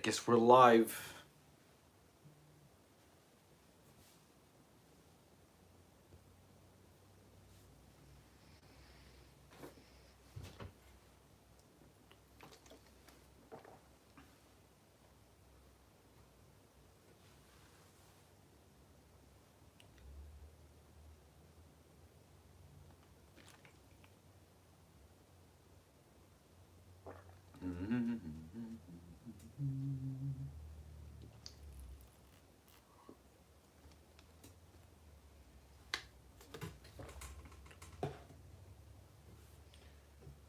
guess we're live.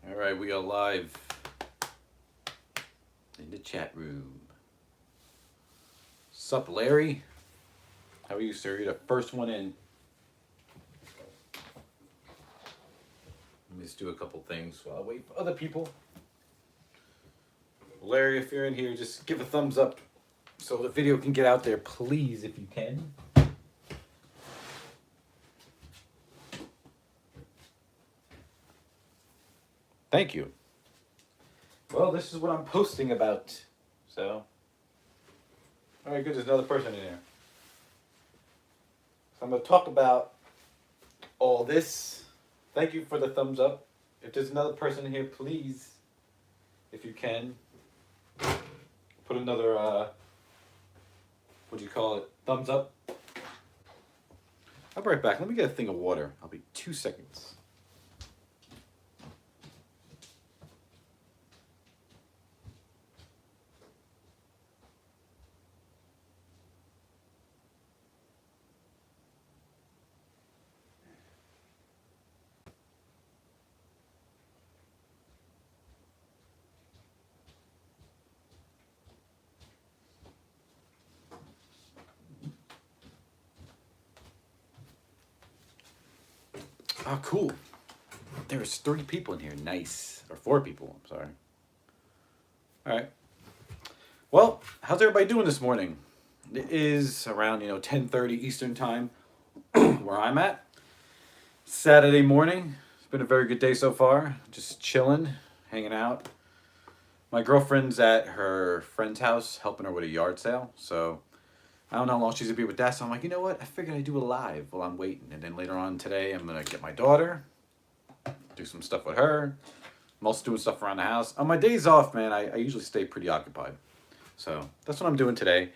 All right, we are live in the chat room. Sup, Larry? How are you, sir? You're the first one in. Let me just do a couple things while I wait for other people. Larry, if you're in here, just give a thumbs up so the video can get out there, please, if you can. Thank you. Well, this is what I'm posting about, so. All right, good, there's another person in here. So I'm going to talk about all this. Thank you for the thumbs up. If there's another person in here, please, if you can, put another, what do you call it, thumbs up. I'll be right back. Let me get a thing of water. I'll be 2 seconds. Oh, cool. There's 3 people in here. Nice. Or 4 people, I'm sorry. All right. Well, how's everybody doing this morning? It is around, 10:30 Eastern time where I'm at. Saturday morning. It's been a very good day so far. Just chilling, hanging out. My girlfriend's at her friend's house helping her with a yard sale. So I don't know how long she's going to be with that. So I'm like, you know what? I figured I'd do a live while I'm waiting. And then later on today, I'm going to get my daughter, do some stuff with her. I'm also doing stuff around the house. On my days off, man, I usually stay pretty occupied. So that's what I'm doing today.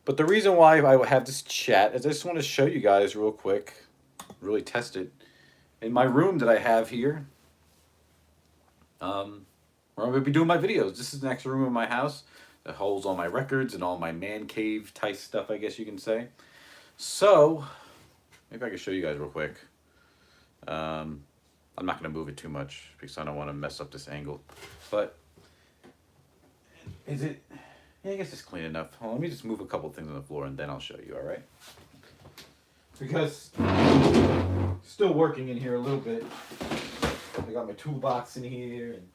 But the reason why I have this chat is I just want to show you guys real quick, really test it, in my room that I have here, where I'm going to be doing my videos. This is the next room in my house that holds all my records and all my man cave type stuff, I guess you can say. So, maybe I can show you guys real quick. I'm not going to move it too much because I don't want to mess up this angle. But, is it... Yeah, I guess it's clean enough. Hold on, let me just move a couple things on the floor and then I'll show you, all right? Because still working in here a little bit. I got my toolbox in here and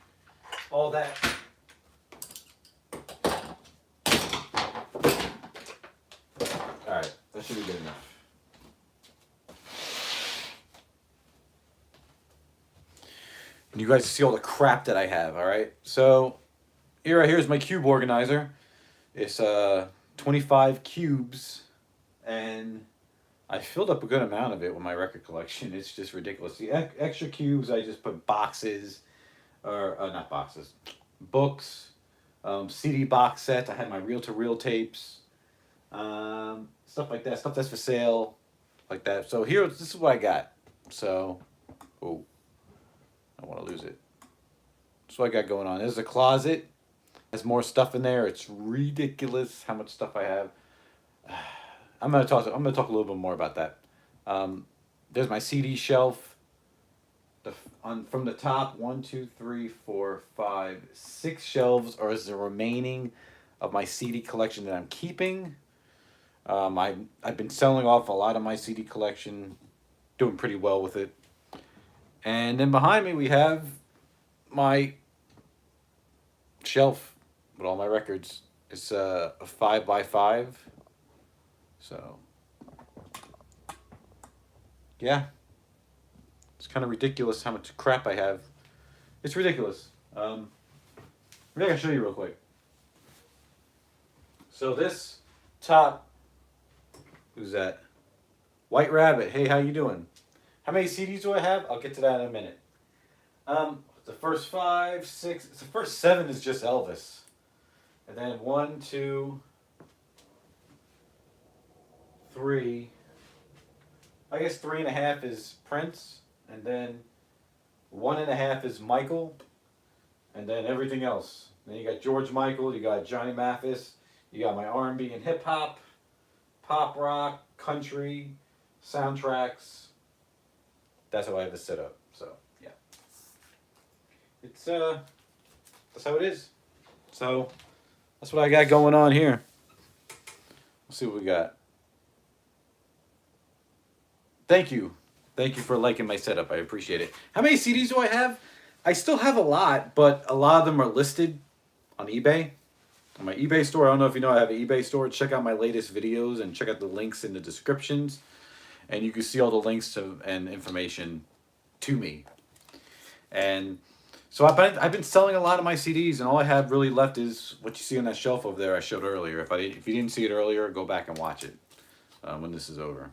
all that. All right, that should be good enough. And you guys see all the crap that I have, all right? So here's my cube organizer. It's 25 cubes, and I filled up a good amount of it with my record collection. It's just ridiculous. The extra cubes, I just put boxes, or not boxes, books, CD box sets. I had my reel-to-reel tapes, stuff like that, stuff that's for sale, like that. So this is what I got. So, oh, I don't want to lose it. That's what I got going on. There's a closet. There's more stuff in there. It's ridiculous how much stuff I have. I'm gonna talk a little bit more about that. There's my CD shelf. From the top, 1, 2, 3, 4, 5, 6 shelves are the remaining of my CD collection that I'm keeping. I've been selling off a lot of my CD collection, doing pretty well with it. And then behind me we have my shelf with all my records. It's a 5x5. So, yeah. It's kind of ridiculous how much crap I have. It's ridiculous. Maybe I can show you real quick. So this top, who's that? White Rabbit. Hey, how you doing? How many CDs do I have? I'll get to that in a minute. The first 5, 6, the first 7 is just Elvis. And then 1, 2, 3. I guess 3.5 is Prince. And then 1.5 is Michael. And then everything else. Then you got George Michael, you got Johnny Mathis, you got my R&B and hip hop, pop rock, country, soundtracks. That's how I have it set up. So yeah, it's that's how it is. So that's what I got going on here. Let's see what we got. Thank you for liking my setup. I appreciate it. How many CDs do I have? I still have a lot, but a lot of them are listed on eBay. On my eBay store. I don't know if you know I have an eBay store. Check out my latest videos and check out the links in the descriptions. And you can see all the links to and information to me. And so I've been selling a lot of my CDs, and all I have really left is what you see on that shelf over there I showed earlier. If you didn't see it earlier, go back and watch it when this is over.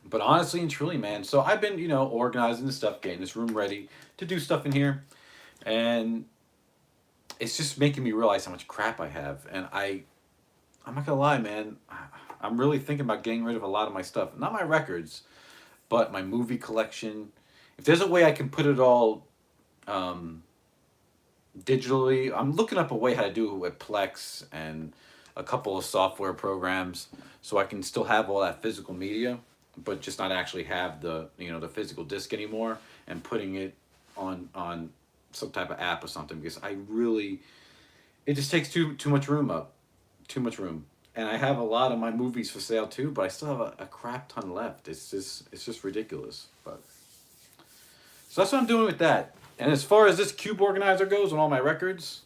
But honestly and truly, man, so I've been, organizing the stuff, getting this room ready to do stuff in here. And it's just making me realize how much crap I have. And I'm not gonna lie, man, I'm really thinking about getting rid of a lot of my stuff. Not my records, but my movie collection. If there's a way I can put it all digitally, I'm looking up a way how to do it with Plex and a couple of software programs so I can still have all that physical media, but just not actually have the the physical disc anymore, and putting it on some type of app or something, because it just takes too much room up. Too much room. And I have a lot of my movies for sale too, but I still have a crap ton left. It's just ridiculous. But so that's what I'm doing with that. And as far as this cube organizer goes and all my records,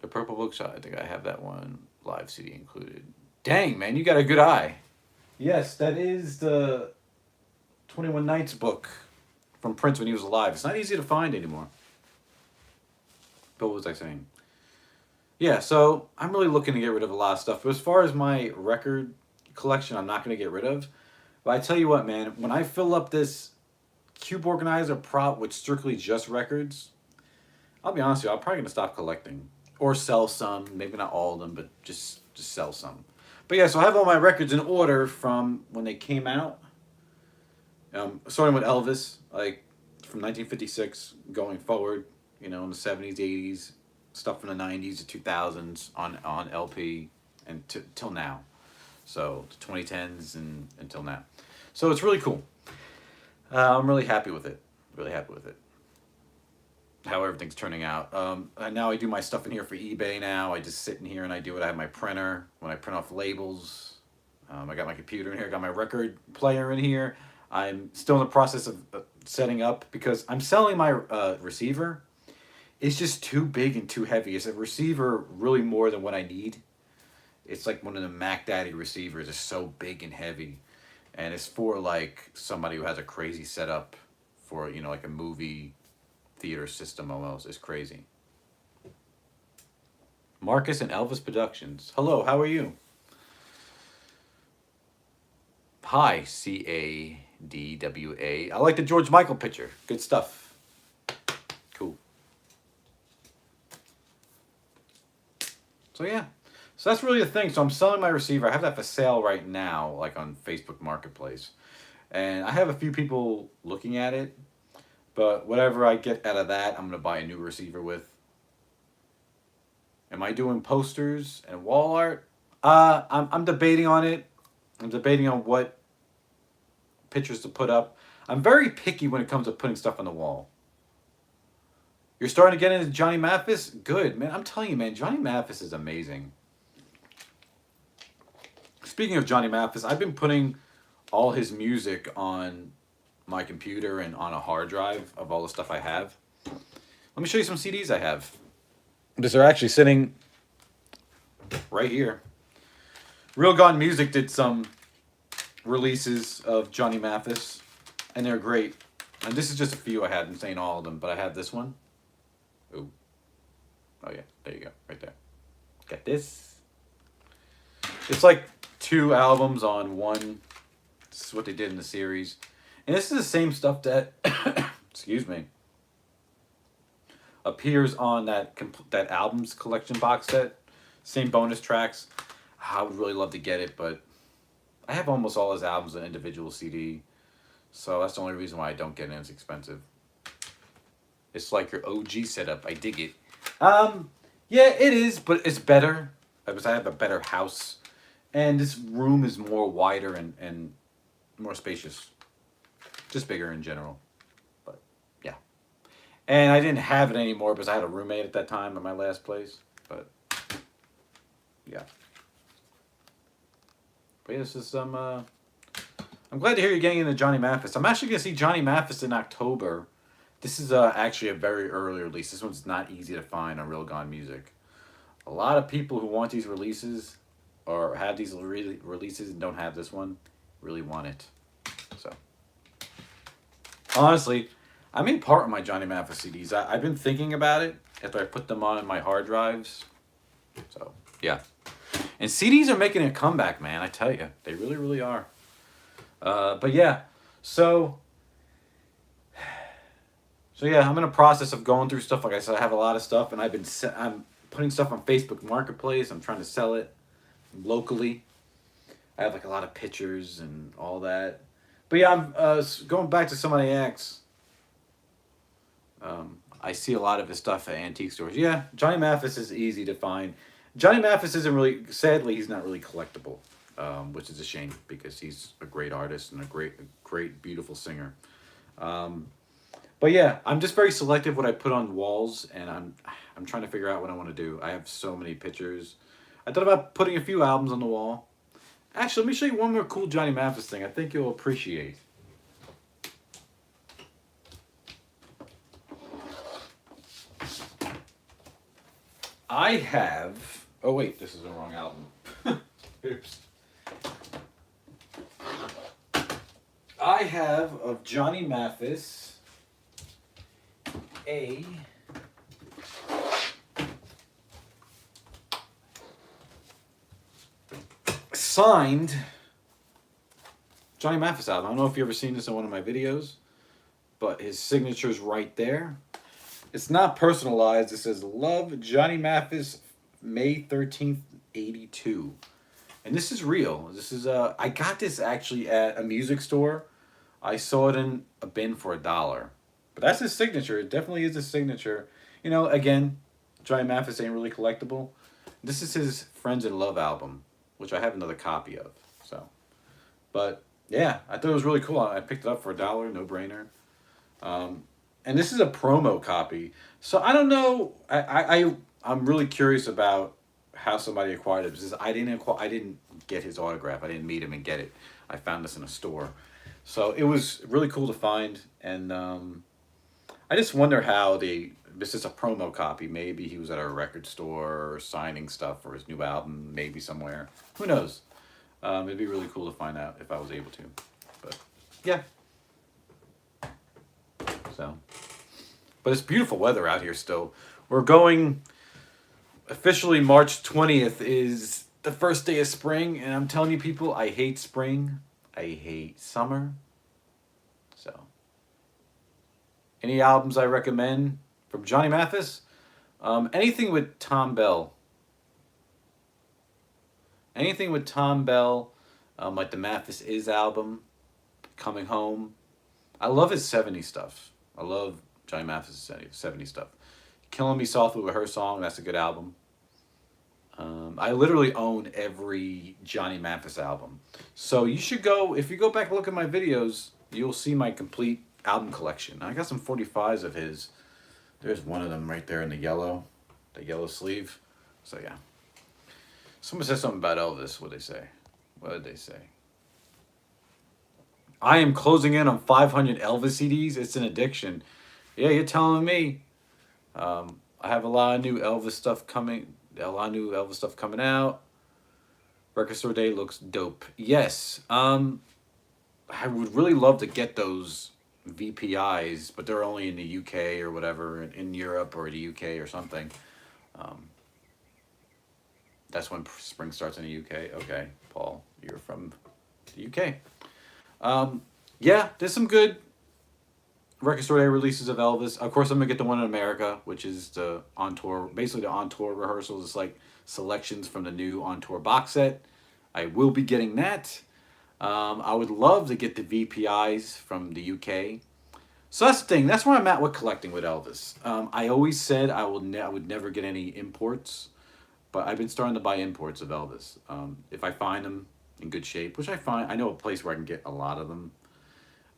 the Purple Bookshop, I think I have that one live CD included. Dang, man, you got a good eye. Yes, that is the 21 Nights book from Prince when he was alive. It's not easy to find anymore. But what was I saying? Yeah, so I'm really looking to get rid of a lot of stuff. But as far as my record collection, I'm not going to get rid of. But I tell you what, man, when I fill up this cube organizer prop with strictly just records, I'll be honest with you, I'm probably going to stop collecting. Or sell some, maybe not all of them, but just sell some. But yeah, so I have all my records in order from when they came out. Starting with Elvis, like from 1956 going forward, in the 70s, 80s, stuff from the 90s to 2000s on LP and till now. So the 2010s and until now. So it's really cool. I'm really happy with it. Really happy with it. How everything's turning out. And now I do my stuff in here for eBay now. I just sit in here and I do it. I have my printer when I print off labels. I got my computer in here. I got my record player in here. I'm still in the process of setting up because I'm selling my receiver. It's just too big and too heavy. It's a receiver really more than what I need. It's like one of the Mac Daddy receivers. It's so big and heavy. And it's for like somebody who has a crazy setup for, like a movie theater system almost. It's crazy. Marcus and Elvis Productions. Hello, how are you? Hi, CADWA. I like the George Michael picture. Good stuff. Cool. So yeah. So that's really the thing. So I'm selling my receiver. I have that for sale right now, like on Facebook Marketplace. And I have a few people looking at it. But whatever I get out of that, I'm going to buy a new receiver with. Am I doing posters and wall art? I'm debating on it. I'm debating on what pictures to put up. I'm very picky when it comes to putting stuff on the wall. You're starting to get into Johnny Mathis? Good, man. I'm telling you, man, Johnny Mathis is amazing. Speaking of Johnny Mathis, I've been putting all his music on my computer and on a hard drive of all the stuff I have. Let me show you some CDs I have. These are actually sitting right here. Real Gone Music did some releases of Johnny Mathis, and they're great. And this is just a few I had. I'm saying all of them, but I have this one. Ooh. Oh yeah, there you go, right there. Got this. It's like 2 albums on one. This is what they did in the series, and this is the same stuff that, excuse me, appears on that albums collection box set. Same bonus tracks. I would really love to get it, but I have almost all his albums on individual CD, so that's the only reason why I don't get it. It's expensive. It's like your OG setup. I dig it. Yeah, it is, but it's better because I have a better house, and this room is more wider and more spacious, just bigger in general. But yeah, and I didn't have it anymore because I had a roommate at that time at my last place. But yeah, but yeah, this is some. I'm glad to hear you're getting into Johnny Mathis. I'm actually gonna see Johnny Mathis in October. This is actually a very early release. This one's not easy to find on Real Gone Music. A lot of people who want these releases or have these releases and don't have this one really want it. So, honestly, I made part of my Johnny Mathis CDs. I've been thinking about it after I put them on my hard drives. So, yeah. And CDs are making a comeback, man. I tell you. They really, really are. But yeah, so yeah, I'm in a process of going through stuff. Like I said, I have a lot of stuff, and I'm putting stuff on Facebook Marketplace. I'm trying to sell it locally. I have like a lot of pictures and all that. But yeah, I'm going back to somebody asks. I see a lot of his stuff at antique stores. Yeah, Johnny Mathis is easy to find. Johnny Mathis isn't really, sadly, he's not really collectible, which is a shame because he's a great artist and a great, beautiful singer. But yeah, I'm just very selective what I put on walls, and I'm trying to figure out what I want to do. I have so many pictures. I thought about putting a few albums on the wall. Actually, let me show you one more cool Johnny Mathis thing I think you'll appreciate. I have... Oh wait, this is the wrong album. Oops. I have of Johnny Mathis a signed Johnny Mathis album. I don't know if you've ever seen this in one of my videos, but his signature's right there. It's not personalized. It says, "Love, Johnny Mathis, May 13th, 82." And this is real. This is I got this actually at a music store. I saw it in a bin for $1. But that's his signature. It definitely is his signature. You know, again, Johnny Mathis ain't really collectible. This is his Friends in Love album, which I have another copy of. So, but yeah, I thought it was really cool. I picked it up for $1, no brainer. And this is a promo copy. So I don't know. I'm really curious about how somebody acquired it, because I didn't get his autograph. I didn't meet him and get it. I found this in a store. So it was really cool to find, and I just wonder how this is a promo copy. Maybe he was at a record store or signing stuff for his new album, maybe somewhere. Who knows? It'd be really cool to find out if I was able to. But yeah. So, but it's beautiful weather out here still. We're going, officially March 20th is the first day of spring, and I'm telling you people, I hate spring. I hate summer. So, any albums I recommend from Johnny Mathis? Anything with Tom Bell. Anything with Tom Bell, like the Mathis Is album, Coming Home. I love his 70s stuff. I love Johnny Mathis' 70s stuff. Killing Me Softly with Her Song, that's a good album. I literally own every Johnny Mathis album. So you should go, if you go back and look at my videos, you'll see my complete album collection. I got some 45s of his. There's one of them right there in the yellow sleeve. So yeah. Someone said something about Elvis. What did they say? What did they say? I am closing in on 500 Elvis CDs. It's an addiction. Yeah, you're telling me. I have a lot of new Elvis stuff coming. A lot of new Elvis stuff coming out. Record Store Day looks dope. Yes. I would really love to get those VPIs, but they're only in the UK or whatever, in Europe or the UK or something. Um, that's when spring starts in the UK. Okay, Paul, you're from the UK. Um, yeah, there's some good record store day releases of Elvis. Of course, I'm gonna get the one in America, which is the on tour, basically the on tour rehearsals. It's like selections from the new on tour box set. I will be getting that. I would love to get the VPIs from the UK. So that's the thing. That's where I'm at with collecting with Elvis. I always said I would never get any imports, but I've been starting to buy imports of Elvis. If I find them in good shape, which I know a place where I can get a lot of them.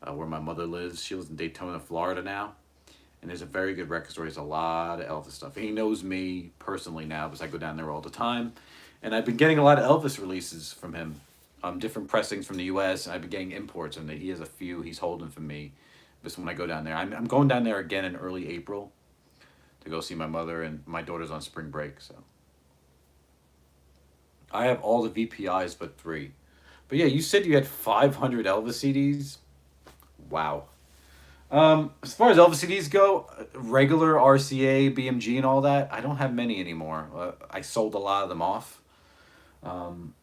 Where my mother lives, she lives in Daytona, Florida now, and there's a very good record store. There's a lot of Elvis stuff. And he knows me personally now because I go down there all the time, and I've been getting a lot of Elvis releases from him, different pressings from the U.S. and I've been getting imports, and he has a few he's holding for me. Just when I go down there, I'm going down there again in early April to go see my mother, and my daughter's on spring break, so I have all the VPIs but three. But yeah, you said you had 500 Elvis CDs. Wow. As far as Elvis CDs go, regular RCA, BMG, and all that, I don't have many anymore. I sold a lot of them off, um,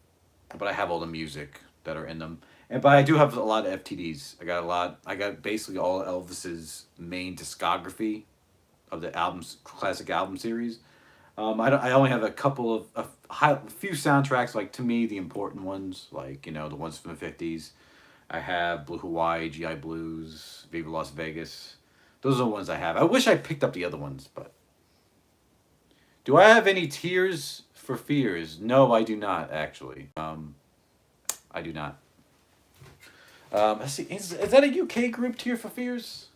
but I have all the music that are in them. And but I do have a lot of FTDs. I got a lot. I got basically all Elvis's main discography of the albums, classic album series. I don't. I only have a couple of a few soundtracks. Like to me, the important ones, like the ones from the 50s. I have Blue Hawaii, GI Blues, Viva Las Vegas. Those are the ones I have. I wish I picked up the other ones, but do I have any Tears for Fears? No, I do not actually. I do not. Let's see. Is that a UK group, Tear for Fears?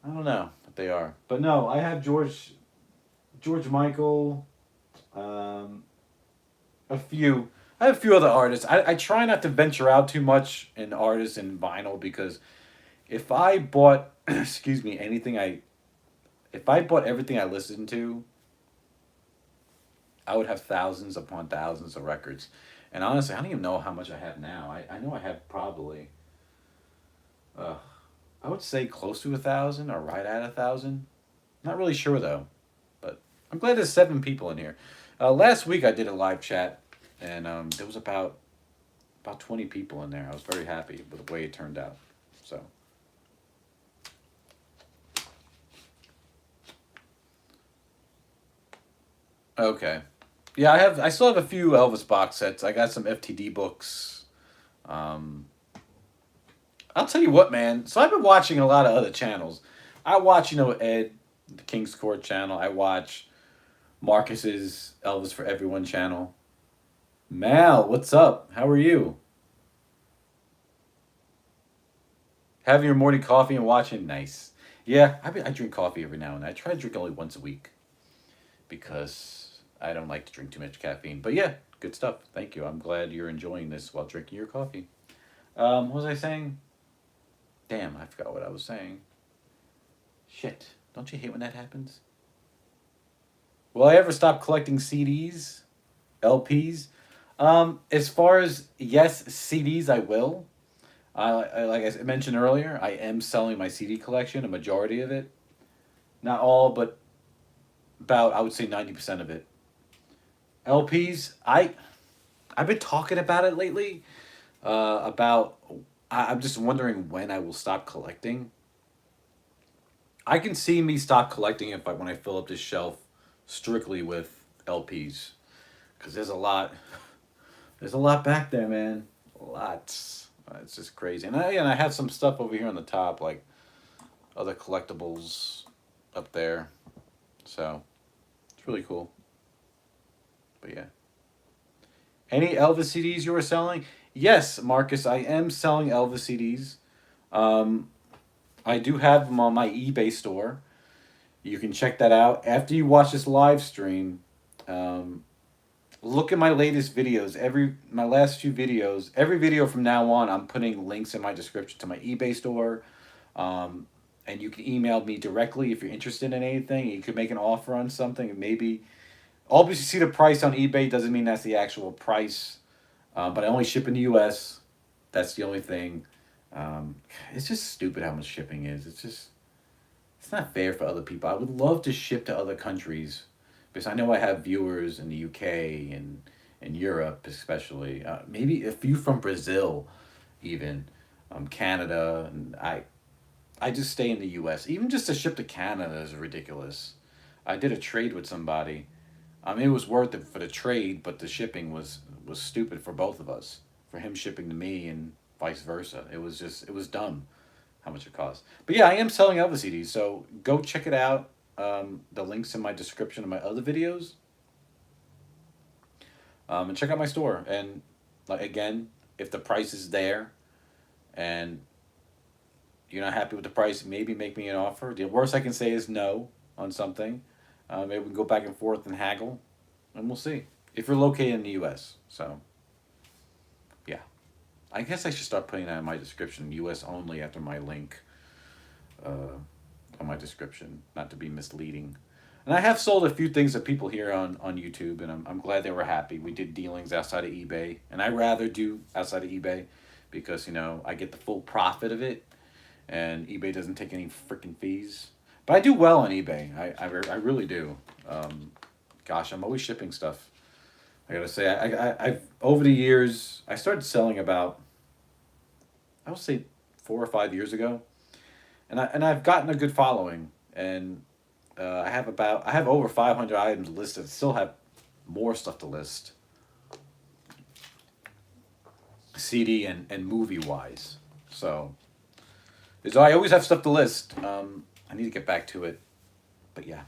I don't know what they are, but no, I have George Michael. Um, a few. I have a few other artists. I try not to venture out too much in artists and vinyl because if I bought excuse me if I bought everything I listened to, I would have thousands upon thousands of records. And honestly, I don't even know how much I have now. I know I have probably uh, I would say close to 1,000 or right at 1,000. Not really sure though, but I'm glad there's 7 people in here. Last week I did a live chat, and there was about 20 people in there. I was very happy with the way it turned out. So. Okay. Yeah, I still have a few Elvis box sets. I got some FTD books. Um, I'll tell you what, man. So I've been watching a lot of other channels. I watch, Ed, the King's Court channel. I watch Marcus's Elvis for Everyone channel. Mal, what's up? How are you? Having your morning coffee and watching? Nice. Yeah, I drink coffee every now and then. I try to drink only once a week because I don't like to drink too much caffeine. But yeah, good stuff. Thank you. I'm glad you're enjoying this while drinking your coffee. What was I saying? Damn, I forgot what I was saying. Shit. Don't you hate when that happens? Will I ever stop collecting CDs? LPs? As far as, yes, CDs, I will. Like I mentioned earlier, I am selling my CD collection, a majority of it. Not all, but about, I would say 90% of it. LPs, I've been talking about it lately. I'm just wondering when I will stop collecting. I can see me stop collecting it when I fill up this shelf strictly with LPs, because there's a lot back there, man. Lots. It's just crazy, and I have some stuff over here on the top, like other collectibles up there. So it's really cool. But yeah. Any Elvis CDs you are selling? Yes, Marcus, I am selling Elvis CDs. Um, I do have them on my eBay store. You can check that out. After you watch this live stream, um, look at my latest videos. My last few videos, every video from now on, I'm putting links in my description to my eBay store. Um, and you can email me directly if you're interested in anything. You could make an offer on something, and maybe obviously see the price on eBay doesn't mean that's the actual price. But I only ship in the U.S. That's the only thing. Um, it's just stupid how much shipping is. It's not fair for other people. I would love to ship to other countries because I know I have viewers in the UK and in Europe, especially. Maybe a few from Brazil, even, Canada, and I just stay in the U.S. Even just to ship to Canada is ridiculous. I did a trade with somebody. I mean, it was worth it for the trade, but the shipping was stupid for both of us. For him shipping to me and vice versa, it was dumb how much it cost. But yeah, I am selling Elvis CDs, so go check it out. The links in my description of my other videos. And check out my store. And like again, if the price is there, and you're not happy with the price, maybe make me an offer. The worst I can say is no on something. Maybe we can go back and forth and haggle, and we'll see. If you're located in the U.S., so yeah, I guess I should start putting that in my description. U.S. only after my link on my description, not to be misleading. And I have sold a few things to people here on YouTube, and I'm glad they were happy. We did dealings outside of eBay, and I rather do outside of eBay because, I get the full profit of it, and eBay doesn't take any freaking fees. But I do well on eBay. I really do. Gosh, I'm always shipping stuff. I gotta say, I've over the years, I started selling about, I would say 4 or 5 years ago, and I've gotten a good following, and I have over 500 items listed. Still have more stuff to list, CD and movie wise. So I always have stuff to list. I need to get back to it, but yeah.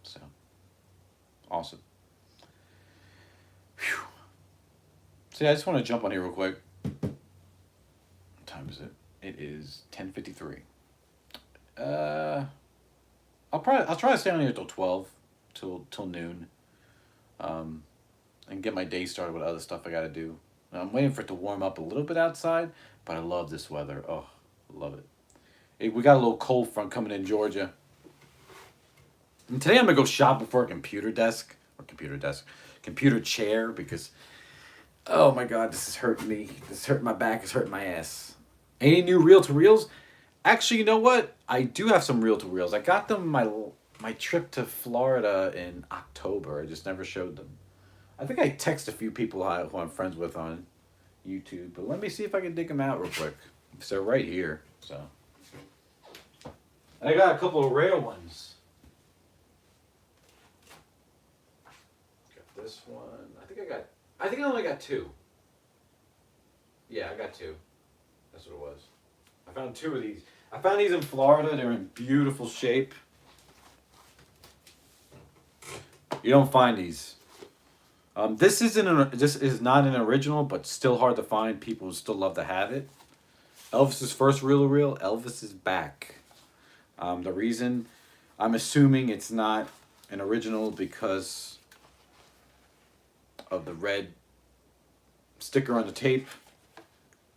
So awesome. Whew. See, I just want to jump on here real quick. What time is it? It is 10:53. I'll try to stay on here till 12, till noon, and get my day started with other stuff I got to do. I'm waiting for it to warm up a little bit outside, but I love this weather. Oh, I love it. We got a little cold front coming in Georgia. And today I'm gonna go shopping for a computer chair, because oh my god, this is hurting me. This is hurting my back. It's hurting my ass. Any new reel-to-reels? Actually, you know what? I do have some reel-to-reels. I got them my trip to Florida in October. I just never showed them. I think I text a few people who I'm friends with on YouTube, but let me see if I can dig them out real quick. Because they're right here, so. I got a couple of rare ones. Got this one. I think I only got two. Yeah, I got two. That's what it was. I found two of these. I found these in Florida. They're in beautiful shape. You don't find these. This is not an original, but still hard to find. People would still love to have it. Elvis's first reel-to-reel. Elvis is back. The reason I'm assuming it's not an original because of the red sticker on the tape,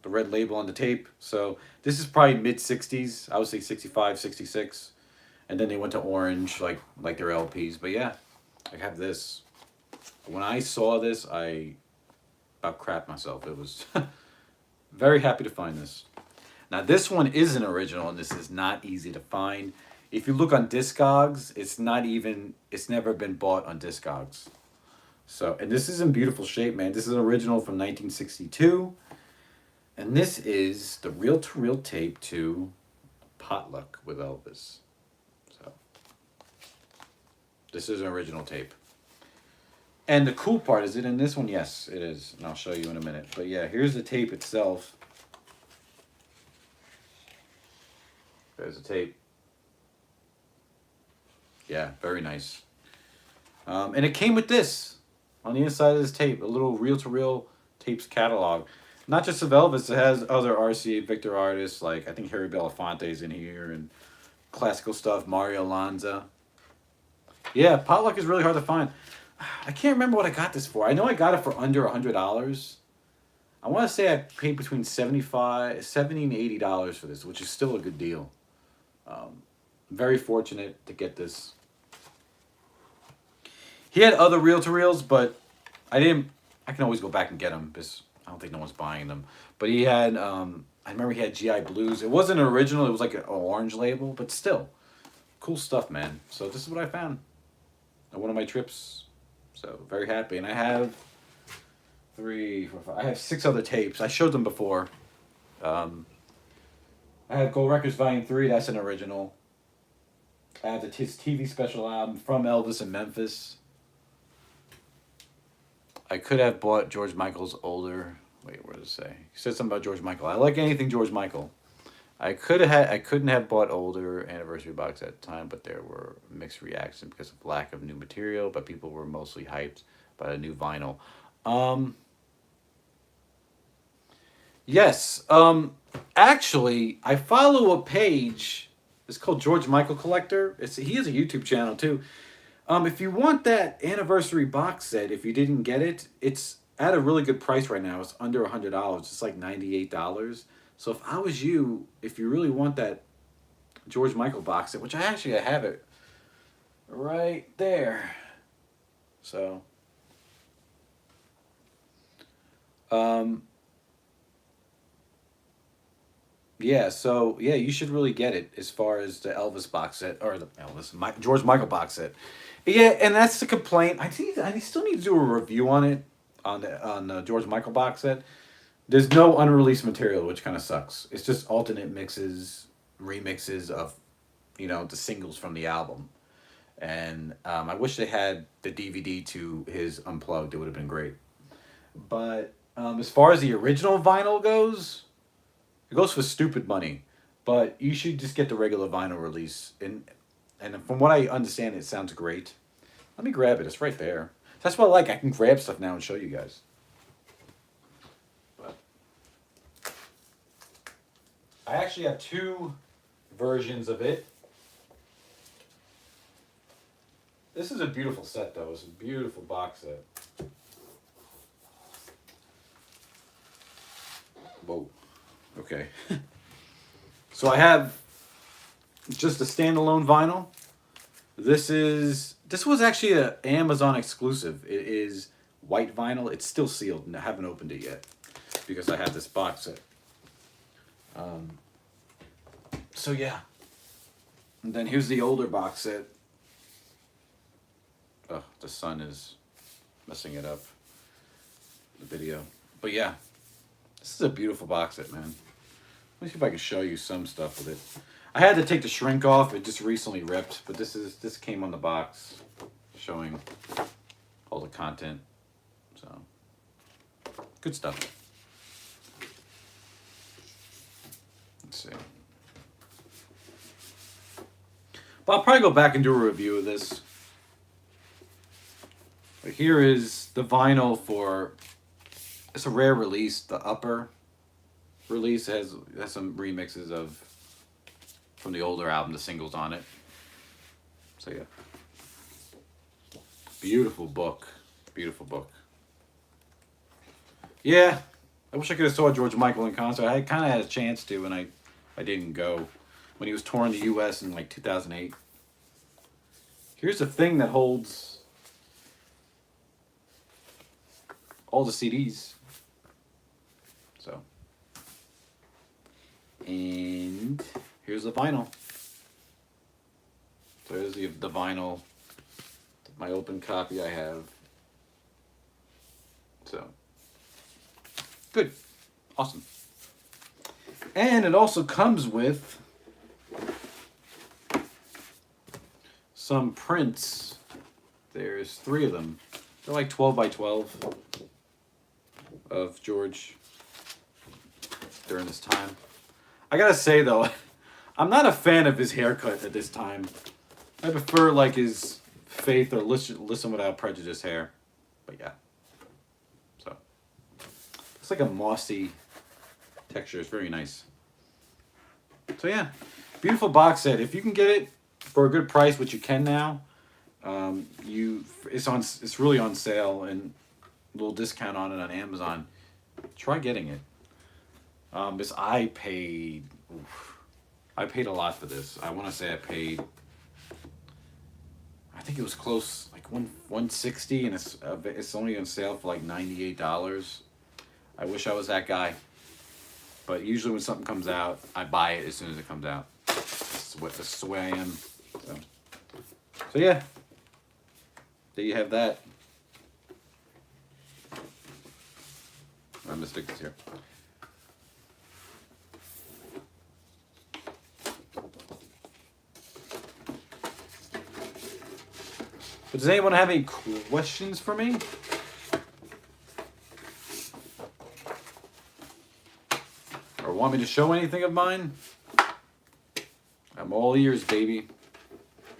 the red label on the tape. So this is probably mid-60s. I would say 65, 66. And then they went to orange like their LPs. But yeah, I have this. When I saw this, I about crapped myself. It was very happy to find this. Now this one is an original, and this is not easy to find. If you look on Discogs, it's never been bought on Discogs. So, and this is in beautiful shape, man. This is an original from 1962. And this is the reel-to-reel tape to Potluck with Elvis. So, this is an original tape. And the cool part, is it in this one? Yes, it is. And I'll show you in a minute. But yeah, here's the tape itself. There's the tape. Yeah, very nice. And it came with this on the inside of this tape, a little reel-to-reel tapes catalog. Not just of Elvis, it has other RCA Victor artists, like I think Harry Belafonte's in here, and classical stuff, Mario Lanza. Yeah, Potluck is really hard to find. I can't remember what I got this for. I know I got it for under $100. I want to say I paid between $70 and $80 for this, which is still a good deal. Very fortunate to get this. He had other reel-to-reels, but I can always go back and get them because I don't think no one's buying them. But he had, I remember he had GI Blues. It wasn't an original. It was like an orange label, but still. Cool stuff, man. So this is what I found. on one of my trips. So very happy. And I have 3, 4, 5. I have 6 other tapes. I showed them before. I have Gold Records Volume 3. That's an original. I have his TV special album from Elvis in Memphis. I could have bought George Michael's older. Wait, what did it say? He said something about George Michael. I like anything George Michael. I couldn't have bought older anniversary box at the time, but there were mixed reactions because of lack of new material. But people were mostly hyped by the new vinyl. Yes. Actually, I follow a page. It's called George Michael Collector. He has a YouTube channel too. If you want that anniversary box set, if you didn't get it, it's at a really good price right now. It's under $100. It's like $98. So if I was you, if you really want that George Michael box set, which I have it right there. So, yeah, so yeah, you should really get it as far as the Elvis box set or the George Michael box set. Yeah, and that's the complaint. I still need to do a review on it on the George Michael box set. There's no unreleased material, which kind of sucks. It's just alternate mixes, remixes of, the singles from the album. And I wish they had the DVD to his Unplugged. It would have been great. But as far as the original vinyl goes, it goes for stupid money. But you should just get the regular vinyl release. And from what I understand, it sounds great. Let me grab it. It's right there. That's what I like. I can grab stuff now and show you guys. I actually have 2 versions of it. This is a beautiful set, though. It's a beautiful box set. Whoa. Okay. So I have just a standalone vinyl. This was actually an Amazon exclusive. It is white vinyl. It's still sealed, and I haven't opened it yet because I have this box set. So yeah. And then here's the older box set. Oh, the sun is messing it up. The video. But yeah. This is a beautiful box set, man. Let me see if I can show you some stuff with it. I had to take the shrink off. It just recently ripped, but this came on the box showing all the content. So good stuff. Let's see. But I'll probably go back and do a review of this. But here is the vinyl for, it's a rare release. The upper release has some remixes of from the older album, the singles on it. So yeah. Beautiful book. Beautiful book. Yeah. I wish I could have saw George Michael in concert. I kind of had a chance to, and I didn't go when he was touring the U.S. in like 2008. Here's the thing that holds all the CDs. So, and here's the vinyl. So there's the vinyl, my open copy I have. So, good, awesome. And it also comes with some prints. There's 3 of them. They're like 12 by 12 of George during this time. I gotta say though, I'm not a fan of his haircut at this time. I prefer like his Faith or Listen Without Prejudice hair. But yeah. So it's like a mossy texture. It's very nice. So yeah, beautiful box set. If you can get it for a good price, which you can now, it's really on sale and a little discount on it on Amazon. Try getting it. I paid a lot for this. I want to say I think it was close, like $160, and it's only on sale for like $98. I wish I was that guy, but usually when something comes out, I buy it as soon as it comes out. That's the way I am. So yeah, there you have that. I'm gonna stick this here. But does anyone have any questions for me? Or want me to show anything of mine? I'm all ears, baby.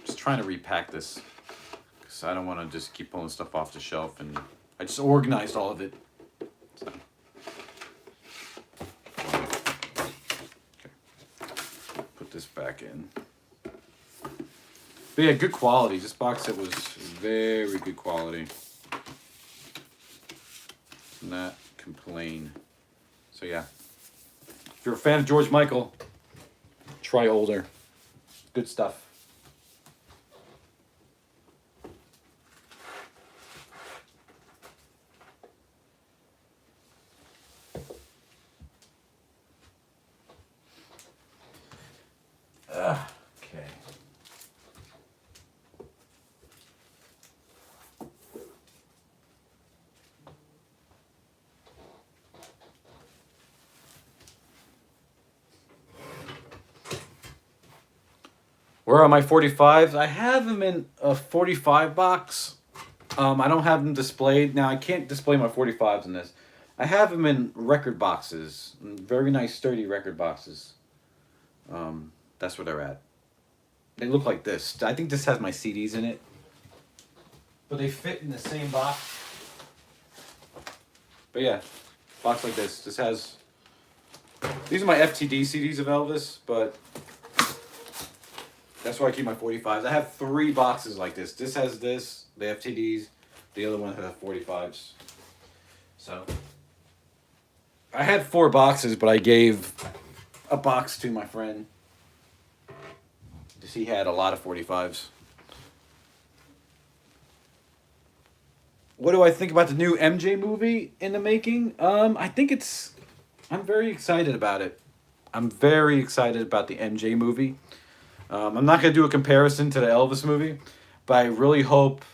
Just trying to repack this. Because I don't want to just keep pulling stuff off the shelf. And I just organized all of it. So. Okay. Put this back in. But yeah, good quality. This box set was very good quality. Not complain. So yeah. If you're a fan of George Michael, try older. Good stuff. Okay. Where are my 45s? I have them in a 45 box. I don't have them displayed. Now, I can't display my 45s in this. I have them in record boxes. Very nice, sturdy record boxes. That's where they're at. They look like this. I think this has my CDs in it. But they fit in the same box. But yeah, box like this. This has... These are my FTD CDs of Elvis, but... That's where I keep my 45s. I have 3 boxes like this. This has this, the FTDs. The other one has 45s. So... I had 4 boxes, but I gave a box to my friend. Because he had a lot of 45s. What do I think about the new MJ movie in the making? I think it's... I'm very excited about it. I'm very excited about the MJ movie. I'm not going to do a comparison to the Elvis movie, but I really hope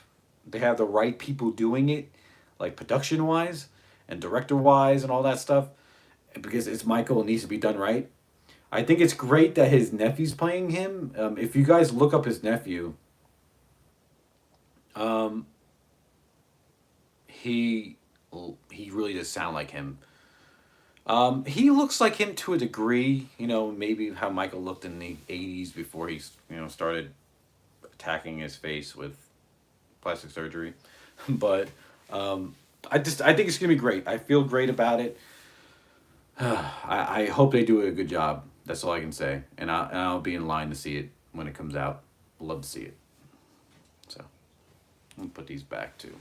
they have the right people doing it, like production-wise and director-wise and all that stuff, because it's Michael, it needs to be done right. I think it's great that his nephew's playing him. If you guys look up his nephew, he really does sound like him. He looks like him to a degree, you know, maybe how Michael looked in the 80s before he, you know, started attacking his face with plastic surgery. But I think it's going to be great. I feel great about it. I hope they do a good job. That's all I can say. And I'll be in line to see it when it comes out. Love to see it. So, I'm going to put these back too.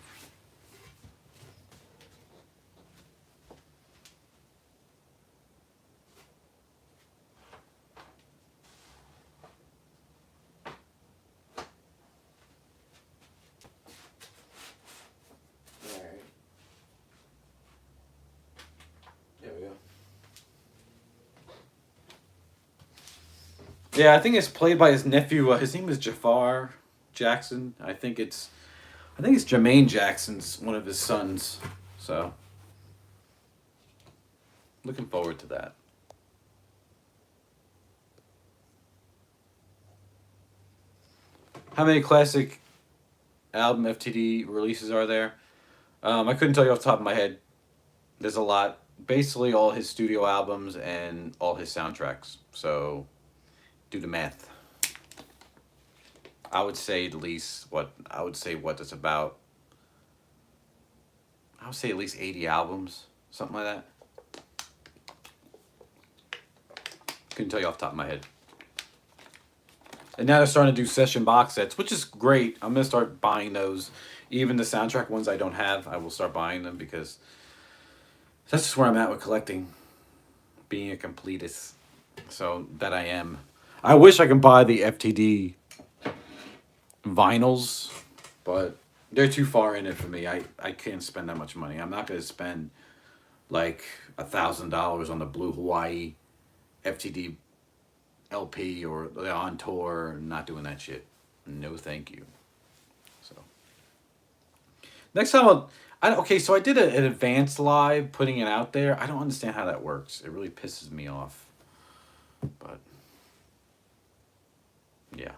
Yeah, I think it's played by his nephew. His name is Jafar Jackson. I think it's Jermaine Jackson's one of his sons. So, looking forward to that. How many classic album FTD releases are there? I couldn't tell you off the top of my head. There's a lot. Basically, all his studio albums and all his soundtracks. So, do the math. I would say at least what that's about. I would say at least 80 albums, something like that. Couldn't tell you off the top of my head. And now they're starting to do session box sets, which is great. I'm gonna start buying those. Even the soundtrack ones I don't have, I will start buying them because that's just where I'm at with collecting. Being a completist. So that I am. I wish I could buy the FTD vinyls, but they're too far in it for me. I can't spend that much money. I'm not going to spend like $1,000 on the Blue Hawaii FTD LP or the On Tour. I'm not doing that shit. No, thank you. So, Next time okay, so I did an advanced live putting it out there. I don't understand how that works. It really pisses me off. But yeah.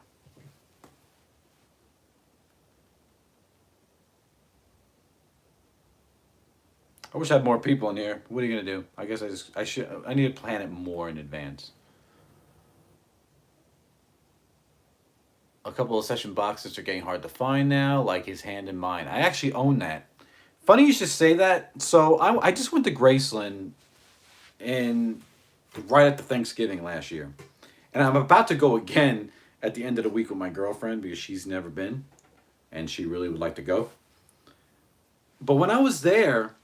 I wish I had more people in here. What are you gonna do? I guess I need to plan it more in advance. A couple of session boxes are getting hard to find now, like his hand in mine. I actually own that. Funny you should say that. So I just went to Graceland and right after Thanksgiving last year. And I'm about to go again at the end of the week with my girlfriend because she's never been and she really would like to go. But when I was there,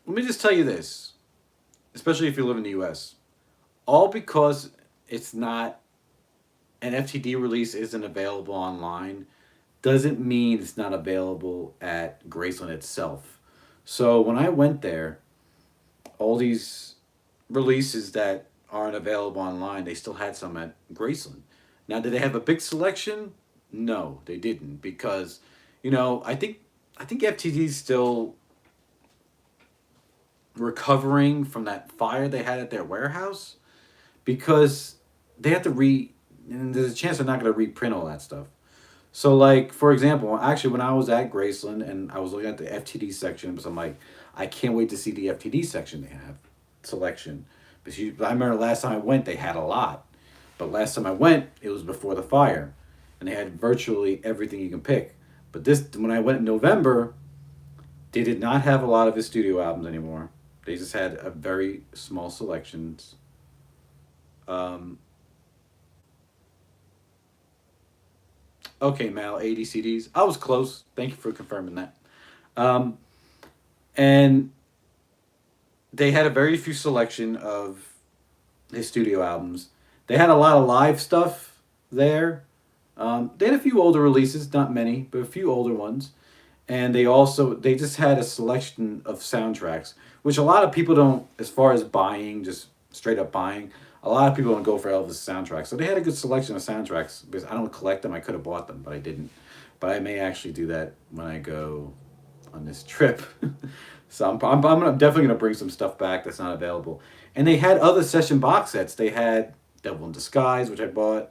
let me just tell you this, especially if you live in the US, all because it's not an FTD release isn't available online doesn't mean it's not available at Graceland itself. So when I went there, all these releases that aren't available online, they still had some at Graceland. Now, did they have a big selection? No, they didn't because, I think FTD is still recovering from that fire they had at their warehouse because they have to and there's a chance they're not going to reprint all that stuff. So, like, for example, actually, when I was at Graceland and I was looking at the FTD section, because I'm like, I can't wait to see the FTD section they have, selection. I remember last time I went, they had a lot. But last time I went, it was before the fire. And they had virtually everything you can pick. But when I went in November, they did not have a lot of his studio albums anymore. They just had a very small selections. Um, okay, Mal, 80 CDs. I was close. Thank you for confirming that. Um, and they had a very few selection of his studio albums. They had a lot of live stuff there. They had a few older releases, not many, but a few older ones. And they just had a selection of soundtracks, which a lot of people don't, as far as buying, just straight up buying. A lot of people don't go for Elvis soundtracks. So they had a good selection of soundtracks because I don't collect them. I could have bought them, but I didn't. But I may actually do that when I go on this trip. So I'm definitely gonna bring some stuff back that's not available. And they had other session box sets. They had Devil in Disguise, which I bought,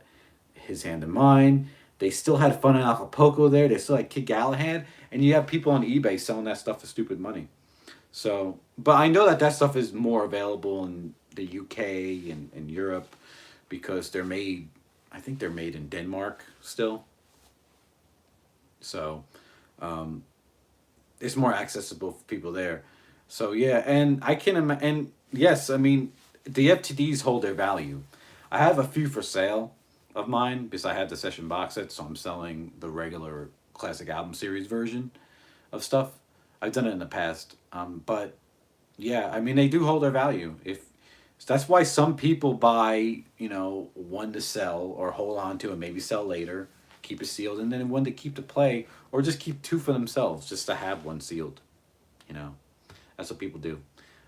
His Hand in Mine. They still had Fun in Acapulco there. They still had Kid Galahad, and you have people on eBay selling that stuff for stupid money. So, but I know that stuff is more available in the UK and Europe because they're made. I think they're made in Denmark still. So, um, it's more accessible for people there. So yeah, and and yes, I mean the FTDs hold their value. I have a few for sale of mine because I have the session box set, so I'm selling the regular classic album series version of stuff. I've done it in the past, but yeah, I mean they do hold their value. If that's why some people buy, one to sell or hold on to and maybe sell later, keep it sealed, and then one to keep to play, or just keep two for themselves, just to have one sealed. You know, that's what people do.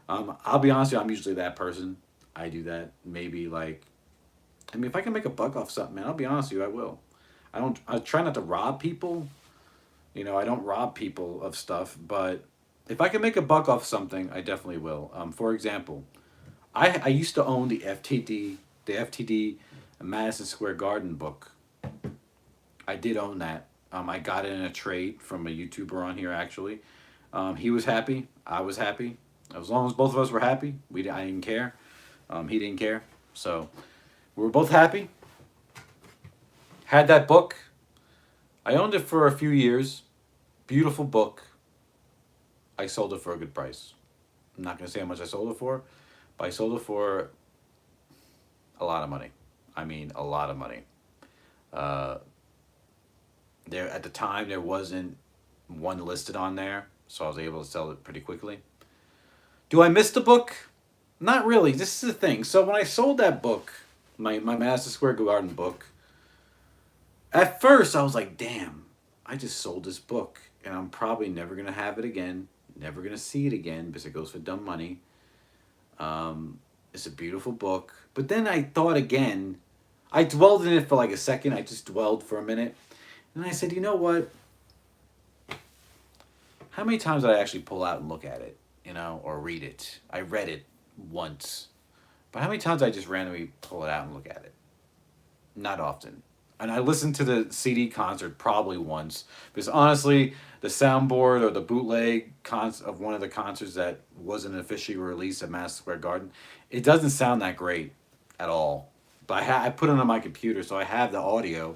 I'll be honest with you, I'm usually that person. I do that. Maybe like, I mean, if I can make a buck off something, man, I'll be honest with you, I will. I try not to rob people. I don't rob people of stuff, but if I can make a buck off something, I definitely will. For example, I used to own the FTD Madison Square Garden book. I did own that. I got it in a trade from a YouTuber on here actually. He was happy. I was happy. As long as both of us were happy, I didn't care. He didn't care. So we were both happy. Had that book. I owned it for a few years. Beautiful book. I sold it for a good price. I'm not going to say how much I sold it for, but I sold it for a lot of money. I mean, a lot of money. Uh, there at the time there wasn't one listed on there, so I was able to sell it pretty quickly. Do I miss the book? Not really. This is the thing. So when I sold that book, my Madison Square Garden book, at first I was like, damn, I just sold this book and I'm probably never gonna have it again, never gonna see it again because it goes for dumb money. It's a beautiful book. But then I thought again, I dwelled in it for like a second, I just dwelled for a minute. And I said, you know what? how many times did I actually pull out and look at it, or read it? I read it once, but how many times did I just randomly pull it out and look at it? Not often. And I listened to the CD concert probably once, because honestly, the soundboard or the bootleg of one of the concerts that wasn't officially released at Madison Square Garden, it doesn't sound that great at all. But I put it on my computer, so I have the audio.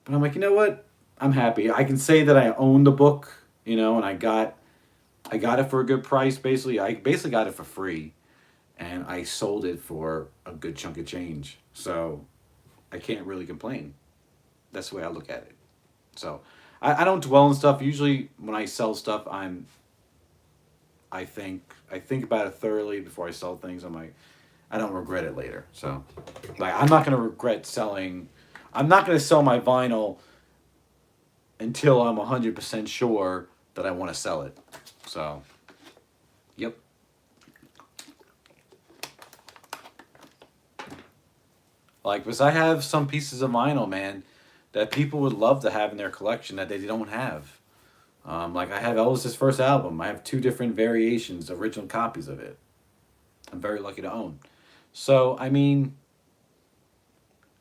But I'm like, you know what? I'm happy. I can say that I own the book, and I got it for a good price. Basically, I basically got it for free, and I sold it for a good chunk of change. So I can't really complain. That's the way I look at it. So I don't dwell on stuff. Usually when I sell stuff, I think about it thoroughly before I sell things. I'm like, I don't regret it later. So like I'm not gonna regret selling. I'm not gonna sell my vinyl until I'm 100% sure that I want to sell it. So, yep. Like, because I have some pieces of vinyl, man, that people would love to have in their collection that they don't have. Like, I have Elvis's first album. I have 2 different variations, original copies of it. I'm very lucky to own. So, I mean,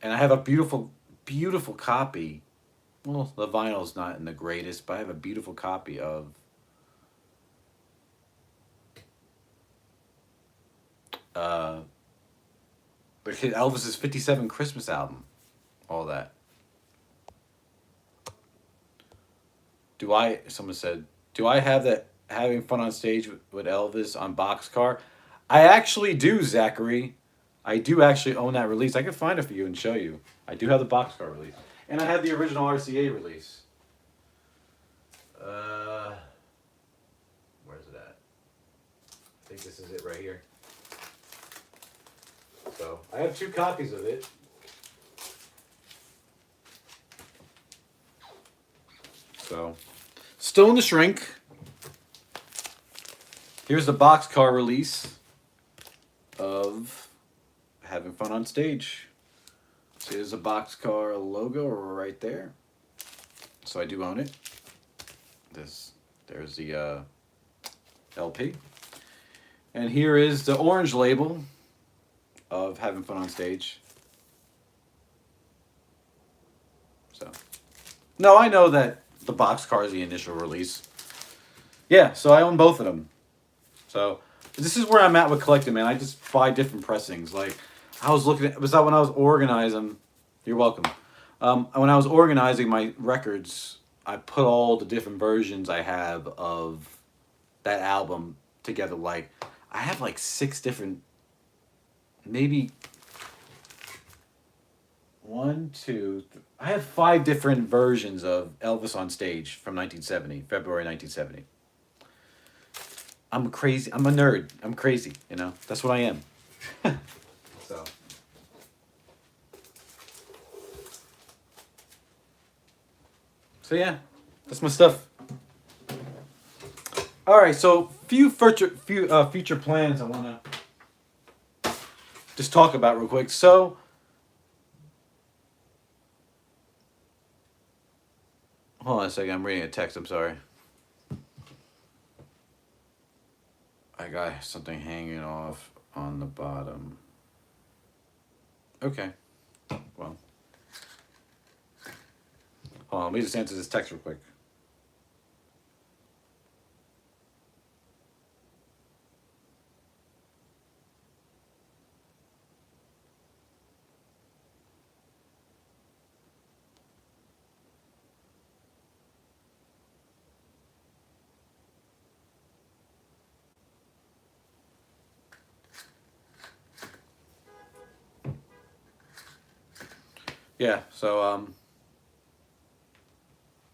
and I have a beautiful, beautiful copy. Well, the vinyl's not in the greatest, but I have a beautiful copy of Elvis's 57 Christmas album. All that. Someone said, do I have that having fun on stage with Elvis on Boxcar? I actually do, Zachary. I do actually own that release. I can find it for you and show you. I do have the Boxcar release. And I have the original RCA release. Where's it at? I think this is it right here. So, I have 2 copies of it. So, still in the shrink. Here's the Boxcar release of Having Fun on Stage. See, there's a Boxcar logo right there. So I do own it. There's the LP. And here is the orange label of Having Fun on Stage. So, no, I know that the Boxcar is the initial release. Yeah, so I own both of them. So this is where I'm at with collecting, man. I just buy different pressings. Like I was looking at, was that when I was organizing? You're welcome. When I was organizing my records, I put all the different versions I have of that album together. Like I have like 6 different, maybe 1, 2. I have 5 different versions of Elvis on Stage from 1970, February 1970. I'm crazy. I'm a nerd. I'm crazy. That's what I am. So. So yeah, that's my stuff. All right. So few future plans I wanna just talk about real quick. So. Hold on a second. I'm reading a text. I'm sorry. I got something hanging off on the bottom. Okay. Well. Hold on. Let me just answer this text real quick. Yeah, so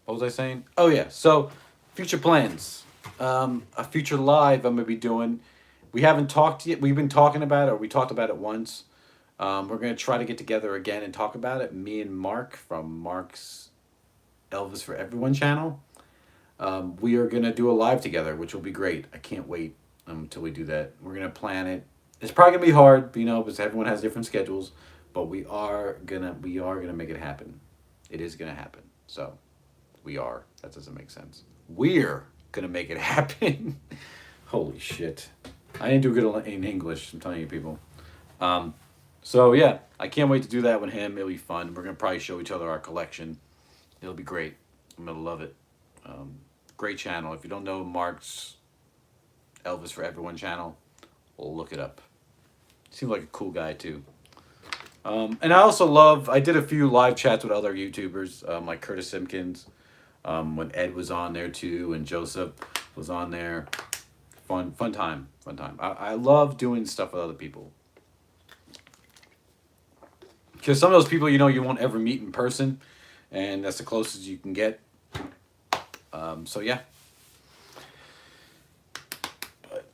what was I saying? Oh yeah, so future plans. A future live I'm gonna be doing. We haven't talked yet. We've been talking about it, or we talked about it once. We're gonna try to get together again and talk about it. Me and Mark from Mark's Elvis for Everyone channel. We are gonna do a live together, which will be great. I can't wait until we do that. We're gonna plan it. It's probably gonna be hard, because everyone has different schedules. But we are gonna make it happen. It is gonna happen. So, we are. That doesn't make sense. We're gonna make it happen. Holy shit. I didn't do good in English, I'm telling you people. So yeah, I can't wait to do that with him. It'll be fun. We're gonna probably show each other our collection. It'll be great. I'm gonna love it. Great channel. If you don't know Mark's Elvis for Everyone channel, well, look it up. Seems like a cool guy too. And I also I did a few live chats with other YouTubers, like Curtis Simpkins, when Ed was on there too, and Joseph was on there. Fun time. I love doing stuff with other people. Because some of those people, you won't ever meet in person, and that's the closest you can get. So yeah. But,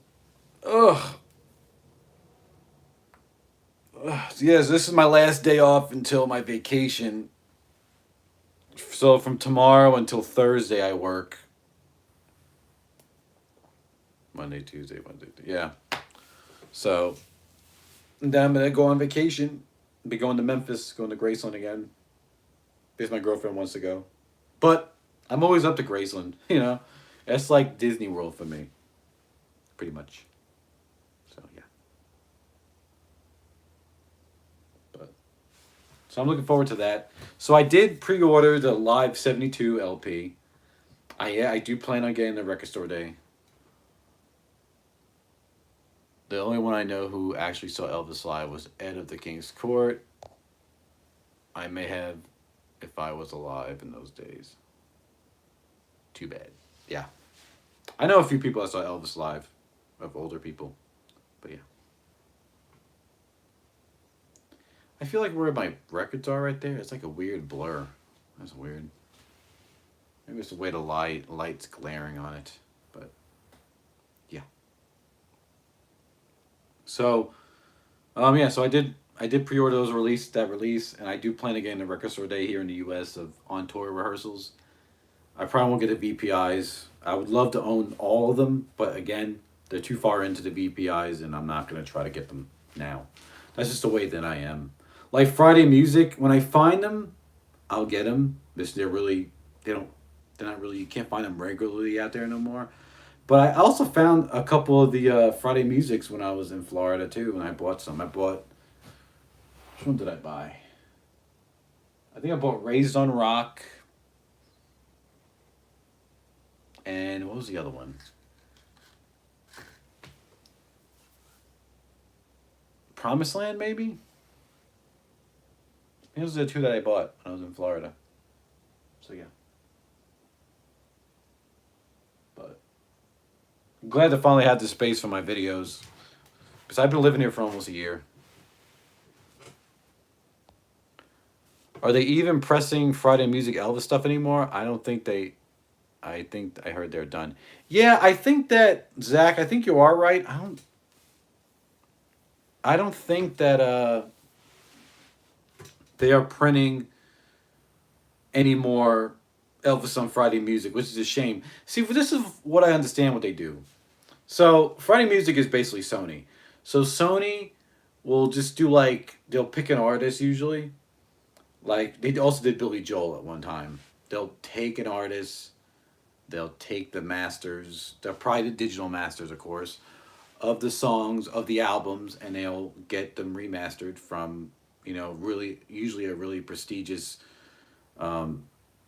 yes, this is my last day off until my vacation. So from tomorrow until Thursday, I work. Monday, Tuesday, Wednesday. Yeah. So then I'm going to go on vacation. Be going to Memphis, going to Graceland again. Because my girlfriend wants to go. But I'm always up to Graceland, It's like Disney World for me. Pretty much. So, yeah. So I'm looking forward to that. So I did pre-order the Live 72 LP. I do plan on getting the Record Store Day. The only one I know who actually saw Elvis live was Ed of the King's Court. I may have if I was alive in those days. Too bad. Yeah. I know a few people that saw Elvis live, of older people. But yeah. I feel like where my records are right there, it's like a weird blur. That's weird. Maybe it's the way the light's glaring on it. But yeah. So so I did pre-order that release, and I do plan again the Record Store Day here in the US of on tour rehearsals. I probably won't get the VPIs. I would love to own all of them, but again, they're too far into the VPIs, and I'm not gonna try to get them now. That's just the way that I am. Like Friday Music, when I find them, I'll get them. They're not really, you can't find them regularly out there no more. But I also found a couple of the Friday Musics when I was in Florida too, and I bought some. Which one did I buy? I think I bought Raised on Rock. And what was the other one? Promised Land, maybe? Those are the two that I bought when I was in Florida. So yeah. But I'm glad to finally have the space for my videos. Because I've been living here for almost a year. Are they even pressing Friday Music Elvis stuff anymore? I don't think they... I think I heard they're done. Yeah, I think that, Zach, I think you are right. I don't think that they are printing any more Elvis on Friday Music, which is a shame. See, this is what I understand what they do. So Friday Music is basically Sony. So Sony will just do they'll pick an artist usually. Like they also did Billy Joel at one time. They'll take an artist, they'll take the masters, the private digital masters, of course, of the songs, of the albums, and they'll get them remastered from, usually a really prestigious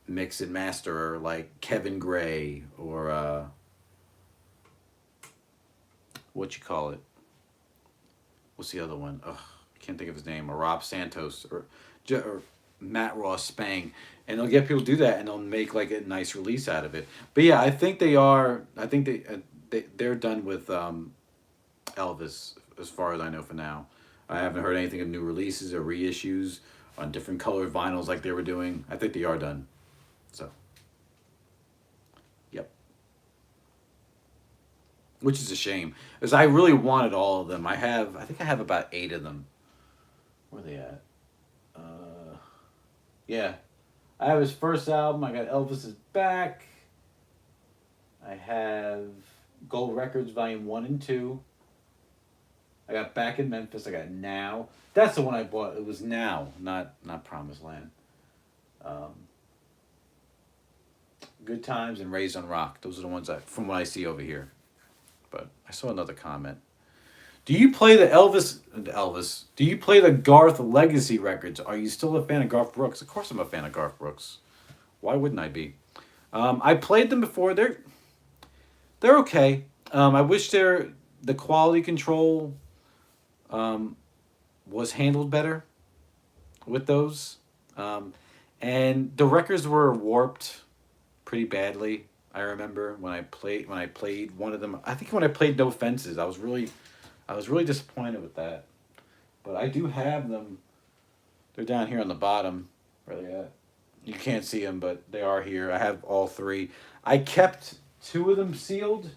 mix and masterer like Kevin Gray or what's the other one? Ugh, I can't think of his name. Or Rob Santos or Matt Ross Spang. And they'll get people to do that, and they'll make like a nice release out of it. But yeah, I think they are. I think they're done with Elvis, as far as I know for now. I haven't heard anything of new releases or reissues on different colored vinyls like they were doing. I think they are done. So, yep. Which is a shame, because I really wanted all of them. I think I have about 8 of them. Where are they at? Yeah. I have his first album. I got Elvis's Back. I have Gold Records Volume 1 and 2. I got Back in Memphis. I got Now. That's the one I bought. It was Now, not Promised Land. Good Times and Raised on Rock. Those are the ones from what I see over here. But I saw another comment. Do you play the Elvis? Do you play the Garth Legacy records? Are you still a fan of Garth Brooks? Of course I'm a fan of Garth Brooks. Why wouldn't I be? I played them before. They're okay. I wish the quality control was handled better with those. And the records were warped pretty badly. I remember when I played one of them. I think when I played No Fences, I was really disappointed with that. But I do have them. They're down here on the bottom. Where they at? You can't see them, but they are here. I have all three. I kept two of them sealed.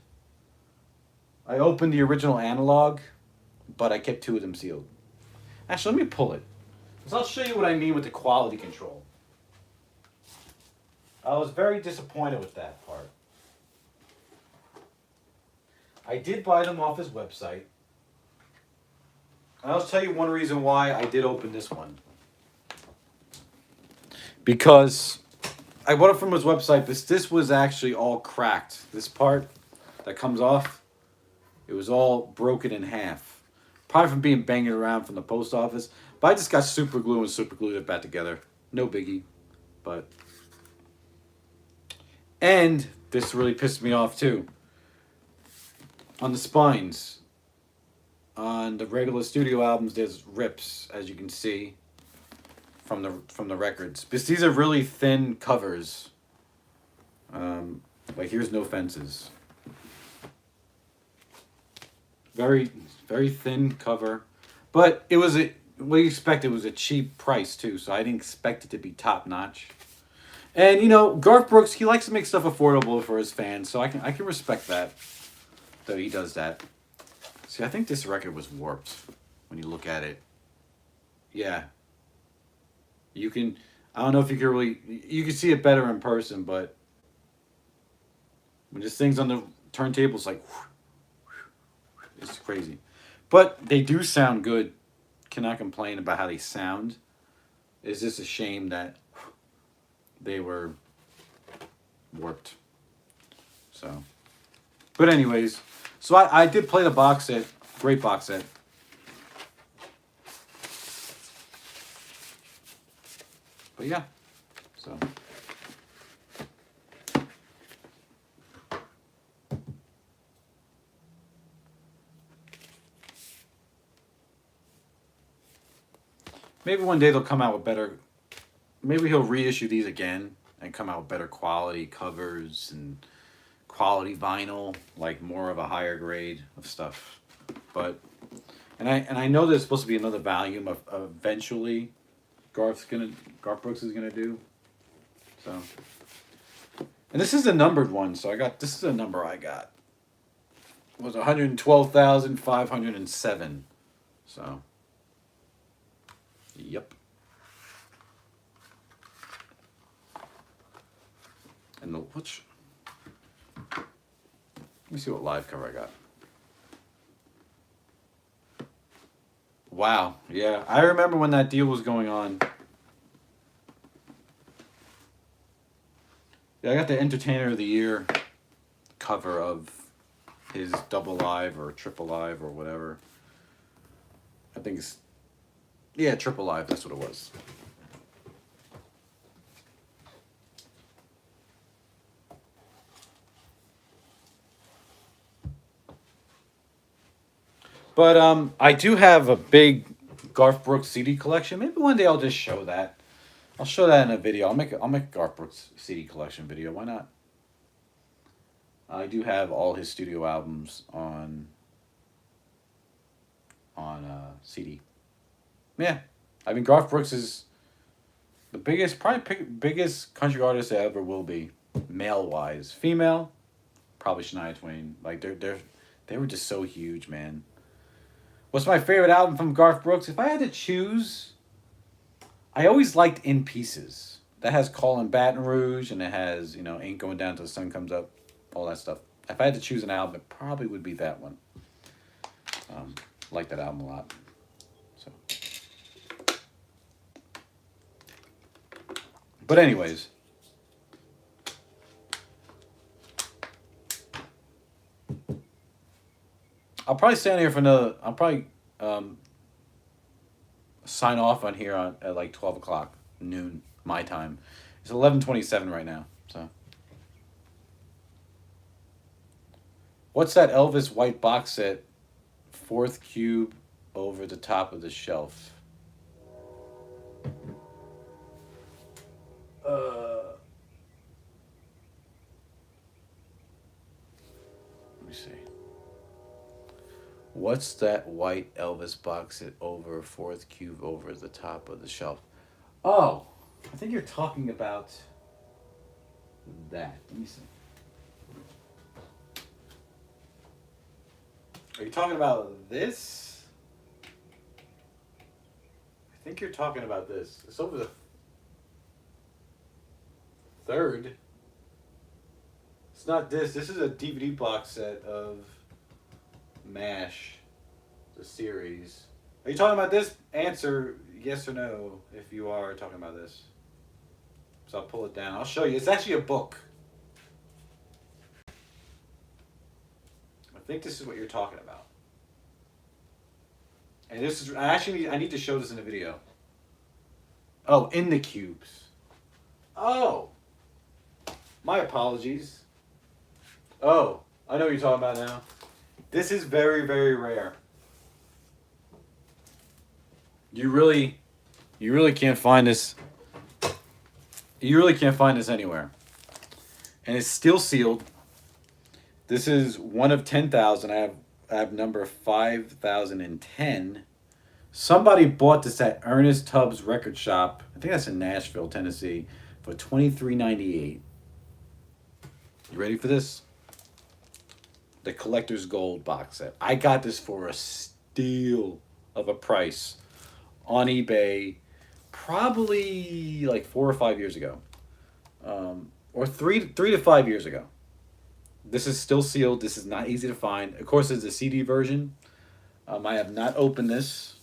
I opened the original analog, but I kept two of them sealed. Actually, let me pull it. So I'll show you what I mean with the quality control. I was very disappointed with that part. I did buy them off his website. And I'll tell you one reason why I did open this one. Because I bought it from his website, but this was actually all cracked. This part that comes off, it was all broken in half. Probably from being banged around from the post office. But I just got super glue and super glued it back together. No biggie. But... And this really pissed me off too. On the spines. On the regular studio albums, there's rips, as you can see, from the records. Because these are really thin covers. Like here's No Fences. Very, very thin cover. But it was what you expect, it was a cheap price too, so I didn't expect it to be top notch. And you know, Garth Brooks, he likes to make stuff affordable for his fans, so I can respect that he does that. See, I think this record was warped when you look at it. Yeah. You can, I don't know if you can really, you can see it better in person, but when this thing's on the turntable, it's like, it's crazy. But they do sound good. Cannot complain about how they sound. It's just a shame that they were warped. So, but anyways, so I did play the box set. Great box set. But yeah, so. Maybe one day they'll come out with better, maybe he'll reissue these again and come out with better quality covers and quality vinyl, like more of a higher grade of stuff. But, and I know there's supposed to be another volume of eventually Garth Brooks is gonna do. So, and this is a numbered one, so this is a number I got. It was 112,507. So, yep. And let me see what live cover I got. Wow, yeah, I remember when that deal was going on. Yeah, I got the Entertainer of the Year cover of his double live or triple live or whatever. I think it's, yeah, triple live, that's what it was. But I do have a big Garth Brooks CD collection. Maybe one day I'll just show that. I'll show that in a video. I'll make a Garth Brooks CD collection video. Why not? I do have all his studio albums on CD. Yeah, I mean Garth Brooks is the biggest, probably biggest country artist that ever will be, male wise. Female, probably Shania Twain. Like they were just so huge, man. What's my favorite album from Garth Brooks? If I had to choose, I always liked In Pieces. That has Call in Baton Rouge, and it has, you know, Ain't Going Down Till the Sun Comes Up, all that stuff. If I had to choose an album, it probably would be that one. Like that album a lot. So, but anyways, I'll probably stay on here for another. I'll probably sign off on here at like 12 o'clock noon my time. It's 11:27 right now. So, what's that Elvis white box set? Fourth cube over the top of the shelf. Let me see. What's that white Elvis box set over fourth cube over the top of the shelf? Oh, I think you're talking about that. Let me see. Are you talking about this? I think you're talking about this. It's over the third. It's not this. This is a DVD box set of MASH, the series. Are you talking about this? Answer yes or no if you are talking about this. So I'll pull it down. I'll show you. It's actually a book. I think this is what you're talking about. And this is I need to show this in a video. Oh, in the cubes. Oh. My apologies. Oh, I know what you're talking about now. This is very, very rare. You really can't find this. You really can't find this anywhere. And it's still sealed. This is one of 10,000. I have number 5010. Somebody bought this at Ernest Tubbs Record Shop. I think that's in Nashville, Tennessee, for $23.98. You ready for this? The Collector's Gold box set. I got this for a steal of a price on eBay probably like 4 or 5 years ago. Or three to 5 years ago. This is still sealed. This is not easy to find. Of course, it's a CD version. I have not opened this.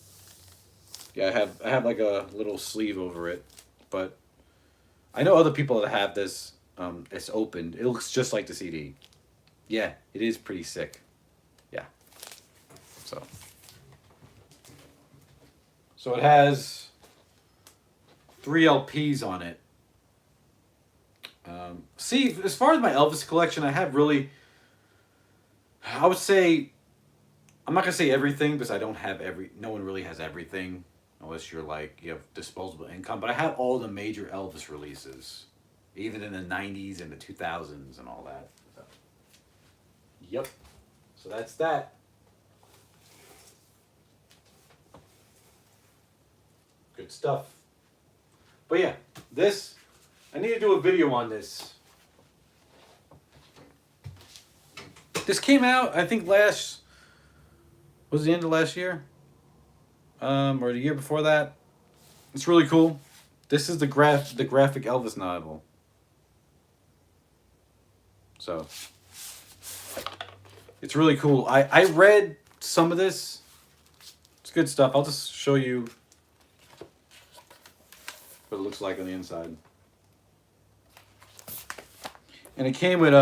Yeah, I have like a little sleeve over it. But I know other people that have this. It's opened. It looks just like the CD. Yeah, it is pretty sick. Yeah. So it has 3 LPs on it. See, as far as my Elvis collection, I have really, I would say, I'm not going to say everything because I don't have no one really has everything unless you're like, you have disposable income. But I have all the major Elvis releases, even in the 90s and the 2000s and all that. So, yep. So that's that. Good stuff. But yeah, this, I need to do a video on this. This came out, I think was the end of last year? Or the year before that. It's really cool. This is the graphic Elvis novel. So, it's really cool. I read some of this. It's good stuff. I'll just show you what it looks like on the inside. And it came with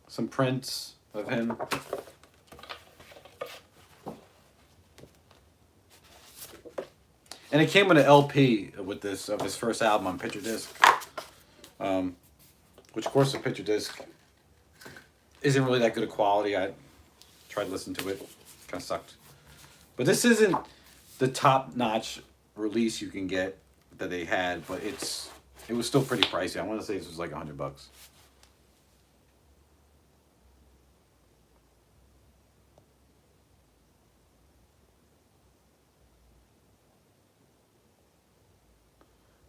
some prints of him. And it came with an LP with this of his first album on picture disc. Which of course the picture disc isn't really that good a quality. I tried to listen to it. Kind of sucked. But this isn't the top-notch release you can get that they had, but it was still pretty pricey. I want to say this was like $100.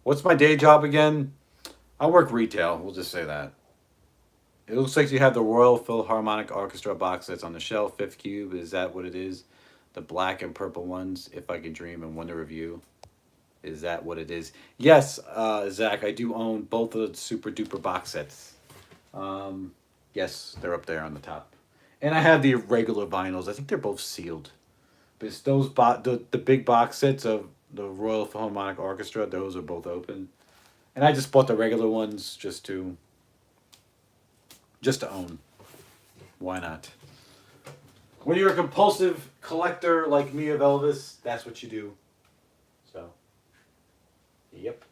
What's my day job again? I work retail, we'll just say that. It looks like you have the Royal Philharmonic Orchestra box that's on the shelf, 5th cube. Is that what it is? The black and purple ones, If I Could Dream and Wonder of You. Is that what it is? Yes, Zach, I do own both of the super duper box sets. Yes, they're up there on the top. And I have the regular vinyls. I think they're both sealed. But it's those the big box sets of the Royal Philharmonic Orchestra, those are both open. And I just bought the regular ones just to own. Why not? When you're a compulsive collector like me of Elvis, that's what you do. So, yep.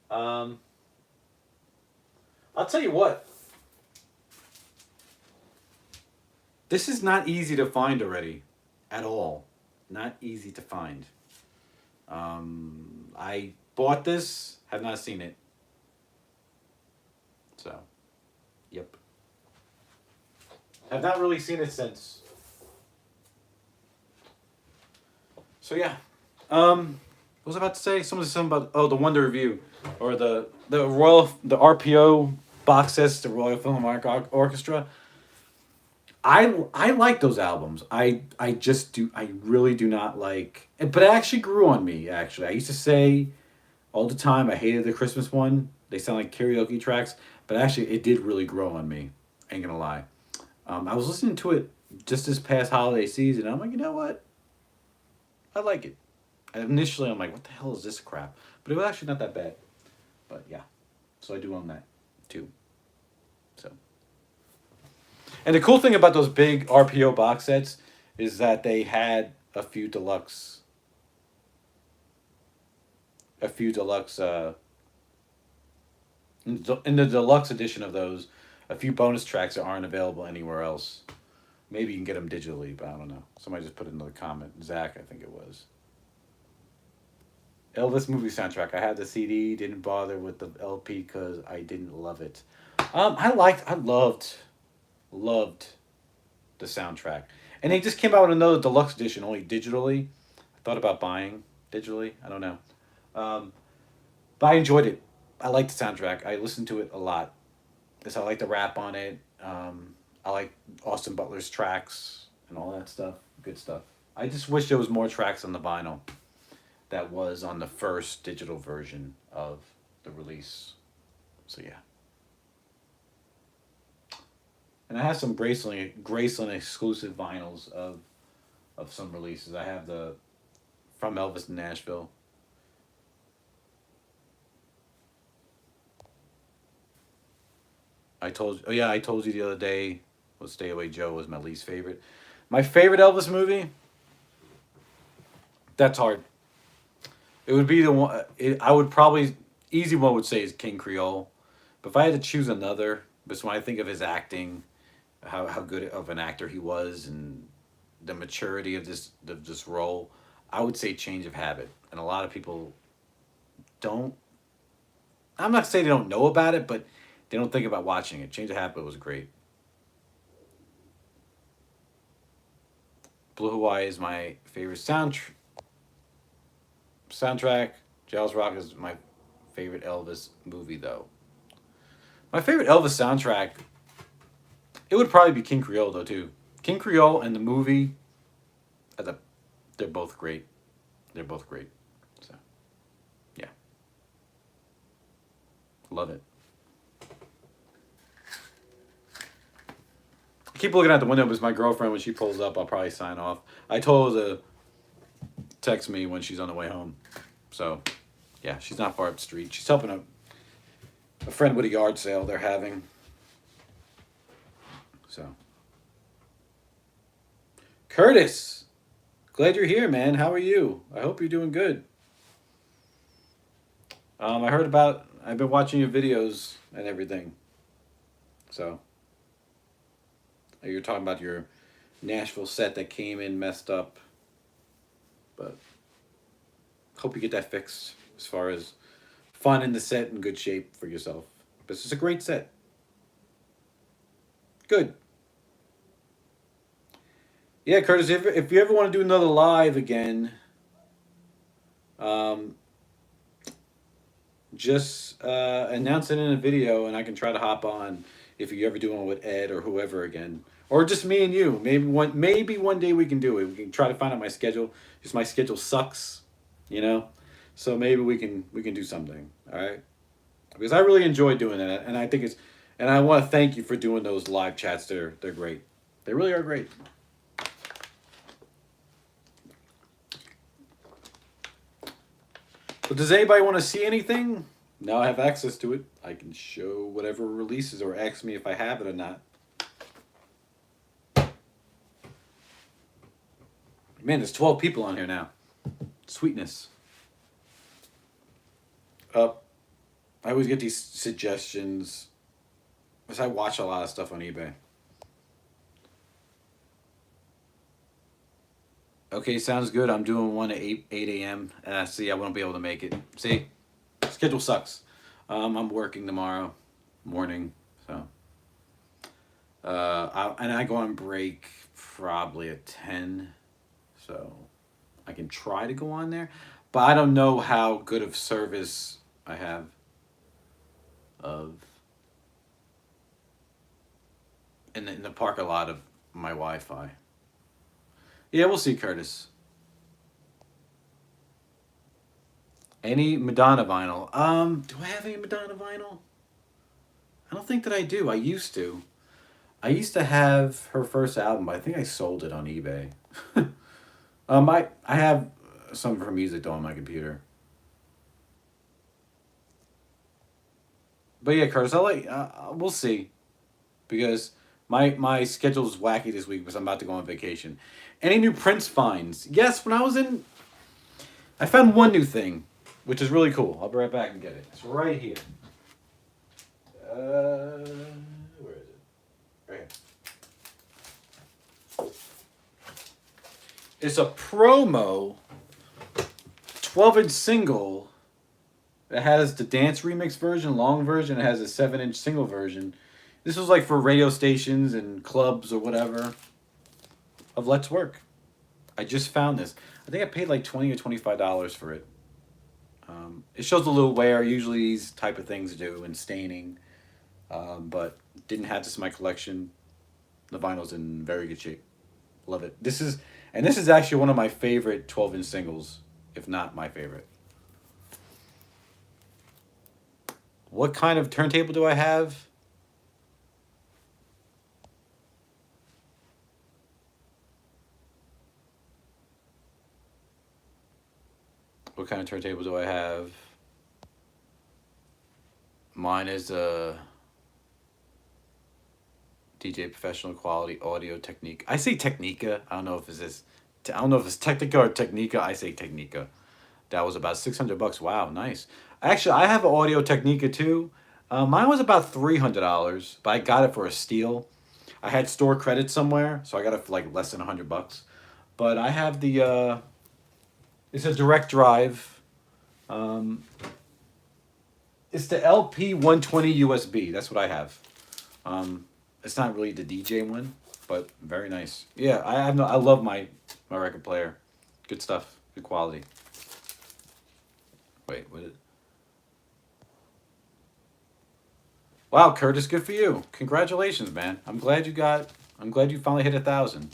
I'll tell you what. This is not easy to find already, at all. Not easy to find. I bought this, have not seen it. So, yep. Have not really seen it since. So yeah. What was I about to say? Someone said something about the Wonder Review or the RPO box sets, the Royal Philharmonic Orchestra. I like those albums. I really do not like, but it actually grew on me. Actually, I used to say all the time I hated the Christmas one. They sound like karaoke tracks, but actually it did really grow on me. Ain't gonna lie. I was listening to it just this past holiday season. I'm like, you know what? I like it. And initially, I'm like, what the hell is this crap? But it was actually not that bad. But yeah, so I do own that too. So. And the cool thing about those big RPO box sets is that they had a few deluxe in the deluxe edition of those, a few bonus tracks that aren't available anywhere else. Maybe you can get them digitally, but I don't know. Somebody just put in another comment. Zach, I think it was. Elvis movie soundtrack. I had the CD, didn't bother with the LP because I didn't love it. I loved the soundtrack. And they just came out with another deluxe edition, only digitally. I thought about buying digitally. I don't know. But I enjoyed it. I liked the soundtrack. I listened to it a lot. Because I like the rap on it. I like Austin Butler's tracks and all that stuff. Good stuff. I just wish there was more tracks on the vinyl that was on the first digital version of the release. So yeah. And I have some Graceland exclusive vinyls of some releases. I have the From Elvis in Nashville. I told you the other day, Stay Away Joe was my least favorite. My favorite Elvis movie? That's hard. It would be the one. I would probably easy one would say is King Creole, but if I had to choose another, because when I think of his acting, how good of an actor he was, and the maturity of this role, I would say Change of Habit. And a lot of people don't. I'm not saying they don't know about it, but they don't think about watching it. Change of Habit was great. Blue Hawaii is my favorite soundtrack. Giles Rock is my favorite Elvis movie, though. My favorite Elvis soundtrack, it would probably be King Creole, though, too. King Creole and the movie, they're both great. They're both great. So, yeah. Love it. I keep looking out the window because my girlfriend, when she pulls up, I'll probably sign off. I told her to text me when she's on the way home. So, yeah, she's not far up the street. She's helping a friend with a yard sale they're having. So. Curtis, glad you're here, man. How are you? I hope you're doing good. I've been watching your videos and everything. So. You're talking about your Nashville set that came in messed up. But hope you get that fixed as far as fun in the set in good shape for yourself. This is a great set. Good. Yeah, Curtis, if you ever want to do another live again, just announce it in a video and I can try to hop on if you ever do one with Ed or whoever again. Or just me and you. Maybe one day we can do it. We can try to find out my schedule. Just my schedule sucks, you know? So maybe we can do something. All right? Because I really enjoy doing that, and I think and I want to thank you for doing those live chats. They're great. They really are great. But does anybody want to see anything? Now I have access to it. I can show whatever releases or ask me if I have it or not. Man, there's 12 people on here now. Sweetness. I always get these suggestions because I watch a lot of stuff on eBay. Okay, sounds good. I'm doing one at 8 a.m. See, I won't be able to make it. See, schedule sucks. I'm working tomorrow morning, so. And I go on break probably at 10, so I can try to go on there, but I don't know how good of service I have of in the park a lot of my Wi-Fi. Yeah, we'll see, Curtis. Any Madonna vinyl? Do I have any Madonna vinyl? I don't think that I do. I used to. I used to have her first album, but I think I sold it on eBay. I have some of her music though on my computer. But yeah, Curtis, we'll see, because my schedule's wacky this week because I'm about to go on vacation. Any new Prince finds? Yes, when I was in, I found one new thing, which is really cool. I'll be right back and get it. It's right here. Where is it? Right here. It's a promo 12-inch single that has the dance remix version, long version. It has a 7-inch single version. This was like for radio stations and clubs or whatever of Let's Work. I just found this. I think I paid like $20 or $25 for it. It shows a little wear. Usually these type of things do, and staining. But didn't have this in my collection. The vinyl's in very good shape. Love it. This is actually one of my favorite 12-inch singles, if not my favorite. What kind of turntable do I have? What kind of turntable do I have? Mine is a DJ Professional Quality Audio Technica. I say Technica. I don't know if it's Technica or Technica. I say Technica. That was about $600. Wow, nice. Actually, I have an Audio Technica too. Mine was about $300, but I got it for a steal. I had store credit somewhere, so I got it for like less than $100. But I have the. It's a direct drive. It's the LP 120 USB. That's what I have. It's not really the DJ one, but very nice. Yeah, I love my record player. Good stuff. Good quality. Wait, what is it? Wow, Curtis, good for you. Congratulations, man. I'm glad you finally hit 1,000.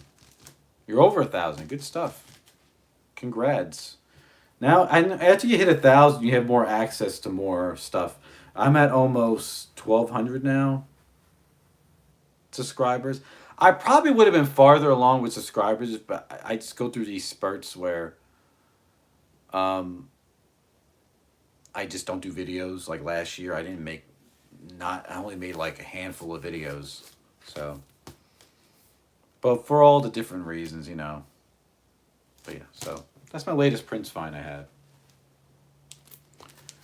You're over 1,000. Good stuff. Congrats. Now, and after you hit 1,000, you have more access to more stuff. I'm at almost 1,200 now. Subscribers. I probably would have been farther along with subscribers, but I just go through these spurts where I just don't do videos. Like last year, I only made like a handful of videos. So, but for all the different reasons, But yeah, so that's my latest Prince find I have.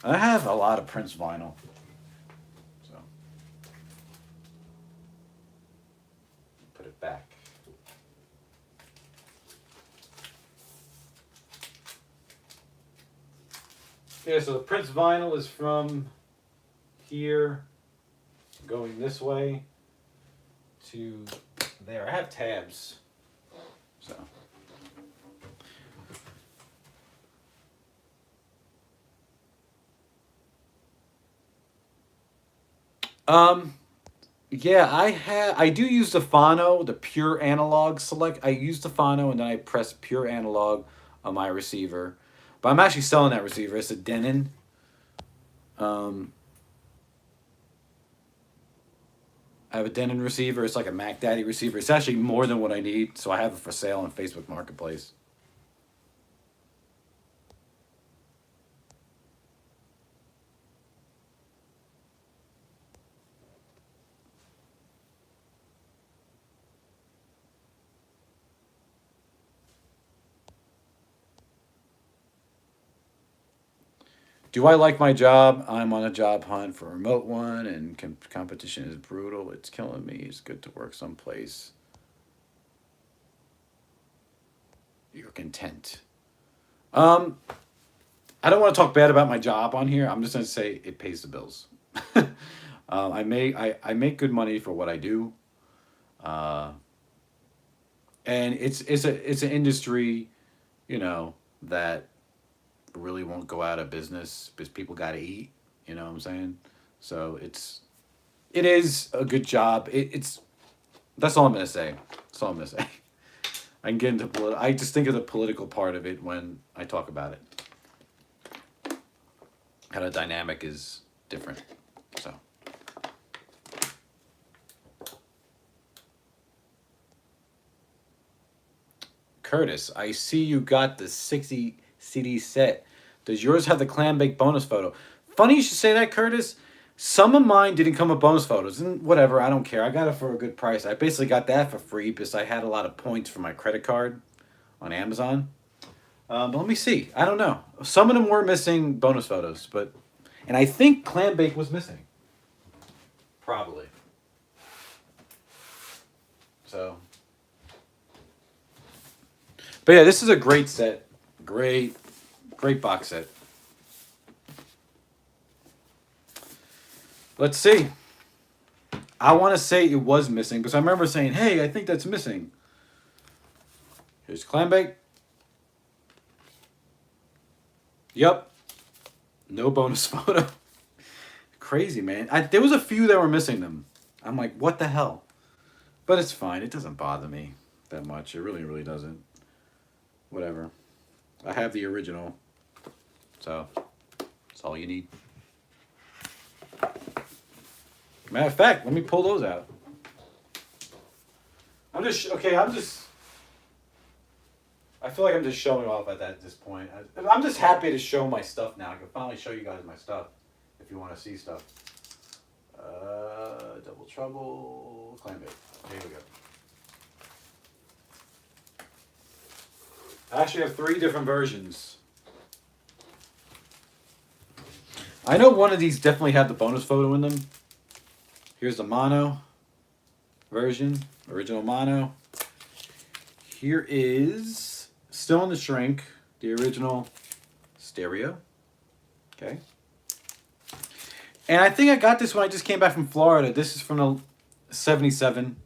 I have a lot of Prince vinyl. So, put it back. Yeah, so the Prince vinyl is from here, going this way to there. I have tabs, so. Yeah, I do use the Phono, the pure analog select. I use the Phono and then I press pure analog on my receiver. But I'm actually selling that receiver. It's a Denon. I have a Denon receiver. It's like a Mac Daddy receiver. It's actually more than what I need, so I have it for sale on Facebook Marketplace. Do I like my job? I'm on a job hunt for a remote one, and competition is brutal. It's killing me. It's good to work someplace you're content. I don't want to talk bad about my job on here. I'm just going to say it pays the bills. I make good money for what I do, and it's an industry, you know, that really won't go out of business because people got to eat. You know what I'm saying? So it is a good job. It's that's all I'm gonna say. That's all I'm gonna say. I can get into I just think of the political part of it when I talk about it. How the dynamic is different. So. Curtis, I see you got the 60 CD set. Does yours have the clam bake bonus photo? Funny you should say that, Curtis. Some of mine didn't come with bonus photos, and whatever, I don't care. I got it for a good price. I basically got that for free because I had a lot of points for my credit card on Amazon. But let me see. I don't know. Some of them were missing bonus photos, and I think clam bake was missing. Probably. So. But yeah, this is a great set. Great box set. Let's see. I want to say it was missing because I remember saying, hey, I think that's missing. Here's clam bake. Yep. No bonus photo. Crazy, man. There was a few that were missing them. I'm like, what the hell? But it's fine. It doesn't bother me that much. It really, really doesn't. Whatever. I have the original. So, that's all you need. Matter of fact, let me pull those out. I feel like I'm just showing off at this point. I'm just happy to show my stuff now. I can finally show you guys my stuff if you want to see stuff. Double Trouble, Clam Bake. Here we go. I actually have 3 different versions. I know one of these definitely had the bonus photo in them. Here's the mono version, original mono. Here is, still in the shrink, the original stereo. Okay. And I think I got this when I just came back from Florida. This is from the 77,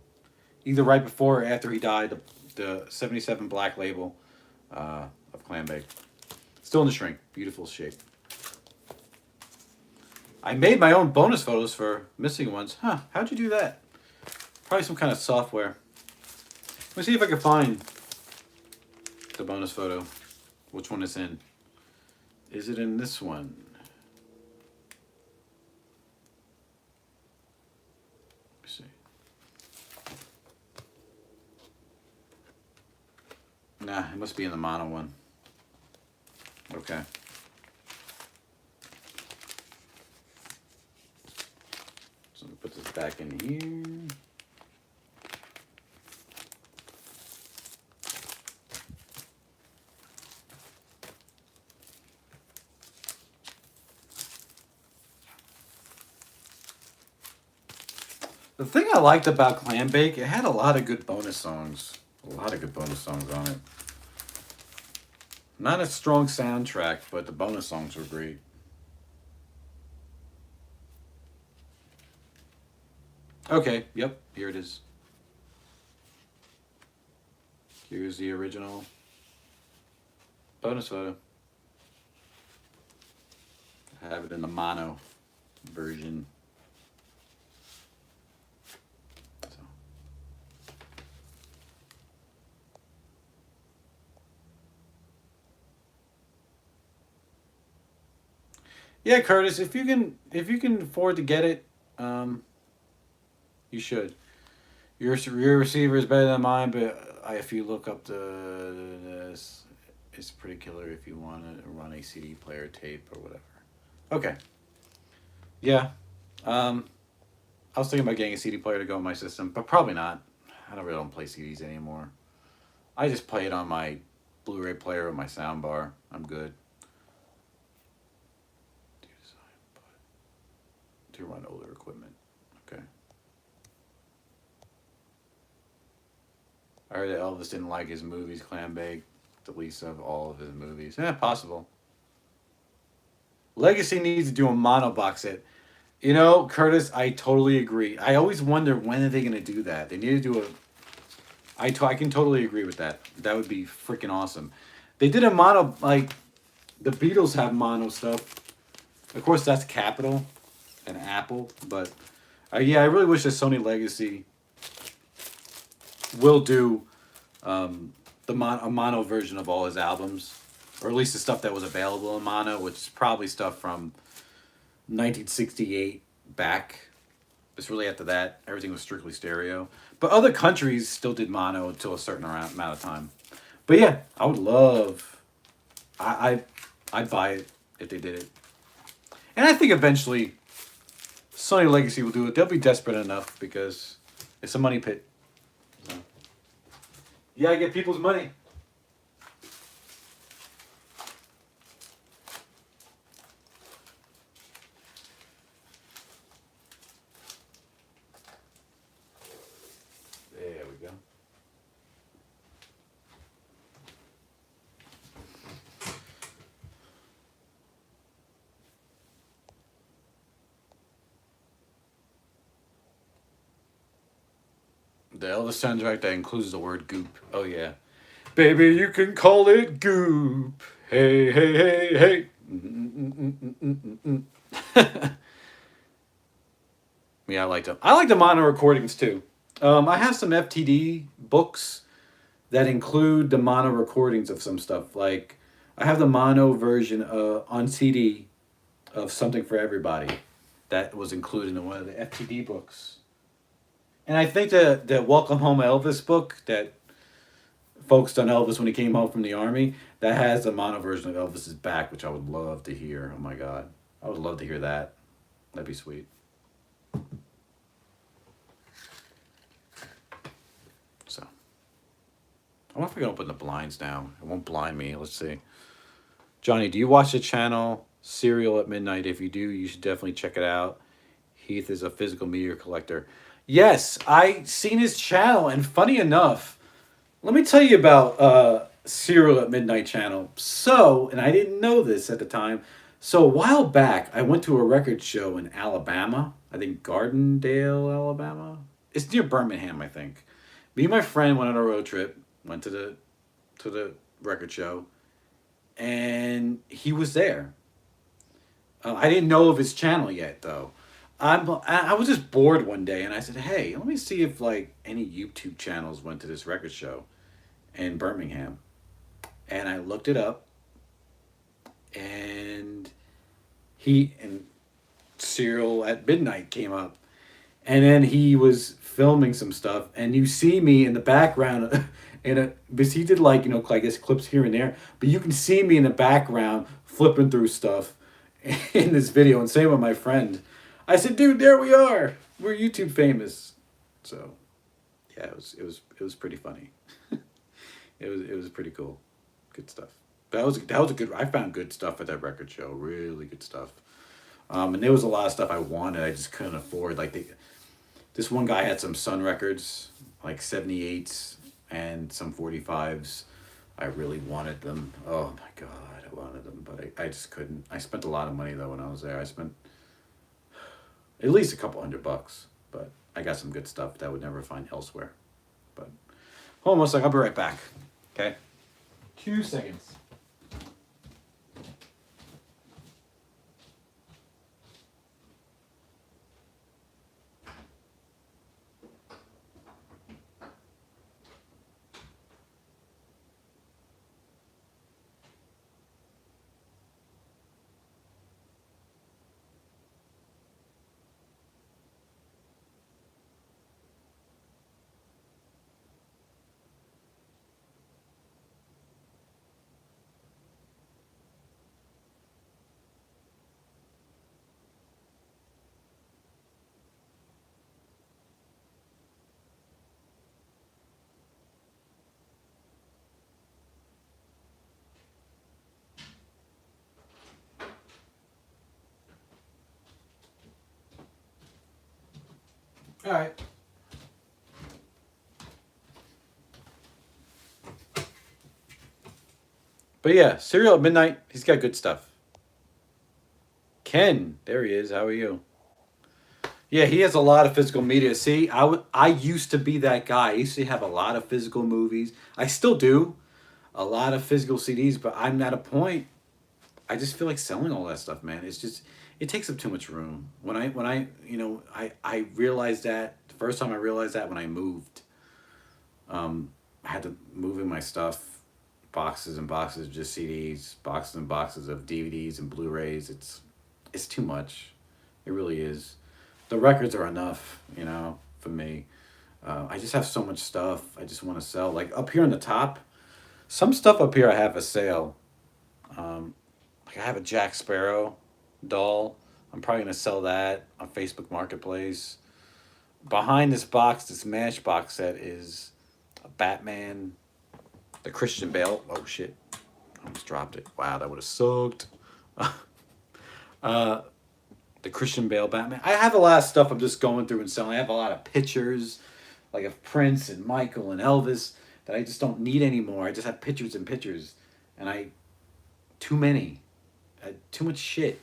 either right before or after he died, the 77 black label of clam bake. Still in the shrink, beautiful shape. I made my own bonus photos for missing ones. Huh, how'd you do that? Probably some kind of software. Let me see if I can find the bonus photo. Which one it's in. Is it in this one? Let me see. Nah, it must be in the mono one. Okay. So let me put this back in here. The thing I liked about Clam Bake, it had a lot of good bonus songs. A lot of good bonus songs on it. Not a strong soundtrack, but the bonus songs were great. Okay, yep, here it is. Here's the original bonus photo. I have it in the mono version. Yeah, Curtis, if you can afford to get it, you should. Your receiver is better than mine, but if you look up this, it's pretty killer if you want to run a CD player, tape, or whatever. Okay. Yeah. I was thinking about getting a CD player to go in my system, but probably not. I don't play CDs anymore. I just play it on my Blu-ray player or my sound bar. I'm good. to run older equipment. Okay. I heard that Elvis didn't like his movies, Clambake, the least of all of his movies. Yeah, possible. Legacy needs to do a mono box set. You know, Curtis, I totally agree. I always wonder when are they going to do that. They need to do a. I can totally agree with that. That would be freaking awesome. They did a mono, like, the Beatles have mono stuff. Of course, that's Capitol and Apple, but yeah, I really wish that Sony Legacy will do a mono version of all his albums, or at least the stuff that was available in mono, which is probably stuff from 1968 back. It's really after that, everything was strictly stereo. But other countries still did mono until a certain amount of time. But yeah, I would love. I'd buy it if they did it. And I think eventually Sony Legacy will do it. They'll be desperate enough because it's a money pit. So. Yeah, I get people's money. There we go. The Elvis soundtrack that includes the word goop. Oh, yeah. Baby, you can call it goop. Hey, hey, hey, hey. Yeah, I liked them. I like the mono recordings, too. I have some FTD books that include the mono recordings of some stuff. Like, I have the mono version on CD of Something for Everybody that was included in one of the FTD books. And I think the Welcome Home Elvis book that focused on Elvis when he came home from the army, that has a mono version of Elvis's Back, which I would love to hear. Oh my God. I would love to hear that. That'd be sweet. So, I wonder if I can open the blinds now. It won't blind me. Let's see. Johnny, do you watch the channel Serial at Midnight? If you do, you should definitely check it out. Heath is a physical media collector. Yes, I seen his channel, and funny enough, let me tell you about Serial at Midnight channel. So, and I didn't know this at the time. So a while back, I went to a record show in Alabama. I think Gardendale, Alabama. It's near Birmingham, I think. Me and my friend went on a road trip, went to the record show, and he was there. I didn't know of his channel yet, though. I was just bored one day, and I said, "Hey, let me see if like any YouTube channels went to this record show in Birmingham." And I looked it up, and Serial at Midnight came up, and then he was filming some stuff, and you see me in the background, because he did like I guess clips here and there, but you can see me in the background flipping through stuff in this video, and same with my friend. I said, dude, there we are. We're YouTube famous. So, yeah, it was pretty funny. it was pretty cool. Good stuff. That was a good. I found good stuff at that record show. Really good stuff. And there was a lot of stuff I wanted. I just couldn't afford. Like this one guy had some Sun records, like 78s and some 45s. I really wanted them. Oh my God, I wanted them, but I just couldn't. I spent a lot of money though when I was there. I spent at least a couple $100, but I got some good stuff that I would never find elsewhere. But hold on a second, I'll be right back. Okay? 2 seconds. All right. But yeah, Serial at Midnight, he's got good stuff. Ken, there he is. How are you? Yeah, he has a lot of physical media. See, I used to be that guy. I used to have a lot of physical movies. I still do. A lot of physical CDs, but I'm at a point I just feel like selling all that stuff, man. It's just it takes up too much room. When I I realized that the first time I realized that when I moved, I had to move in my stuff, boxes and boxes of just CDs, boxes and boxes of DVDs and Blu-rays. It's too much. It really is. The records are enough, for me. I just have so much stuff. I just want to sell. Like up here on the top, some stuff up here I have for sale. Like I have a Jack Sparrow doll. I'm probably gonna sell that on Facebook Marketplace. Behind this box, this Matchbox set is a Batman, the Christian Bale. Oh shit! I almost dropped it. Wow, that would have sucked. uh, the Christian Bale Batman. I have a lot of stuff I'm just going through and selling. I have a lot of pictures, like of Prince and Michael and Elvis that I just don't need anymore. I just have pictures and pictures, and too many, too much shit.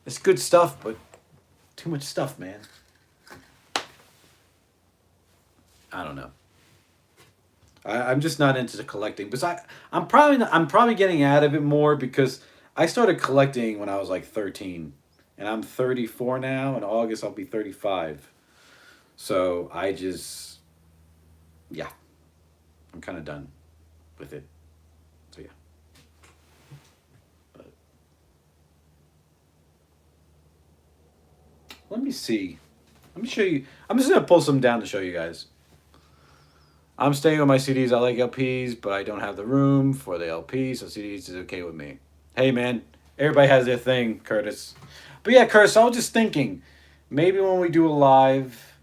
It's good stuff, but too much stuff, man. I don't know. I'm just not into the collecting, but I'm probably getting out of it more because I started collecting when I was like 13, and I'm 34 now. In August, I'll be 35. So yeah, I'm kind of done with it. So yeah. But let me see. Let me show you. I'm just gonna pull some down to show you guys. I'm staying with my CDs. I like LPs, but I don't have the room for the LPs, so CDs is okay with me. Hey, man, everybody has their thing, Curtis. But yeah, Curtis, I was just thinking, maybe when we do a live,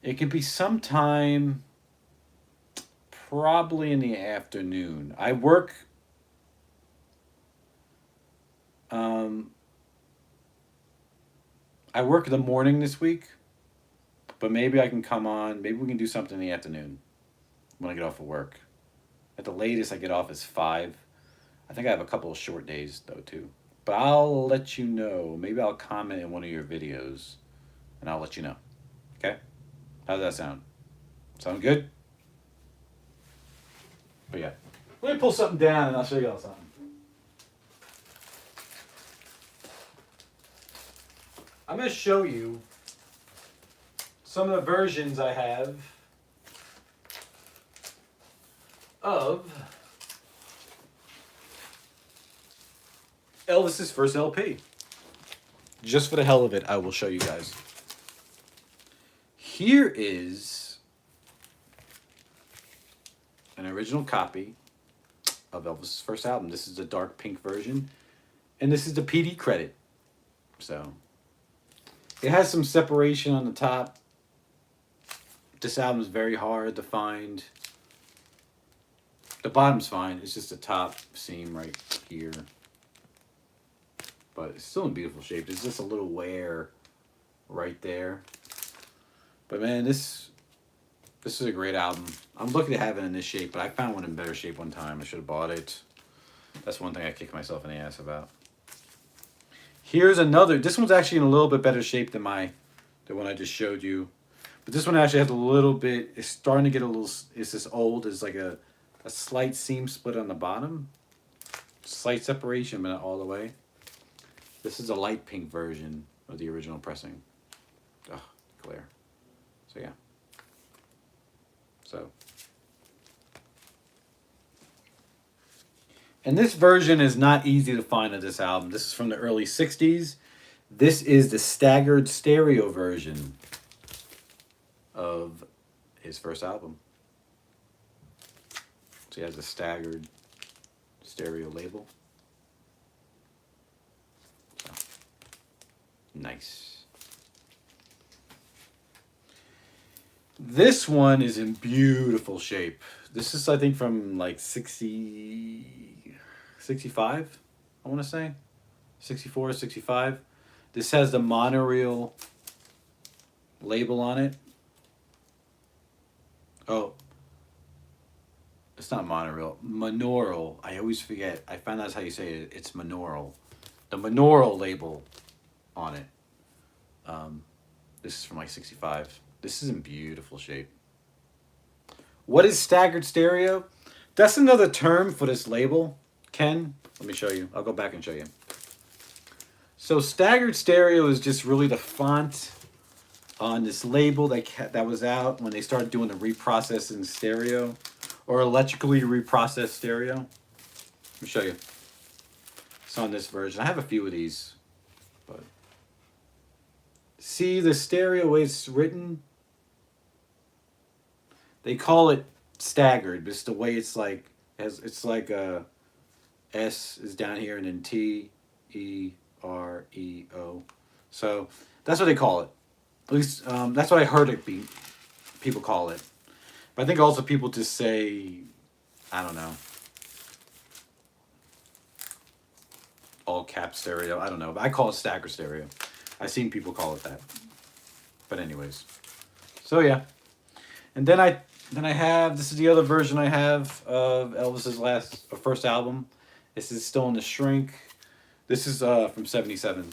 it could be sometime probably in the afternoon. I work in the morning this week, but maybe I can come on. Maybe we can do something in the afternoon when I get off of work. At the latest, I get off is 5. I think I have a couple of short days, though, too. But I'll let you know. Maybe I'll comment in one of your videos, and I'll let you know. Okay? How does that sound? Sound good? But yeah. Let me pull something down, and I'll show you all something. I'm going to show you some of the versions I have of Elvis's first LP. Just for the hell of it, I will show you guys. Here is an original copy of Elvis's first album. This is the dark pink version, and this is the PD credit. So it has some separation on the top. This album is very hard to find. The bottom's fine. It's just the top seam right here. But it's still in beautiful shape. There's just a little wear right there. But man, this is a great album. I'm looking to have it in this shape, but I found one in better shape one time. I should have bought it. That's one thing I kick myself in the ass about. Here's another. This one's actually in a little bit better shape than the one I just showed you. But this one actually has a little bit. It's starting to get a little. It's this old. It's like a slight seam split on the bottom. Slight separation, but not all the way. This is a light pink version of the original pressing. Oh, glare. So yeah. So. And this version is not easy to find of this album. This is from the early 60s. This is the staggered stereo version of his first album. So he has a staggered stereo label. So, nice. This one is in beautiful shape. This is, I think, from like 65, I want to say. 64, 65. This has the monorail label on it. Oh, it's not monorail. Monaural. I always forget. I found that's how you say it. It's monaural. The monaural label on it. Um, this is from like 65. This is in beautiful shape. What is staggered stereo? That's another term for this label, Ken. Let me show you. I'll go back and show you. So staggered stereo is just really the font on this label that was out when they started doing the reprocessing stereo or electrically reprocessed stereo. Let me show you. It's on this version. I have a few of these, but see the stereo way it's written? They call it staggered, but it's the way it's like, it's like a S is down here and then T, E, R, E, O. So that's what they call it. At least that's what I heard it be. People call it. But I think also people just say, I don't know, all cap stereo. I don't know. But I call it staggered stereo. I've seen people call it that. But anyways. So yeah. And then I have, this is the other version I have of Elvis's first album. This is still in the shrink. This is from 77.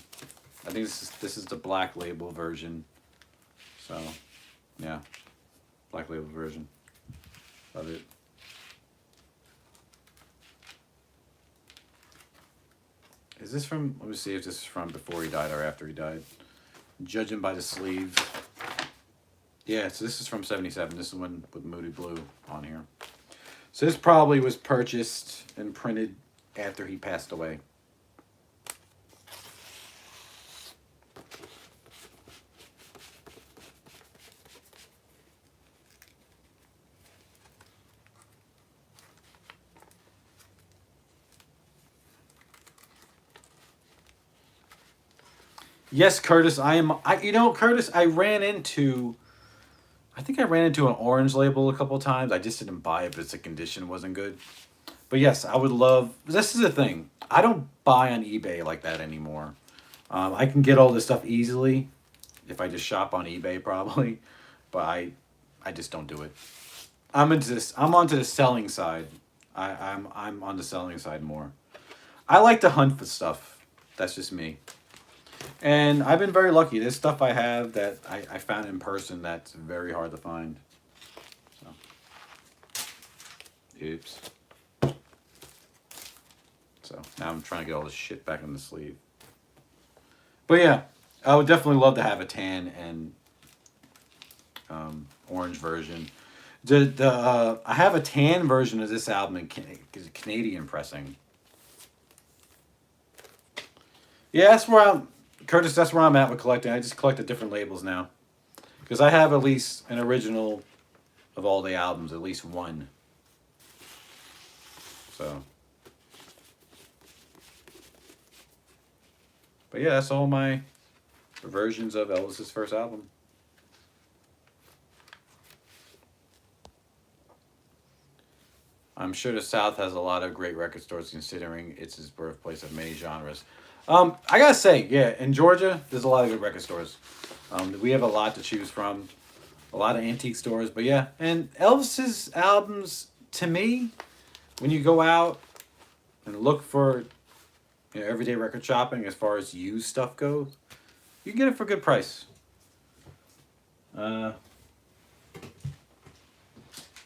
I think this is the black label version. So, yeah. Black label version of it. Is this from, let me see if this is from before he died or after he died. Judging by the sleeve. Yeah, so this is from 77. This is one with Moody Blue on here. So this probably was purchased and printed after he passed away. Yes, Curtis, Curtis, I think I ran into an orange label a couple of times. I just didn't buy it, but its condition wasn't good. But yes, I would love, this is the thing. I don't buy on eBay like that anymore. I can get all this stuff easily if I just shop on eBay probably, but I just don't do it. I'm onto the selling side. I'm on the selling side more. I like to hunt for stuff. That's just me. And I've been very lucky. There's stuff I have that I found in person that's very hard to find. So, oops. So now I'm trying to get all this shit back in the sleeve. But yeah, I would definitely love to have a tan and orange version. I have a tan version of this album in Canadian pressing. Yeah, Curtis, that's where I'm at with collecting. I just collect the different labels now. Because I have at least an original of all the albums, at least one. So. But yeah, that's all my versions of Elvis's first album. I'm sure the South has a lot of great record stores considering it's his birthplace of many genres. I gotta say, yeah, in Georgia, there's a lot of good record stores. We have a lot to choose from. A lot of antique stores, but yeah. And Elvis's albums, to me, when you go out and look for everyday record shopping as far as used stuff goes, you can get it for a good price.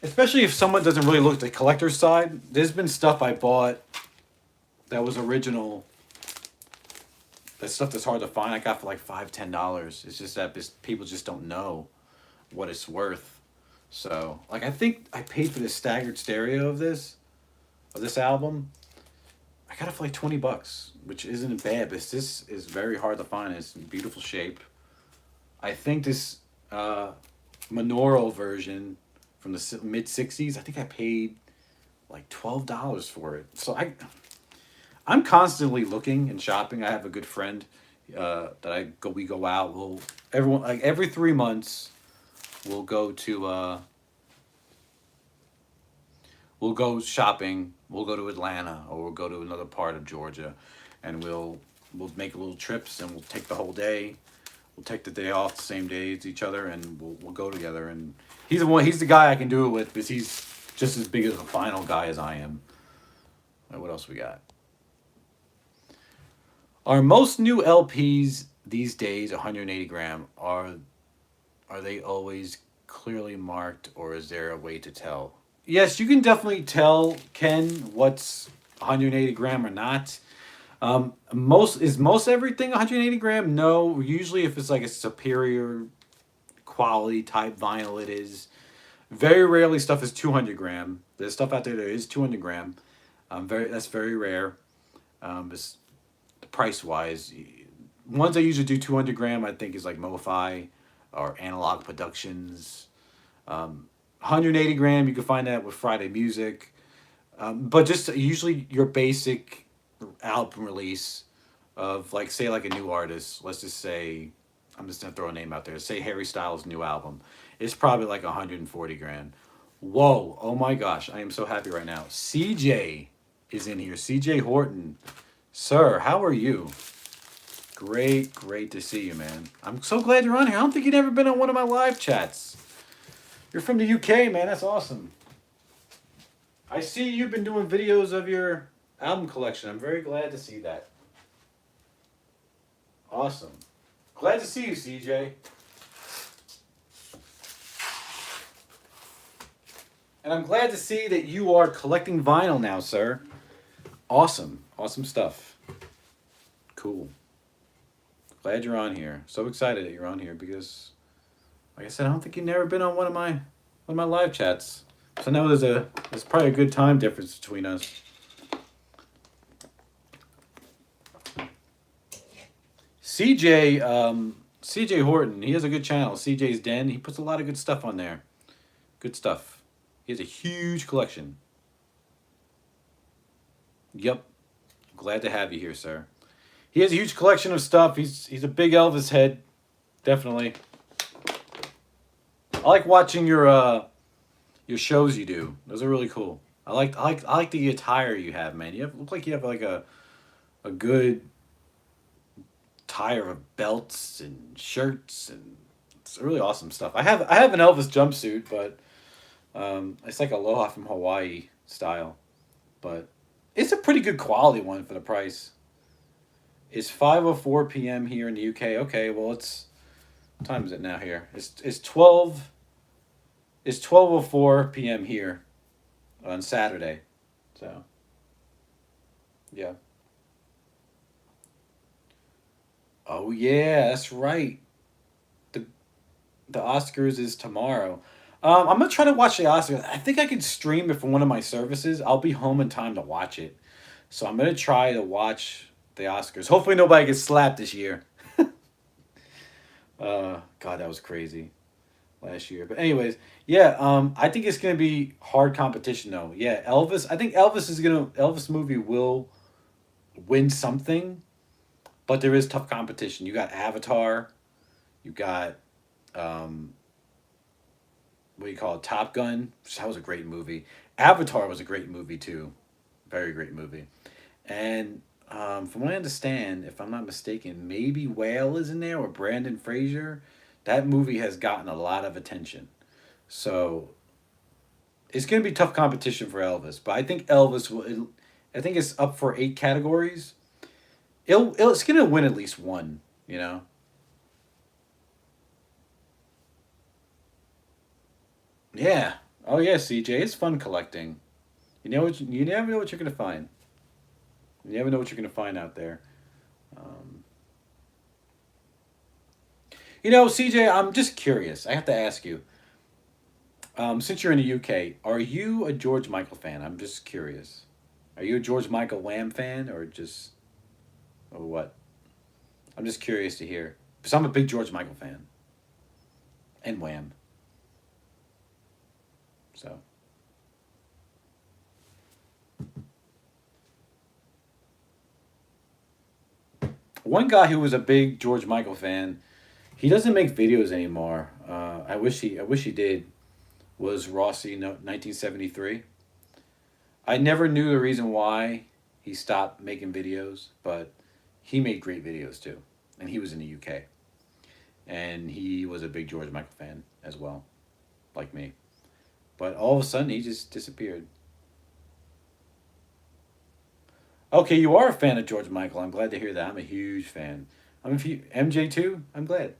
Especially if someone doesn't really look at the collector's side. There's been stuff I bought that was original. That stuff that's hard to find. I got for like $5-10. It's just that people just don't know what it's worth. So, like, I think I paid for this staggered stereo of this album. I got it for like $20, which isn't bad, but this is very hard to find. It's in beautiful shape. I think this monaural version from the mid 60s, I think I paid like $12 for it. So I'm constantly looking and shopping. I have a good friend that we go out. Every 3 months we'll go to we'll go shopping. We'll go to Atlanta or we'll go to another part of Georgia, and we'll make little trips and we'll take the whole day. We'll take the day off the same day as each other, and we'll go together. And he's the one. He's the guy I can do it with because he's just as big as a vinyl guy as I am. Right, what else we got? Are most new LPs these days 180 gram? Are they always clearly marked, or is there a way to tell? Yes, you can definitely tell, Ken, what's 180 gram or not. Most everything 180 gram? No. Usually, if it's like a superior quality type vinyl, it is. Very rarely stuff is 200 gram. There's stuff out there that is 200 gram. That's very rare. It's, price wise, ones I usually do 200 gram, I think is like MoFi or Analog Productions. 180 gram, you can find that with Friday Music. But just usually your basic album release of like, say like a new artist, let's just say, I'm just gonna throw a name out there, say Harry Styles' new album, it's probably like 140 grand. Whoa, oh my gosh, I am so happy right now. CJ is in here, CJ Horton. Sir, how are you? Great to see you, man. I'm so glad you're on here. I don't think you've ever been on one of my live chats. You're from the UK, man, that's awesome. I see you've been doing videos of your album collection. I'm very glad to see that. Awesome. Glad to see you, CJ. And I'm glad to see that you are collecting vinyl now, sir. Awesome. Awesome stuff. Cool. Glad you're on here. So excited that you're on here because, like I said, I don't think you've never been on one of my live chats. So now there's probably a good time difference between us. CJ Horton, he has a good channel, CJ's Den. He puts a lot of good stuff on there. Good stuff. He has a huge collection. Yep. Glad to have you here, sir. He has a huge collection of stuff. He's a big Elvis head. Definitely. I like watching your shows you do. Those are really cool. I like the attire you have, man. Look like you have like a good attire of belts and shirts, and it's really awesome stuff. I have an Elvis jumpsuit, but it's like Aloha from Hawaii style, but it's a pretty good quality one for the price. It's 5:04 p.m. here in the UK. Okay, well what time is it now here? It's 12:04 p.m. here on Saturday. So yeah. Oh yeah, that's right. The the Oscars is tomorrow. I'm gonna try to watch the Oscars. I think I can stream it from one of my services. I'll be home in time to watch it, so I'm gonna try to watch the Oscars. Hopefully, nobody gets slapped this year. God, that was crazy last year. But anyways, yeah. I think it's gonna be hard competition though. Yeah, Elvis. I think Elvis movie will win something, but there is tough competition. You got Avatar. You got what do you call it? Top Gun. That was a great movie. Avatar was a great movie too, very great movie. And from what I understand, if I'm not mistaken, maybe Whale is in there or Brandon Fraser. That movie has gotten a lot of attention, so it's gonna be tough competition for Elvis. But I think Elvis will. I think it's up for 8 categories. It's gonna win at least one. You know. Yeah. Oh yeah, CJ. It's fun collecting. You never know what you're gonna find. You never know what you're gonna find out there. Um, CJ, I'm just curious. I have to ask you. Since you're in the UK, are you a George Michael fan? I'm just curious. Are you a George Michael Wham fan or what? I'm just curious to hear. Because I'm a big George Michael fan and Wham. So. One guy who was a big George Michael fan, he doesn't make videos anymore. I wish he did. Was Rossi 1973? I never knew the reason why he stopped making videos, but he made great videos too, and he was in the UK. and he was a big George Michael fan as well, like me. But all of a sudden, he just disappeared. Okay, you are a fan of George Michael. I'm glad to hear that. I'm a huge fan. I'm a few MJ too. I'm glad.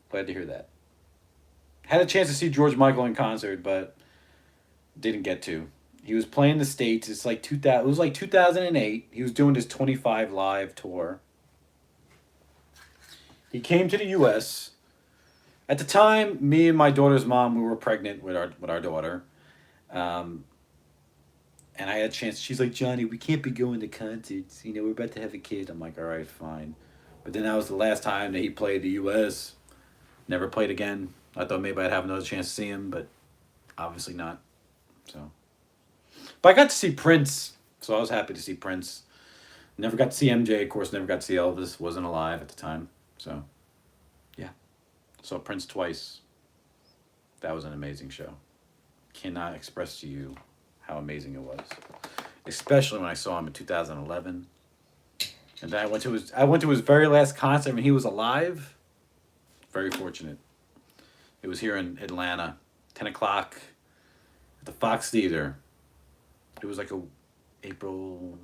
Glad to hear that. Had a chance to see George Michael in concert, but didn't get to. He was playing the states. It's like 2000. It was like 2008. He was doing his 25 live tour. He came to the U.S. At the time, me and my daughter's mom, we were pregnant with our daughter, um, and I had a chance. She's like, Johnny, we can't be going to concerts. You know, we're about to have a kid. I'm like, all right, fine. But then that was the last time that he played the U.S. Never played again. I thought maybe I'd have another chance to see him, but obviously not. So, but I got to see Prince, so I was happy to see Prince. Never got to see MJ, of course. Never got to see Elvis. Wasn't alive at the time, so yeah. Saw Prince twice. That was an amazing show. Cannot express to you how amazing it was, especially when I saw him in 2011. And then I went to his very last concert when he was alive. Very fortunate. It was here in Atlanta, 10 o'clock at the Fox Theater. It was like a April.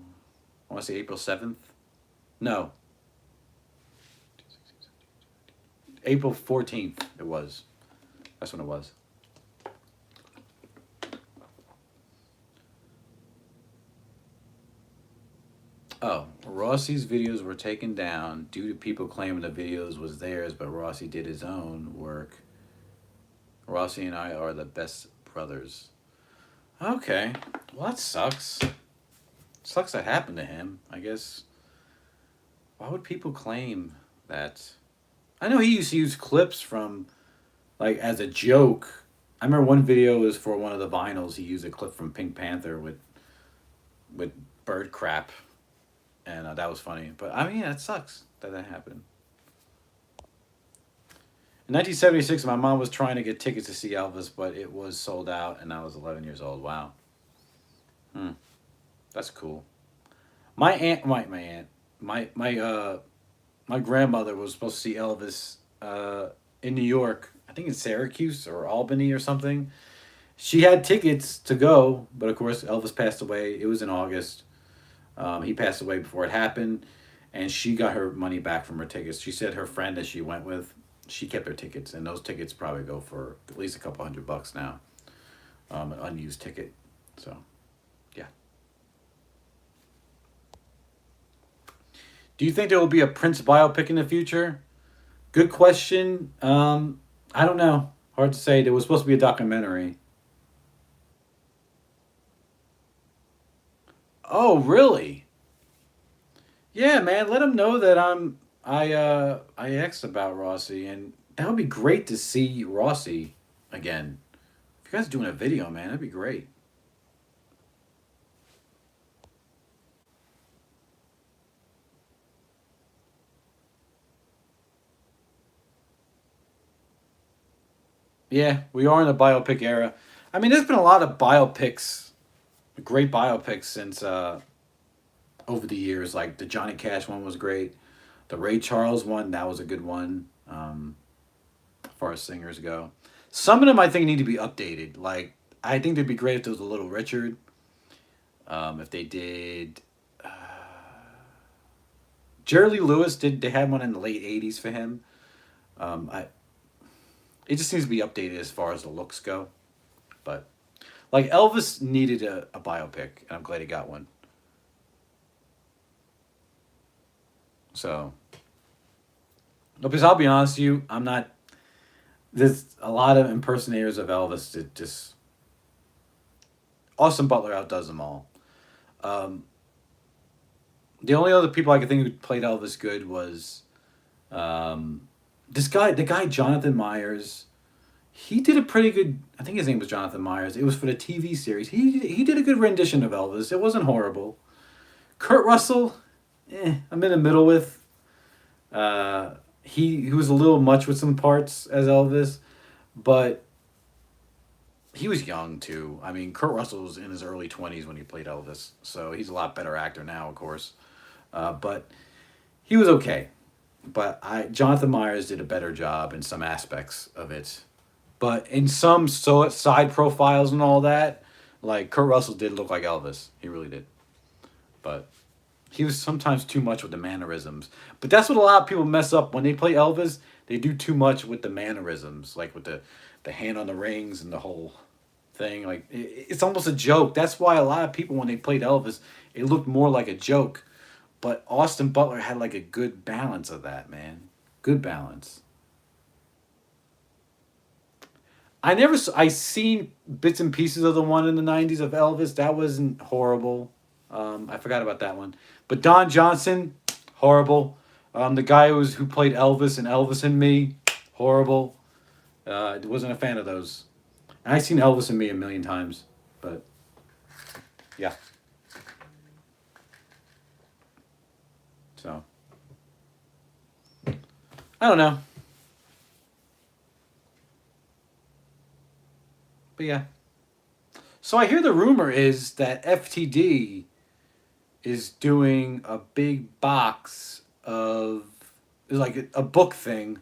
I want to say April 7th. No, April 14th. It was. That's when it was. Oh, Rossi's videos were taken down due to people claiming the videos was theirs, but Rossi did his own work. Rossi and I are the best brothers. Okay. Well, that sucks. Sucks that happened to him, I guess. Why would people claim that? I know he used to use clips from, like, as a joke. I remember one video was for one of the vinyls. He used a clip from Pink Panther with bird crap, and that was funny. But I mean, yeah, it sucks that that happened. In 1976, my mom was trying to get tickets to see Elvis, but it was sold out, and I was 11 years old. Wow. Hmm. That's cool. My grandmother was supposed to see Elvis in New York. I think in Syracuse or Albany or something. She had tickets to go, but of course Elvis passed away. It was in August. He passed away before it happened, and she got her money back from her tickets. She said her friend that she went with, she kept her tickets, and those tickets probably go for at least a couple $100 now. An unused ticket. So, yeah. Do you think there will be a Prince biopic in the future? Good question. I don't know. Hard to say. There was supposed to be a documentary. Oh, really? Yeah, man. Let him know that I asked about Rossi, and that would be great to see Rossi again. If you guys are doing a video, man, that'd be great. Yeah, we are in the biopic era. I mean, there's been a lot of biopics, great biopics since over the years. Like the Johnny Cash one was great. The Ray Charles one, that was a good one. As far as singers go, some of them I think need to be updated. Like I think it'd be great if there was a Little Richard. If they did, Jerry Lee Lewis did. They had one in the late '80s for him. I It just needs to be updated as far as the looks go. But like Elvis needed a biopic, and I'm glad he got one. So, no, because I'll be honest with you, I'm not. There's a lot of impersonators of Elvis that just Austin Butler outdoes them all. Um, the only other people I could think who played Elvis good was um, this guy, the guy Jonathan Myers. He did a pretty good. I think his name was Jonathan Myers. It was for the TV series. He did a good rendition of Elvis. It wasn't horrible. Kurt Russell, I'm in the middle with. He was a little much with some parts as Elvis, but he was young too. I mean, Kurt Russell was in his early 20s when he played Elvis, so he's a lot better actor now, of course. But he was okay. but Jonathan Myers did a better job in some aspects of it. But in some side profiles and all that, like Kurt Russell did look like Elvis. He really did. But he was sometimes too much with the mannerisms. But that's what a lot of people mess up when they play Elvis. They do too much with the mannerisms, like with the hand on the rings and the whole thing. Like it's almost a joke. That's why a lot of people when they played Elvis, it looked more like a joke. But Austin Butler had like a good balance of that, man. Good balance. I seen bits and pieces of the one in the '90s of Elvis. That wasn't horrible. I forgot about that one. But Don Johnson, horrible. The guy who played Elvis and Elvis and Me, horrible. Wasn't a fan of those. And I've seen Elvis and Me a million times, but yeah. So I don't know, but yeah. So I hear the rumor is that FTD is doing a big box of like a book thing.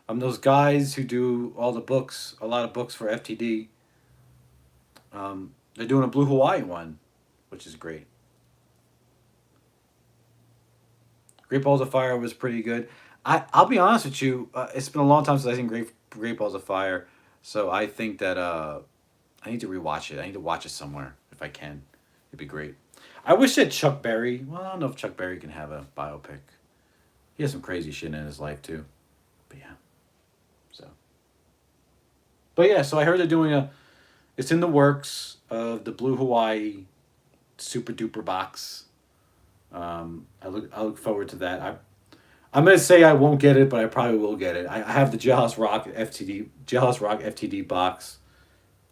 Those guys who do all the books, a lot of books for FTD. They're doing a Blue Hawaii one, which is great. Great Balls of Fire was pretty good. I'll be honest with you. It's been a long time since I've seen Great Balls of Fire, so I think that I need to rewatch it. I need to watch it somewhere if I can. It'd be great. I wish that Chuck Berry. Well, I don't know if Chuck Berry can have a biopic. He has some crazy shit in his life too. But yeah. So. But yeah, so I heard they're doing a. It's in the works of the Blue Hawaii super duper box. I look forward to that. I'm gonna say I won't get it, but I probably will get it. I have the Jailhouse Rock FTD box,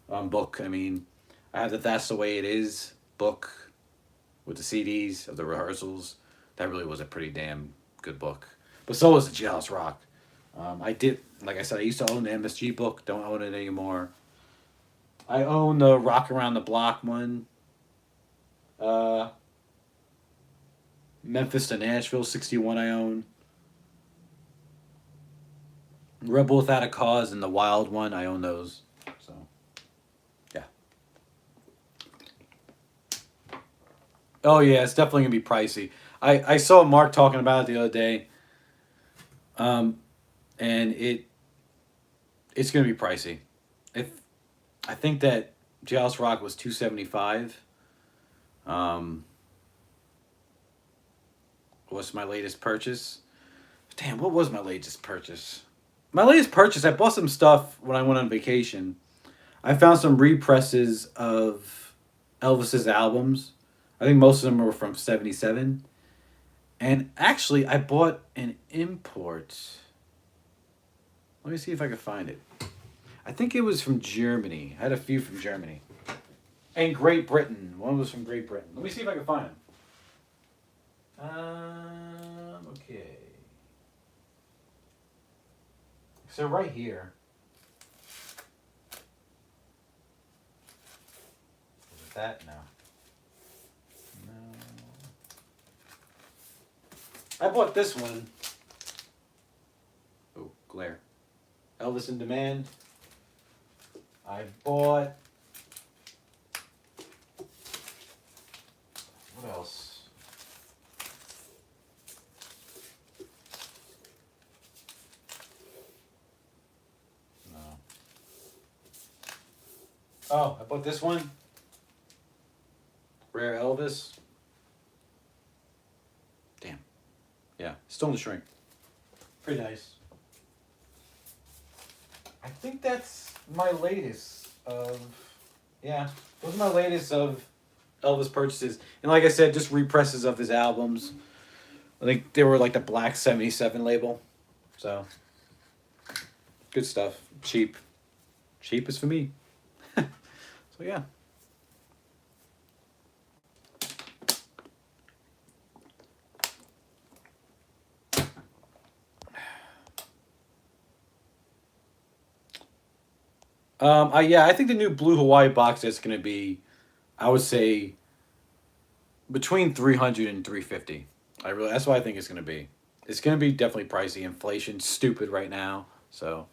book. I mean, I have the That's the Way It Is book, with the CDs of the rehearsals. That really was a pretty damn good book. But so was the Jailhouse Rock. I did, like I said, I used to own the MSG book. Don't own it anymore. I own the Rock Around the Block one. Memphis to Nashville 61 I own. Rebel Without a Cause and the Wild one, I own those. So, yeah. Oh yeah, it's definitely gonna be pricey. I saw Mark talking about it the other day. And it's gonna be pricey. If I think that Jailhouse Rock was $275. Was my latest purchase. Damn, what was my latest purchase? My latest purchase, I bought some stuff when I went on vacation. I found some represses of Elvis's albums. I think most of them were from '77. And actually, I bought an import. Let me see if I can find it. I think it was from Germany. I had a few from Germany. And Great Britain. One was from Great Britain. Let me see if I can find it. Okay. So right here. Is it that? No. No. I bought this one. Oh, glare. Elvis in Demand. I bought. What else? No. Oh, I bought this one. Rare Elvis. Damn. Yeah, Stone to Shrink. Pretty nice. I think that's my latest of, yeah, those are my latest of Elvis purchases. And like I said, just represses of his albums. I think they were like the Black 77 label. So, good stuff. Cheap. Cheap is for me. So, yeah. I think the new Blue Hawaii box is going to be, I would say, between 300 and 350. That's what I think it's going to be. It's going to be definitely pricey. Inflation's stupid right now. So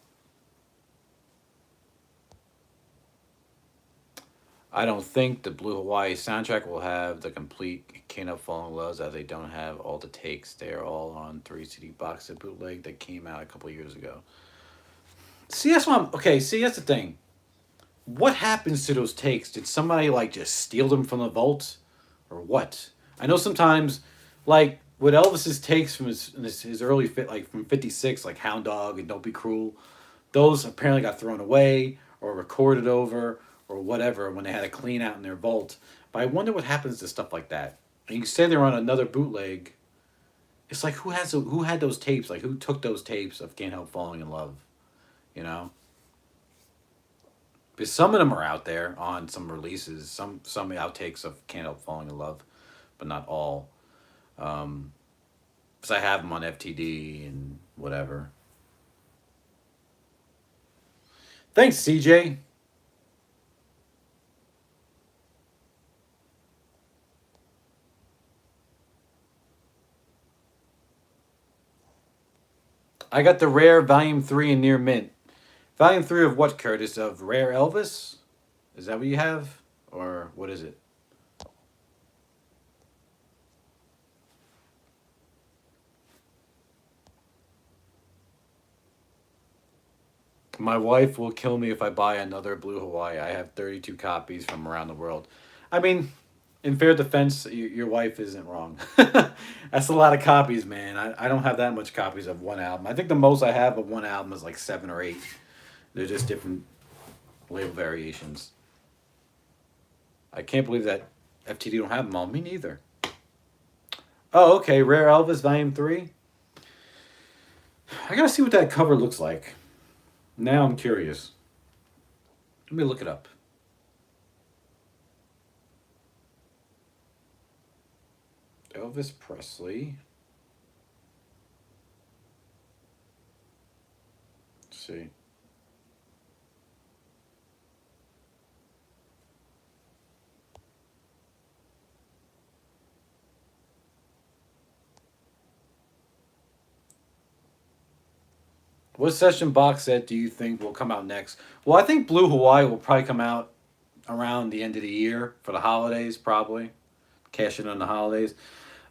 I don't think the Blue Hawaii soundtrack will have the complete Can't Help Falling in Love, as they don't have all the takes. They're all on 3 CD box set bootleg that came out a couple years ago. See, that's what I'm. Okay, see, that's the thing. What happens to those takes? Did somebody like just steal them from the vault, or what? I know sometimes, like with Elvis's takes from his early fit, like from '56, like Hound Dog and Don't Be Cruel, those apparently got thrown away or recorded over or whatever when they had to clean out in their vault. But I wonder what happens to stuff like that. And you say they're on another bootleg. It's like who had those tapes? Like who took those tapes of Can't Help Falling in Love? You know. Because some of them are out there on some releases, some outtakes of Can't Help Falling in Love, but not all. Because I have them on FTD and whatever. Thanks, CJ. I got the Rare Volume 3 in near mint. Volume 3 of what, Curtis? Of Rare Elvis? Is that what you have? Or what is it? My wife will kill me if I buy another Blue Hawaii. I have 32 copies from around the world. I mean, in fair defense, your wife isn't wrong. That's a lot of copies, man. I don't have that much copies of one album. I think the most I have of one album is like 7 or 8. They're just different label variations. I can't believe that FTD don't have them all. Me neither. Oh, okay. Rare Elvis Volume 3. I gotta see what that cover looks like. Now I'm curious. Let me look it up. Elvis Presley. Let's see. What session box set do you think will come out next? Well, I think Blue Hawaii will probably come out around the end of the year for the holidays, probably. Cash in on the holidays.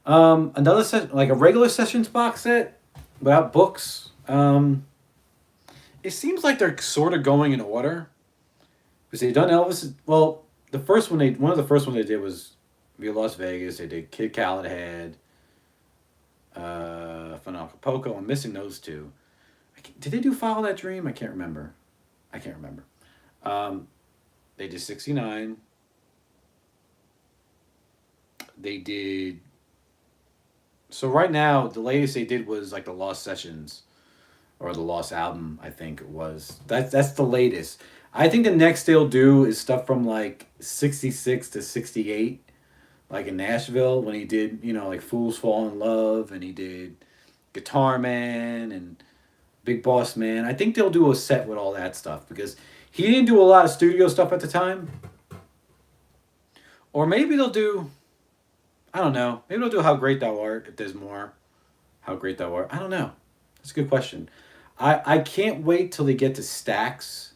Another set, like a regular sessions box set without books. It seems like they're sort of going in order because they've done Elvis. Well, one of the first ones they did was via Las Vegas. They did Kid Callahan, Fun Acapulco. I'm missing those two. Did they do Follow That Dream? I can't remember. They did 69. They did. So right now, the latest they did was like the Lost Sessions, or the Lost Album. I think it was. That's the latest. I think the next they'll do is stuff from like 66 to 68, like in Nashville when he did like Fools Fall in Love, and he did Guitar Man and Big Boss Man. I think they'll do a set with all that stuff because he didn't do a lot of studio stuff at the time. Or maybe they'll do, I don't know. Maybe they'll do How Great Thou Art if there's more. How Great Thou Art. I don't know. That's a good question. I can't wait till they get to Stacks.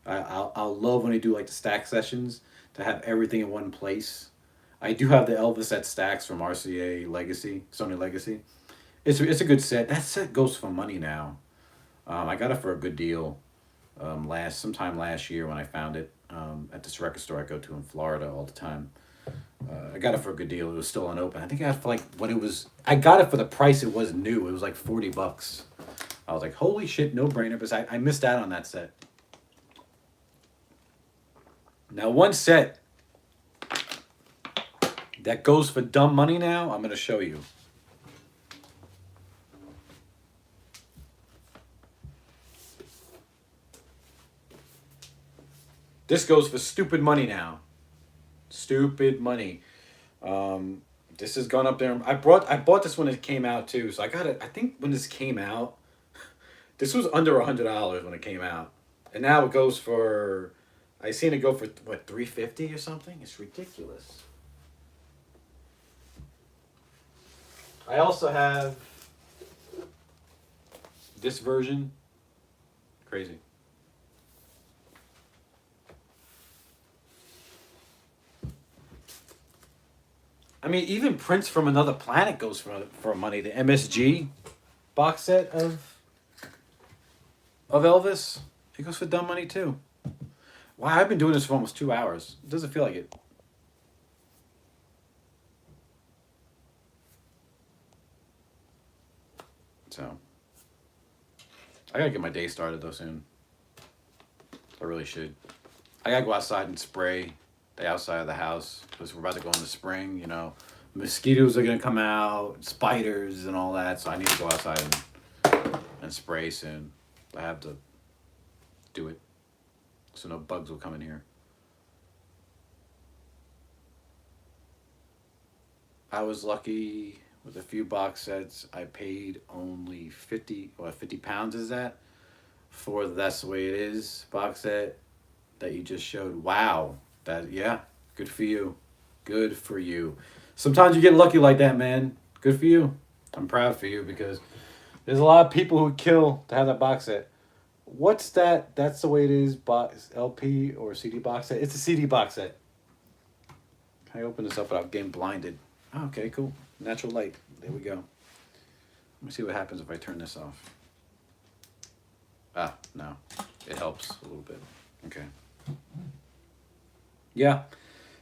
I'll love when they do like the Stack sessions to have everything in one place. I do have the Elvis at Stacks from RCA Legacy, Sony Legacy. It's a good set. That set goes for money now. I got it for a good deal sometime last year when I found it at this record store I go to in Florida all the time. I got it for a good deal. It was still unopened. I think I got it for like what it was. I got it for the price it was new. It was like $40. I was like, holy shit, no brainer. Because I missed out on that set. Now, one set that goes for dumb money now, I'm going to show you. This goes for stupid money now. Stupid money. This has gone up there. I bought this when it came out too. So I got it. I think when this came out, this was under $100 when it came out, and now it goes for. I seen it go for what, $350 or something. It's ridiculous. I also have this version, crazy. I mean, even Prince from Another Planet goes for money. The MSG box set of Elvis, it goes for dumb money too. Wow, I've been doing this for almost 2 hours. It doesn't feel like it. So, I gotta get my day started though soon. I really should. I gotta go outside and spray the outside of the house because we're about to go into spring. You know, mosquitoes are gonna come out, spiders and all that. So I need to go outside and spray soon. I have to do it so no bugs will come in here. I was lucky with a few box sets. I paid only 50 pounds is that for That's the Way It Is box set that you just showed. Wow. That, yeah, good for you. Good for you. Sometimes you get lucky like that, man. Good for you. I'm proud for you because there's a lot of people who would kill to have that box set. What's that? That's the Way It Is box LP or CD box set? It's a CD box set. Can I open this up without getting blinded? Oh, okay, cool. Natural light. There we go. Let me see what happens if I turn this off. Ah, no. It helps a little bit. Okay. Yeah.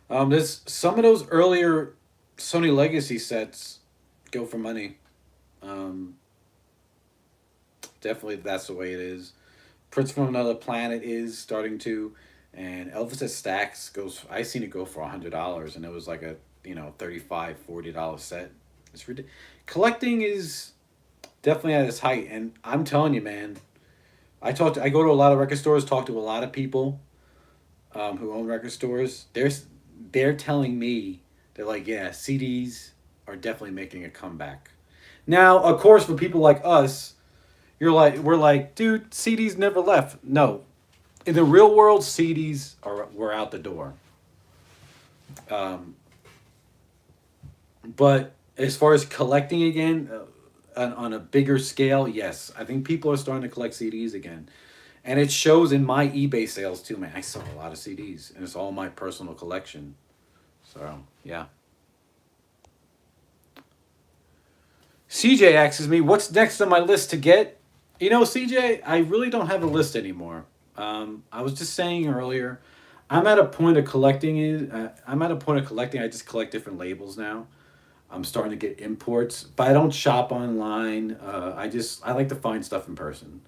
There's some of those earlier Sony Legacy sets go for money. Definitely That's the Way It Is. Prince from Another Planet is starting to, and Elvis at Stacks goes. I seen it go for $100, and it was like a $35, $40 set. It's ridiculous. Collecting is definitely at its height, and I'm telling you, man. I go to a lot of record stores, talk to a lot of people, who own record stores. They're telling me they're like, yeah, CDs are definitely making a comeback. Now, of course, for people like us. We're like, dude, CDs never left. No, in the real world, CDs were out the door. But as far as collecting again, on a bigger scale, yes, I think people are starting to collect CDs again, and it shows in my eBay sales too, man. I sell a lot of CDs, and it's all my personal collection. So yeah. CJ asks me, what's next on my list to get? You know, CJ, I really don't have a list anymore. I was just saying earlier, I'm at a point of collecting. I just collect different labels now. I'm starting to get imports, but I don't shop online. I like to find stuff in person.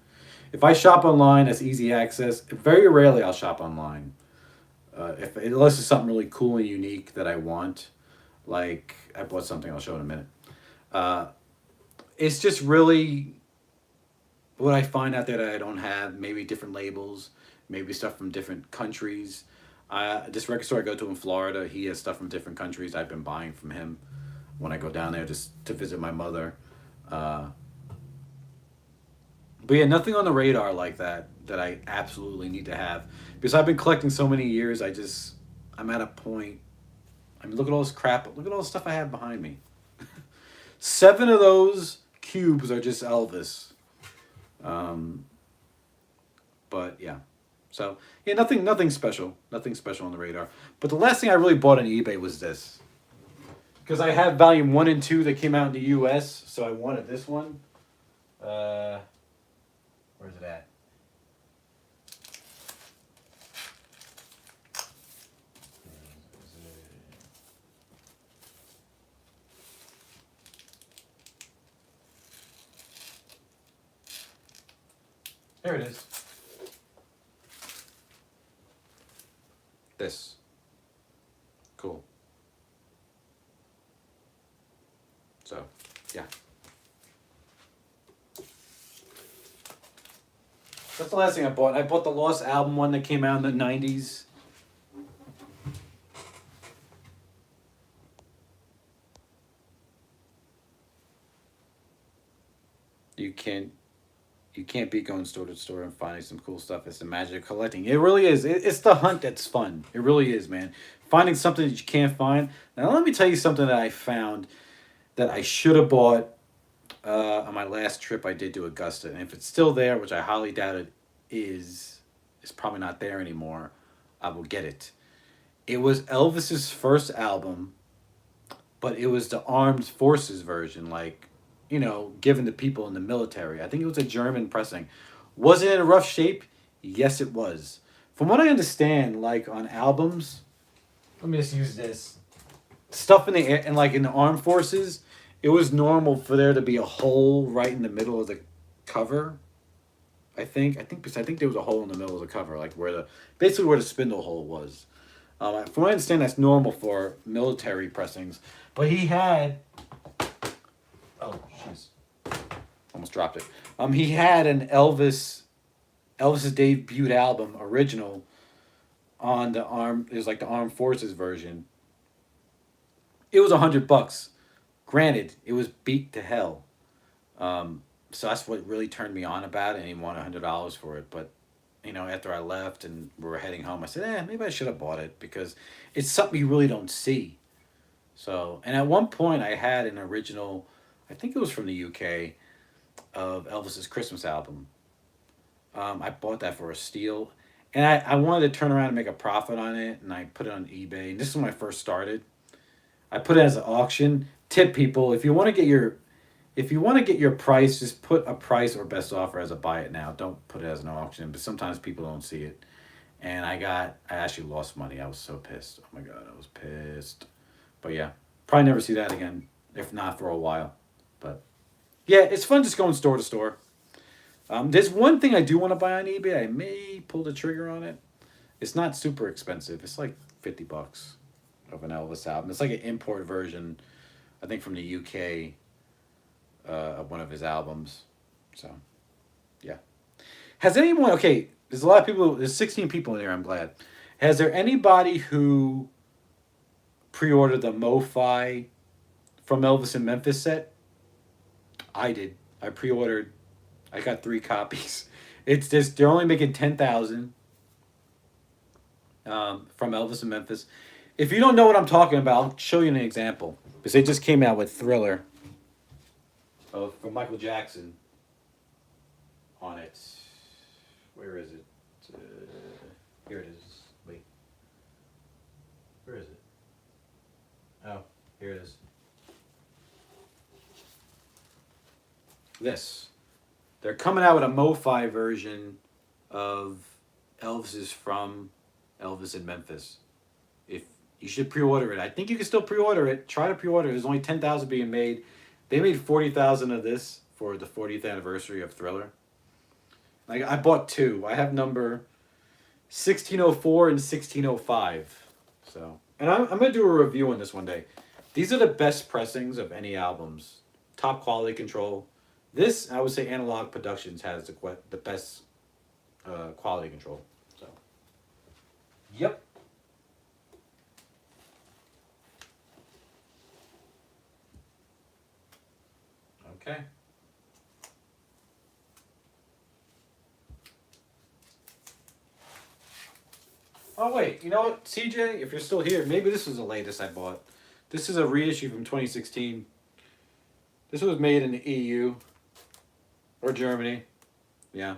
If I shop online, that's easy access. Very rarely I'll shop online. Unless it's something really cool and unique that I want. Like I bought something I'll show in a minute. It's just really what I find out there that I don't have. Maybe different labels, maybe stuff from different countries. This record store I go to in Florida, he has stuff from different countries. I've been buying from him when I go down there just to visit my mother. But yeah, nothing on the radar like that I absolutely need to have. Because I've been collecting so many years, I'm at a point. I mean, look at all this crap. Look at all the stuff I have behind me. 7 of those cubes are just Elvis. But yeah. So, yeah, nothing special. Nothing special on the radar. But the last thing I really bought on eBay was this. Because I have volume 1 and 2 that came out in the US, so I wanted this one. Where's it at? There it is. This. Cool. So, yeah. That's the last thing I bought. I bought the Lost Album one that came out in the 90s. You can't be going store to store and finding some cool stuff. It's the magic of collecting. It really is. It's the hunt that's fun. It really is, man. Finding something that you can't find. Now, let me tell you something that I found that I should have bought on my last trip I did to Augusta, and if it's still there, which I highly doubt it is, it's probably not there anymore. I will get it. It was Elvis's first album, but it was the armed forces version, like, given to people in the military. I think it was a German pressing. Was it in a rough shape? Yes, it was. From what I understand, like on albums, let me just use this stuff in the air and like in the armed forces, it was normal for there to be a hole right in the middle of the cover. I think there was a hole in the middle of the cover, like basically where the spindle hole was. From what I understand, that's normal for military pressings. But he had, oh jeez, almost dropped it. He had an Elvis's debut album original on the arm. It was like the armed forces version. It was $100. Granted, it was beat to hell. So that's what really turned me on about it, and he wanted $100 for it. But, after I left and we were heading home, I said, maybe I should have bought it because it's something you really don't see. So, and at one point I had an original, I think it was from the UK, of Elvis's Christmas album. I bought that for a steal. And I wanted to turn around and make a profit on it, and I put it on eBay. And this is when I first started. I put it as an auction. Tip people, if you want to get your price, just put a price or best offer as a buy it now. Don't put it as an auction, but sometimes people don't see it. And I actually lost money. I was so pissed. Oh my God, I was pissed. But yeah, probably never see that again, if not for a while. But yeah, it's fun just going store to store. There's one thing I do want to buy on eBay. I may pull the trigger on it. It's not super expensive. It's like $50 of an Elvis album. It's like an import version, I think from the UK, of one of his albums. So, yeah. Has anyone, okay, there's a lot of people, there's 16 people in there, I'm glad. Has there anybody who pre-ordered the Mo-Fi from Elvis in Memphis set? I did. I pre-ordered. I got 3 copies. It's just, they're only making 10,000 from Elvis in Memphis. If you don't know what I'm talking about, I'll show you an example. Because they just came out with Thriller from Michael Jackson on it. Where is it? Here it is. Wait. Where is it? Oh, here it is. This. They're coming out with a Mo-Fi version of Elvis's from Elvis in Memphis. If you should pre-order it. I think you can still pre-order it. Try to pre-order it. There's only 10,000 being made. They made 40,000 of this for the 40th anniversary of Thriller. Like I bought 2. I have number 1604 and 1605. So, and I'm going to do a review on this one day. These are the best pressings of any albums. Top quality control. This, I would say, Analog Productions has the best quality control. So, yep. Okay. Oh, wait. You know what, CJ? If you're still here, maybe this was the latest I bought. This is a reissue from 2016. This was made in the EU. Or Germany. Yeah.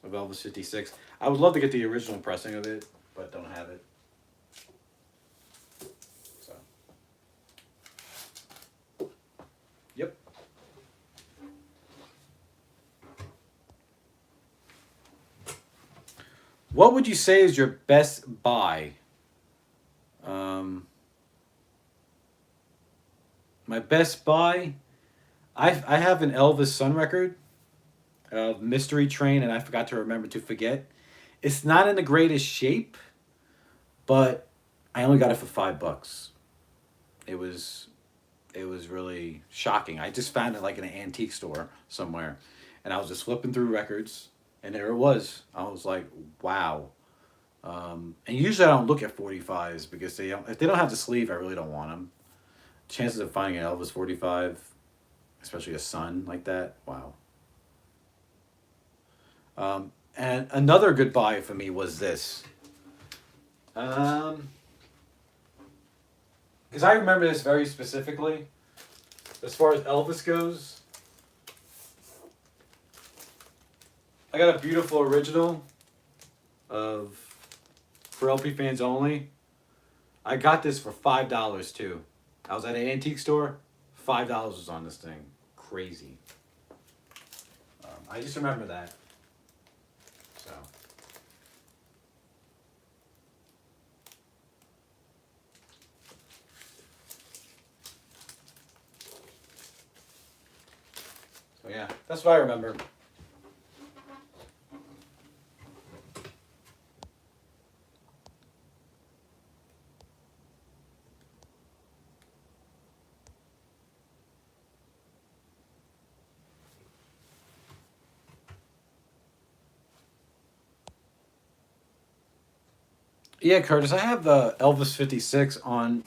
Of Elvis 56. I would love to get the original pressing of it, but don't have it. So. Yep. What would you say is your best buy? My best buy? I have an Elvis Sun record of Mystery Train, and I forgot to remember to forget. It's not in the greatest shape, but I only got it for $5. It was really shocking. I just found it like in an antique store somewhere, and I was just flipping through records, and there it was. I was like, wow. And usually I don't look at 45s because if they don't have the sleeve, I really don't want them. Chances of finding an Elvis 45, especially a Sun like that, wow. And another good buy for me was this. Because I remember this very specifically. As far as Elvis goes, I got a beautiful original of for LP fans only. I got this for $5 too. I was at an antique store. $5 was on this thing. Crazy. I just remember that. So. So yeah, that's what I remember. Yeah, Curtis, I have the Elvis 56 on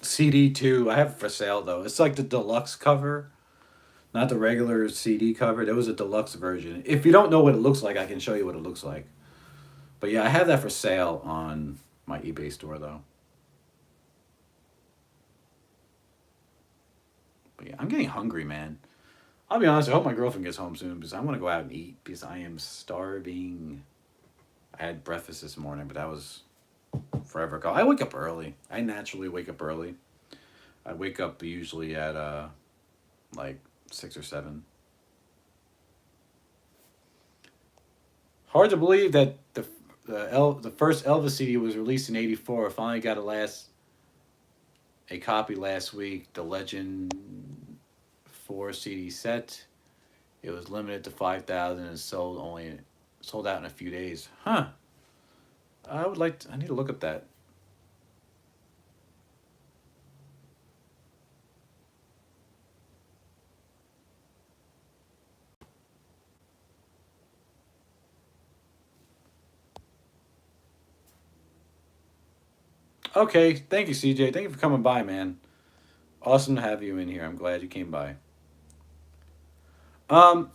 CD too. I have it for sale though. It's like the deluxe cover, not the regular CD cover. There was a deluxe version. If you don't know what it looks like, I can show you what it looks like. But yeah, I have that for sale on my eBay store though. But yeah, I'm getting hungry, man. I'll be honest, I hope my girlfriend gets home soon because I want to go out and eat because I am starving. I had breakfast this morning, but that was forever ago. I wake up early. I naturally wake up early. I wake up usually at like 6 or 7. Hard to believe that the first Elvis CD was released in '84. I finally got a copy last week. The Legend 4 CD set. It was limited to 5,000 and sold out in a few days. Huh. I need to look up that. Okay, thank you, CJ. Thank you for coming by, man. Awesome to have you in here. I'm glad you came by. Um,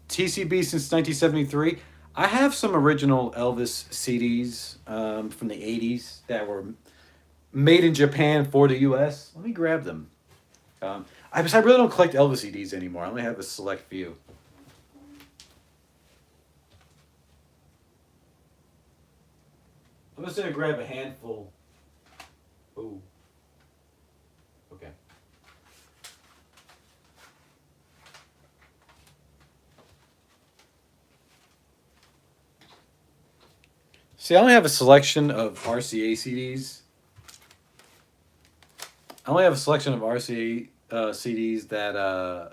TCB since 1973. I have some original Elvis CDs from the 80s that were made in Japan for the US. Let me grab them. I really don't collect Elvis CDs anymore. I only have a select few. I'm just going to grab a handful. Ooh. Okay. See, I only have a selection of RCA CDs. I only have a selection of RCA CDs that I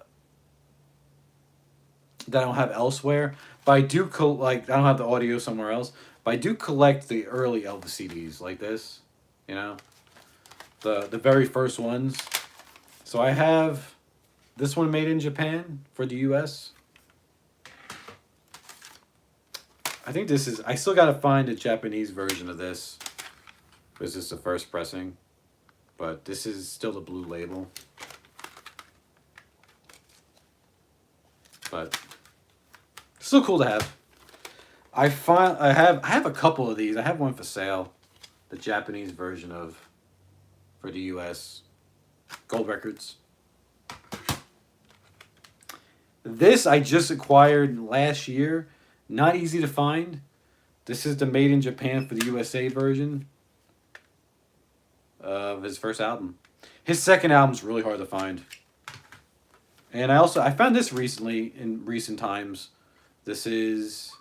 don't have elsewhere. But I do I don't have the audio somewhere else. But I do collect the early Elvis CDs like this. You know, the very first ones. So I have this one made in Japan for the US. I think this is. I still gotta find a Japanese version of this. This is the first pressing, but this is still the blue label. But still cool to have. I have a couple of these. I have one for sale, the Japanese version of for the US Gold Records. This I just acquired last year. Not easy to find. This is the Made in Japan for the USA version of his first album. His second album's really hard to find. And I found this recently in recent times. This is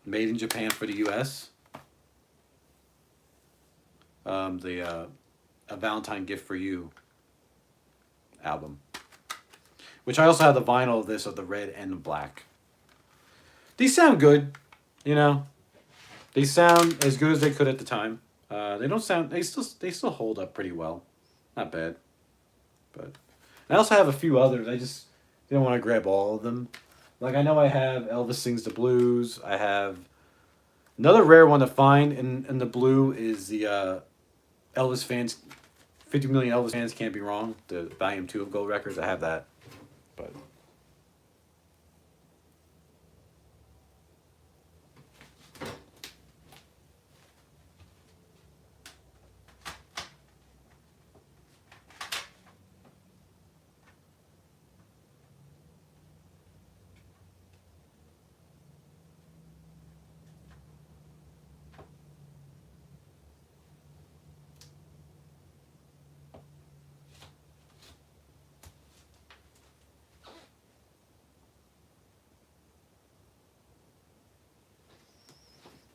Made in Japan for the US. A Valentine Gift for You album. Which I also have the vinyl of this of the red and the black. These sound good, you know. They sound as good as they could at the time. They don't sound. They still hold up pretty well. Not bad. But I also have a few others. I just didn't want to grab all of them. Like I know I have Elvis Sings the Blues. I have another rare one to find in the blue is the Elvis fans, 50 million Elvis fans can't be wrong. The volume 2 of Gold Records. I have that, but.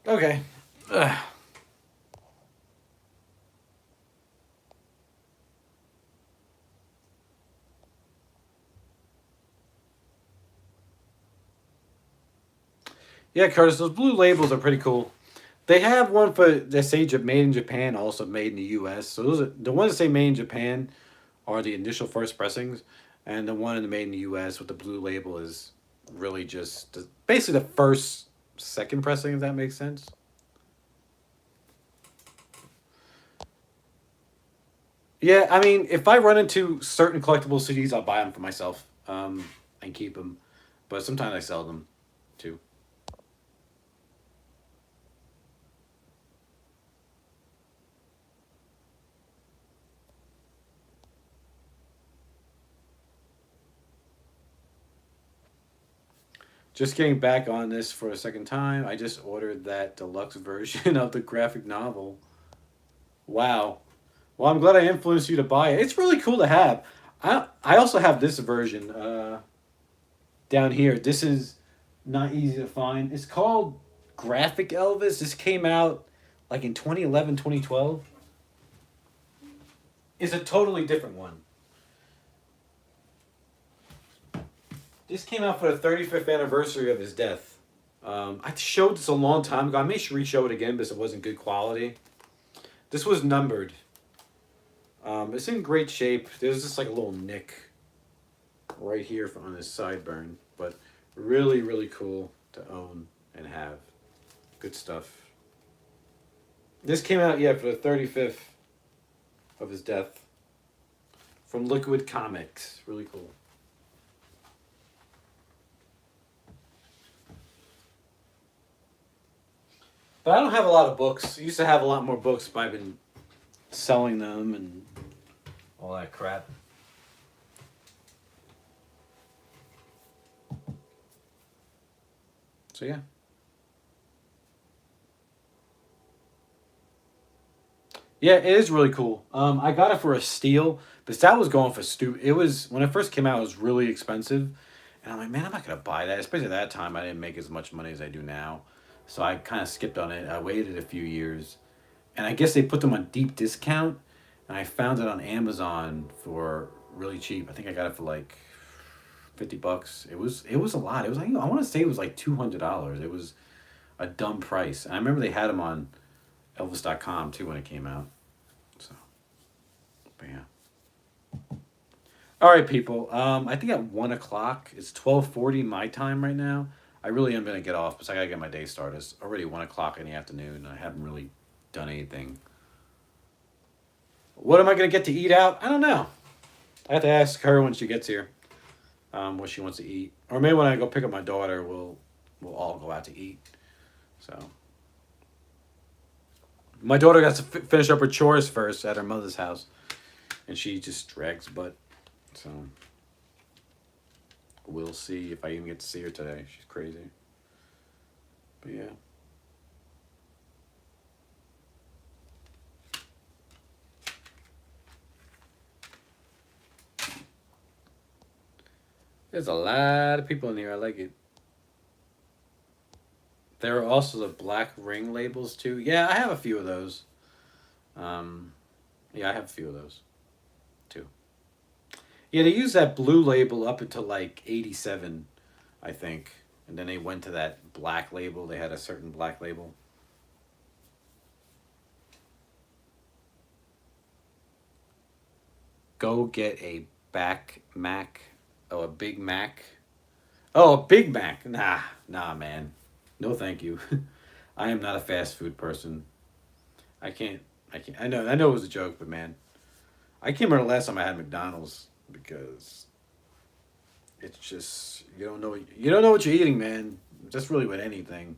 Okay. Ugh. Yeah, Curtis, those blue labels are pretty cool. They have one for that say made in Japan, also made in the U.S. So those are the ones that say made in Japan are the initial first pressings, and the one in the made in the U.S. with the blue label is really just basically the first second pressing. If that makes sense. Yeah, I mean, if I run into certain collectible CDs, I'll buy them for myself and keep them. But sometimes I sell them too. Just getting back on this for a second time, I just ordered that deluxe version of the graphic novel. Wow. Well, I'm glad I influenced you to buy it. It's really cool to have. I also have this version down here. This is not easy to find. It's called Graphic Elvis. This came out like in 2011, 2012. It's a totally different one. This came out for the 35th anniversary of his death. I showed this a long time ago. I may re-show it again because it wasn't good quality. This was numbered. It's in great shape. There's just like a little nick right here on his sideburn, but really, really cool to own and have. Good stuff. This came out, yeah, for the 35th of his death from Liquid Comics. Really cool. But I don't have a lot of books. I used to have a lot more books, but I've been selling them and all that crap. So yeah. Yeah, it is really cool. I got it for a steal, but that was going for stupid. It was when it first came out. It was really expensive, and I'm like, man, I'm not gonna buy that. Especially at that time, I didn't make as much money as I do now, so I kind of skipped on it. I waited a few years, and I guess they put them on deep discount, and I found it on Amazon for really cheap. I think I got it for like $50. It was a lot. It was like I want to say it was like $200. It was a dumb price. And I remember they had them on Elvis.com too when it came out. So, but yeah. All right, people. I think at 1 o'clock. It's 12:40 my time right now. I really am gonna get off because I gotta get my day started. It's already 1 o'clock in the afternoon, and I haven't really done anything. What am I gonna get to eat out? I don't know. I have to ask her when she gets here. What she wants to eat, or maybe when I go pick up my daughter, we'll all go out to eat. So my daughter got to finish up her chores first at her mother's house, and she just drags butt. So we'll see if I even get to see her today. She's crazy. But yeah. There's a lot of people in here. I like it. There are also the black ring labels too. Yeah, I have a few of those. Um, yeah, I have a few of those too. Yeah, they use that blue label up until like 87, I think. And then they went to that black label. They had a certain black label. Go get a back Mac. Oh, a Big Mac. Oh, a Big Mac. Nah, man. No, thank you. I am not a fast food person. I can't. I can't. I know it was a joke, but man, I can't remember the last time I had McDonald's because it's just you don't know what you're eating, man. Just really with anything.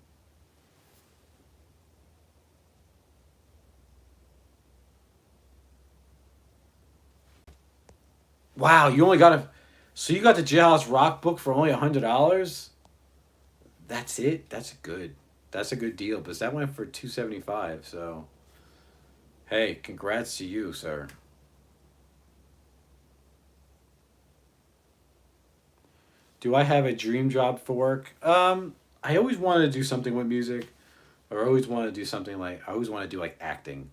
Wow, you only got a so you got the Jailhouse Rock book for only $100. That's it. That's good. That's a good deal. But that went for 275. So hey, congrats to you, sir. Do I have a dream job for work? I always wanted to do something with music. Or I always want to do something like, I always want to do like acting.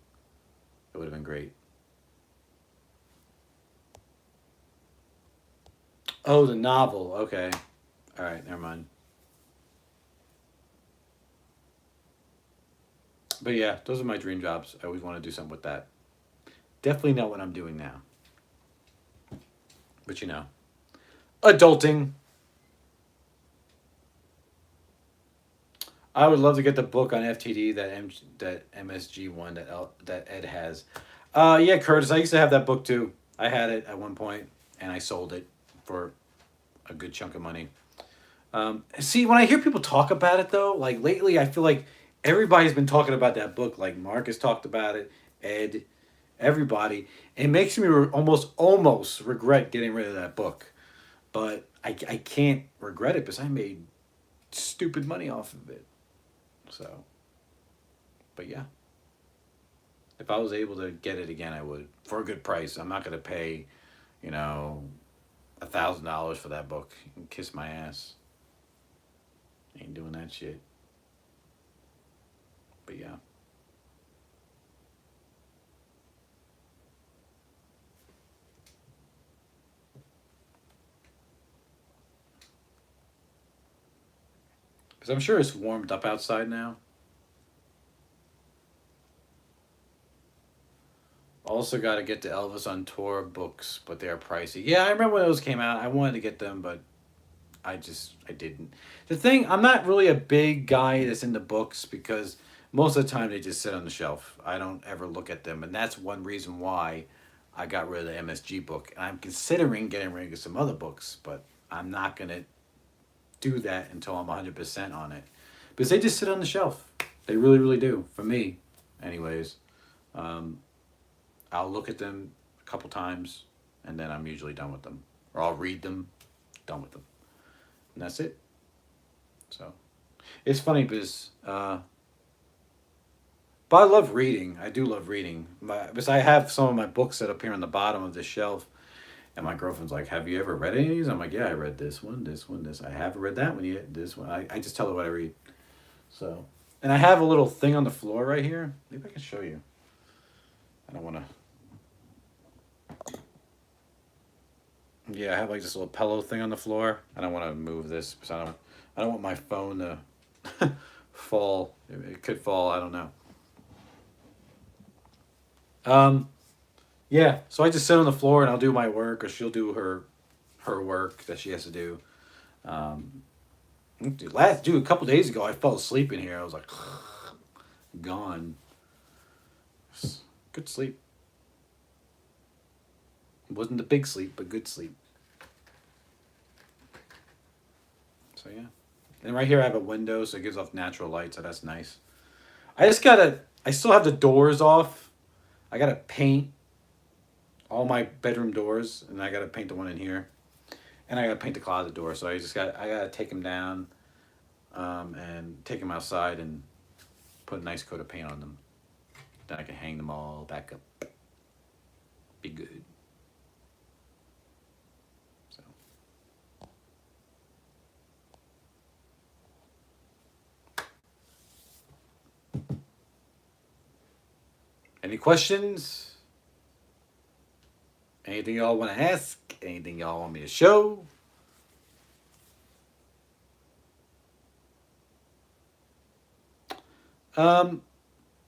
It would have been great. Oh, the novel. Okay. All right, never mind. But yeah, those are my dream jobs. I always want to do something with that. Definitely not what I'm doing now. But you know, adulting. I would love to get the book on FTD that MSG one that Ed has. Yeah, Curtis, I used to have that book too. I had it at one point and I sold it for a good chunk of money. See, when I hear people talk about it though, like lately, I feel like everybody's been talking about that book. Like Marcus talked about it, Ed, everybody. It makes me almost regret getting rid of that book, but I can't regret it because I made stupid money off of it. So, but yeah, if I was able to get it again, I would for a good price. I'm not gonna pay, you know, $1,000 for that book. You can kiss my ass. Ain't doing that shit. But yeah. Because I'm sure it's warmed up outside now. Also, got to get the Elvis on tour books, but they are pricey. Yeah, I remember when those came out. I wanted to get them, but I didn't. The thing, I'm not really a big guy that's into books because most of the time they just sit on the shelf. I don't ever look at them, and that's one reason why I got rid of the MSG book. And I'm considering getting rid of some other books, but I'm not gonna do that until I'm 100% on it because they just sit on the shelf. They really, really do. For me, anyways. Um, I'll look at them a couple times, and then I'm usually done with them, or I'll read them, done with them, and that's it. So it's funny because, but I love reading. I do love reading. Because I have some of my books that appear on the bottom of the shelf, and my girlfriend's like, "Have you ever read any of these?" I'm like, "Yeah, I read this one, this one, this. I haven't read that one yet. This one." I just tell her what I read. So, and I have a little thing on the floor right here. Maybe I can show you. I don't want to. Yeah, I have like this little pillow thing on the floor. I don't want to move this because I don't want my phone to fall. It could fall. I don't know. Um, yeah. So I just sit on the floor and I'll do my work, or she'll do her work that she has to do. Um, dude, a couple days ago, I fell asleep in here. I was like, gone. Good sleep. It wasn't the big sleep, but good sleep. So yeah. And right here I have a window, so it gives off natural light, so that's nice. I still have the doors off. I gotta paint all my bedroom doors, and I gotta paint the one in here. And I gotta paint the closet door, so I gotta take them down, and take them outside and put a nice coat of paint on them. Then I can hang them all back up. Be good. So. Any questions? Anything y'all want to ask? Anything y'all want me to show? Um,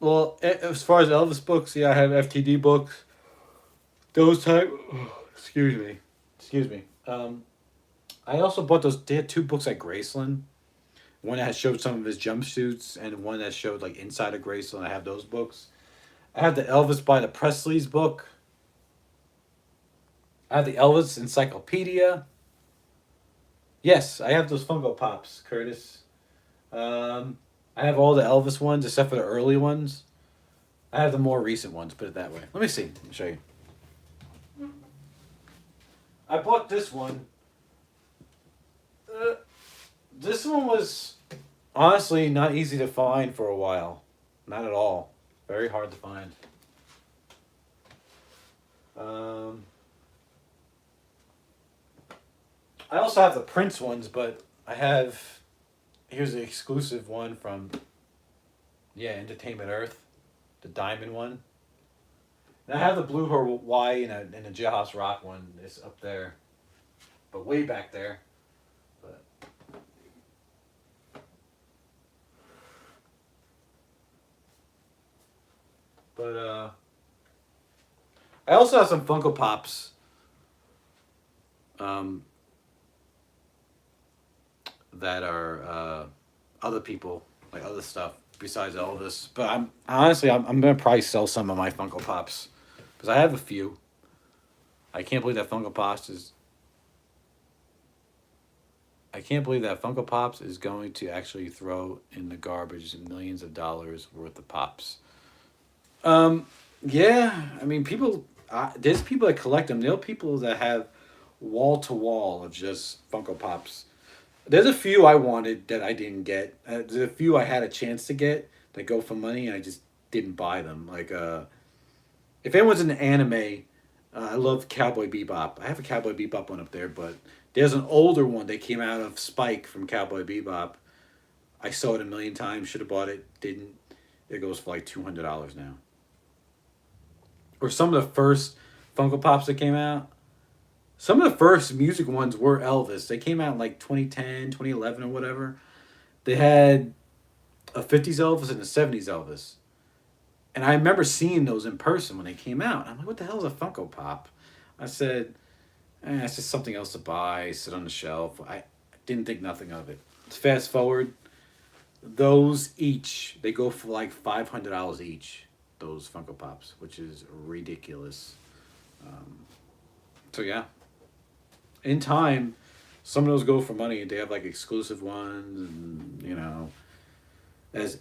well, as far as Elvis books, yeah, I have FTD books. Those type. Excuse me. Excuse me. I also bought those. They had two books at Graceland. One that showed some of his jumpsuits, and one that showed like inside of Graceland. I have those books. I have the Elvis by the Presleys book. I have the Elvis Encyclopedia. Yes, I have those Funko Pops, Curtis. I have all the Elvis ones except for the early ones. I have the more recent ones, put it that way. Let me see. Let me show you. I bought this one. This one was honestly not easy to find for a while. Not at all. Very hard to find. Um, I also have the Prince ones, but I have. Here's the exclusive one from Yeah, Entertainment Earth, the diamond one. And I have the Blue Hawaii and a Jailhouse Rock one. It's up there, but way back there. But but I also have some Funko Pops. Um, that are other people, like other stuff besides Elvis. But I'm gonna probably sell some of my Funko Pops because I have a few. I can't believe that Funko Pops is. I can't believe that Funko Pops is going to actually throw in the garbage millions of dollars worth of pops. Um, yeah, I mean, people. There's people that collect them. There are people that have wall to wall of just Funko Pops. There's a few I wanted that I didn't get. There's a few I had a chance to get that go for money, and I just didn't buy them. Like, if anyone's into anime, I love Cowboy Bebop. I have a Cowboy Bebop one up there, but there's an older one that came out of Spike from Cowboy Bebop. I saw it a million times. Should have bought it. Didn't. It goes for like $200 now. Or some of the first Funko Pops that came out. Some of the first music ones were Elvis. They came out in like 2010, 2011, or whatever. They had a 50s Elvis and a 70s Elvis. And I remember seeing those in person when they came out. I'm like, what the hell is a Funko Pop? I said, it's just something else to buy, sit on the shelf. I didn't think nothing of it. Fast forward, those each, they go for like $500 each, those Funko Pops, which is ridiculous. Um, so yeah, in time, some of those go for money. They have like exclusive ones, and as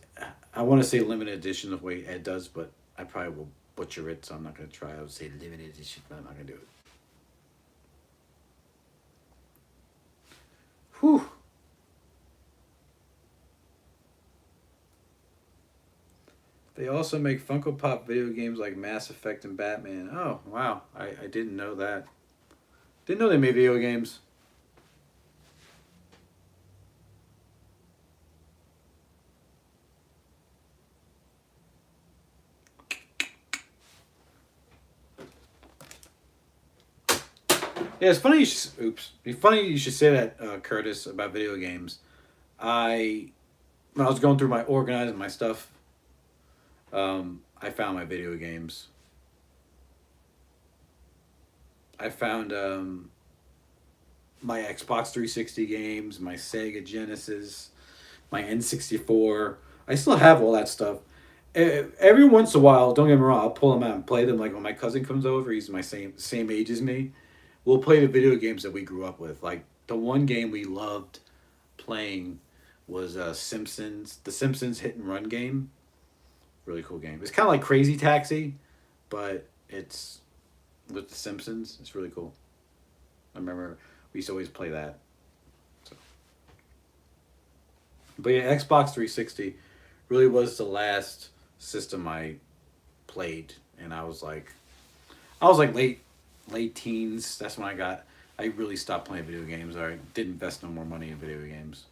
I want to say limited edition the way Ed does, but I probably will butcher it, so I'm not gonna try. I would say limited edition, but I'm not gonna do it. Whew. They also make Funko Pop video games like Mass Effect and Batman. Oh wow, I didn't know that. Didn't know they made video games. Yeah, it's funny. Oops, it's funny you should say that, Curtis, about video games. I When I was going through my organizing my stuff, I found my video games. I found my Xbox 360 games, my Sega Genesis, my N64. I still have all that stuff. Every once in a while, don't get me wrong, I'll pull them out and play them. Like when my cousin comes over, he's my same age as me. We'll play the video games that we grew up with. Like the one game we loved playing was Simpsons, the Simpsons hit and run game. Really cool game. It's kind of like Crazy Taxi, but it's with the Simpsons. It's really cool. I remember we used to always play that. So. But yeah, Xbox 360 really was the last system I played, and I was like late teens. That's when I really stopped playing video games. I didn't invest no more money in video games.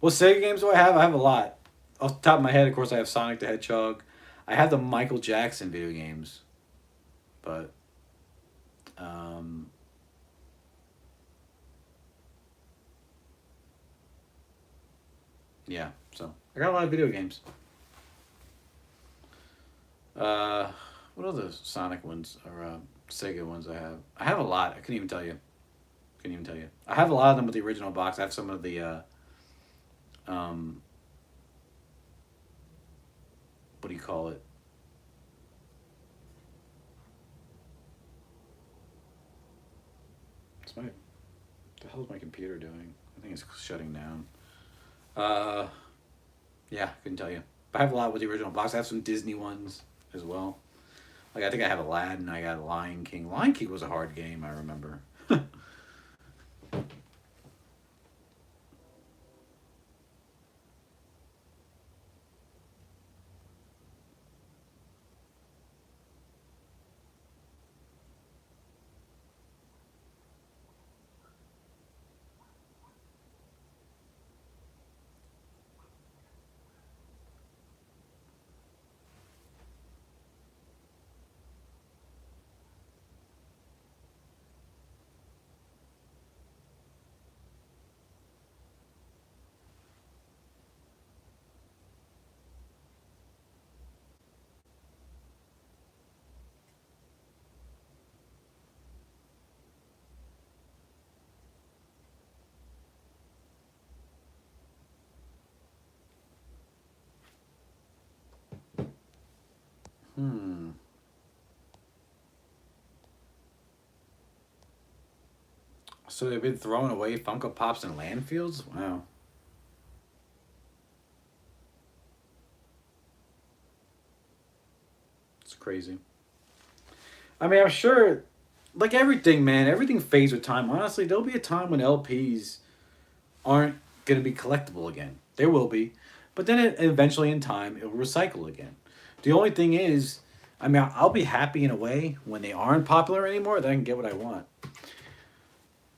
What Sega games do I have? I have a lot. Off the top of my head, of course, I have Sonic the Hedgehog. I have the Michael Jackson video games, but um, yeah. So I got a lot of video games. Uh, what other Sonic ones or Sega ones I have? I have a lot. I couldn't even tell you. Couldn't even tell you. I have a lot of them with the original box. I have some of the um, what do you call it? The hell is my computer doing? I think it's shutting down. Uh, yeah, couldn't tell you. I have a lot with the original box. I have some Disney ones as well. Like I think I have Aladdin. I got Lion King. Lion King was a hard game. I remember. Hmm. So they've been throwing away Funko Pops in landfills? Wow. It's crazy. I mean, I'm sure, like everything, man, everything fades with time. Honestly, there'll be a time when LPs aren't going to be collectible again. There will be. But then eventually in time, it will recycle again. The only thing is, I mean, I'll be happy in a way when they aren't popular anymore, then I can get what I want.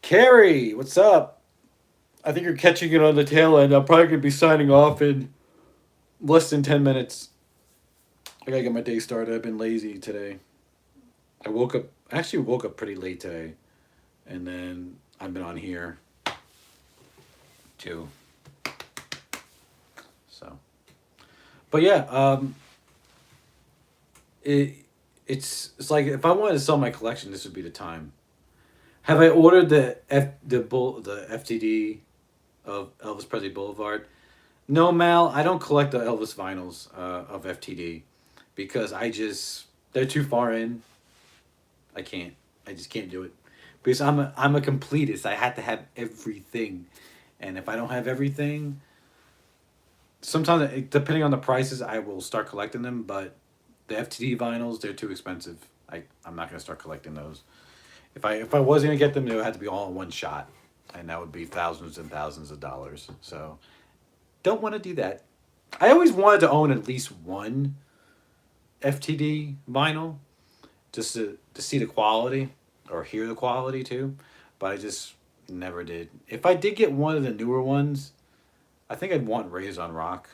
Carrie, what's up? I think you're catching it on the tail end. I'm probably going to be signing off in less than 10 minutes. I got to get my day started. I've been lazy today. I actually woke up pretty late today. And then I've been on here too. So, but yeah, it it's like if I wanted to sell my collection, this would be the time. Have I ordered the FTD of Elvis Presley Boulevard? No, Mal, I don't collect the Elvis vinyls of FTD because they're too far in. I can't. I just can't do it because I'm a completist. I had to have everything, and if I don't have everything, sometimes depending on the prices, I will start collecting them. But the FTD vinyls, they're too expensive. I'm not gonna start collecting those. If I was gonna get them, it would have to be all in one shot, and that would be thousands and thousands of dollars. So don't want to do that. I always wanted to own at least one FTD vinyl just to see the quality or hear the quality too, but I just never did. If I did get one of the newer ones, I think I'd want Raised on Rock.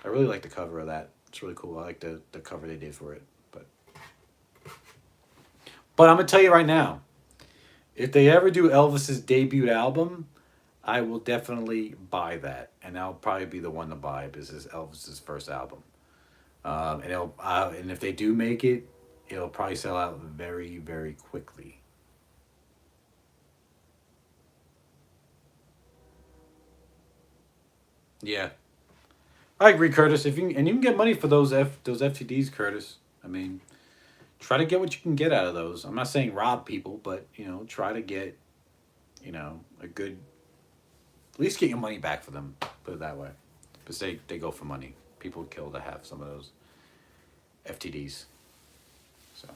I really like the cover of that. It's really cool. I like the cover they did for it. But I'm gonna tell you right now, if they ever do Elvis's debut album, I will definitely buy that, and that'll probably be the one to buy because it's Elvis's first album. And if they do make it, it'll probably sell out very very quickly. Yeah, I agree, Curtis. If you and you can get money for those FTDs, Curtis. I mean, try to get what you can get out of those. I'm not saying rob people, but try to get a good at least get your money back for them. Put it that way, because they go for money. People would kill to have some of those FTDs. So.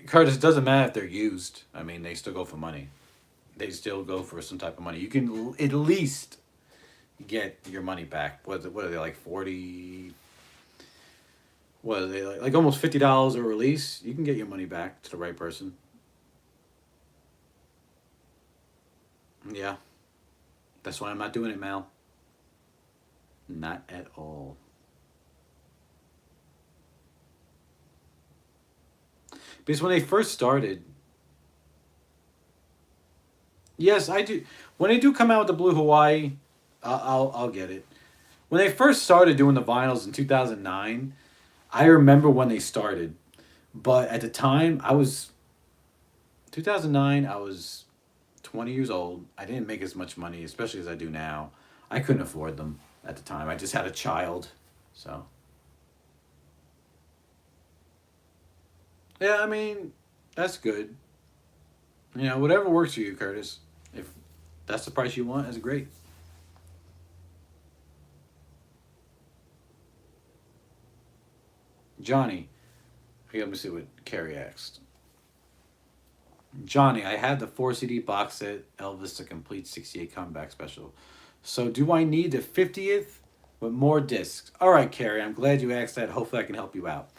Curtis, it doesn't matter if they're used. I mean, they still go for money. They still go for some type of money. You can at least get your money back. What are they like 40? What are they like almost $50 a release? You can get your money back to the right person. Yeah, that's why I'm not doing it, Mal. Not at all. Because when they first started, yes, I do. When they do come out with the Blue Hawaii, I'll get it. When they first started doing the vinyls in 2009, I remember when they started, but at the time I was 2009. I was 20 years old. I didn't make as much money, especially as I do now. I couldn't afford them at the time. I just had a child, so yeah. I mean, that's good. Whatever works for you, Curtis. If that's the price you want, that's great. Johnny, here, let me see what Carrie asked. Johnny, I had the 4 CD box set Elvis the Complete 68 Comeback Special. So do I need the 50th with more discs? All right, Carrie, I'm glad you asked that. Hopefully I can help you out.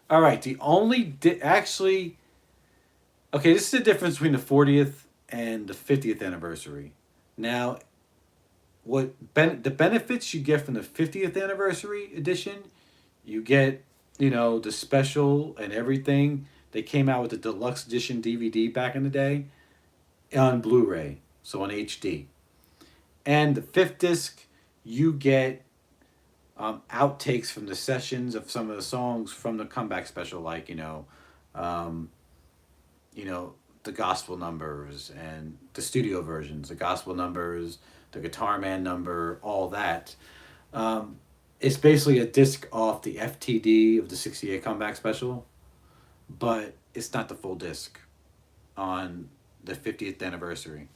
All right, the only actually okay, this is the difference between the 40th and the 50th anniversary. Now, the benefits you get from the 50th anniversary edition, you get, the special and everything. They came out with the deluxe edition DVD back in the day on Blu-ray, so on HD. And the fifth disc, you get outtakes from the sessions of some of the songs from the comeback special, like um, you know, the gospel numbers and the studio versions, the gospel numbers, the Guitar Man number, all that. Um, it's basically a disc off the FTD of the '68 comeback special, but it's not the full disc on the 50th anniversary.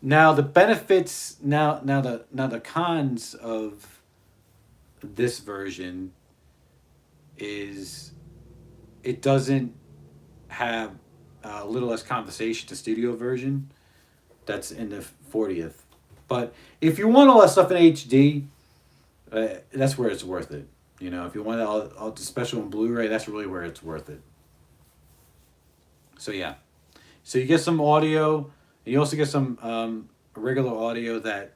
Now the benefits, now the cons of this version is it doesn't have a little less conversation to studio version that's in the 40th. But if you want all that stuff in HD, that's where it's worth it. You know, if you want all the special in Blu-ray, that's really where it's worth it. So yeah, so you get some audio, and you also get some regular audio that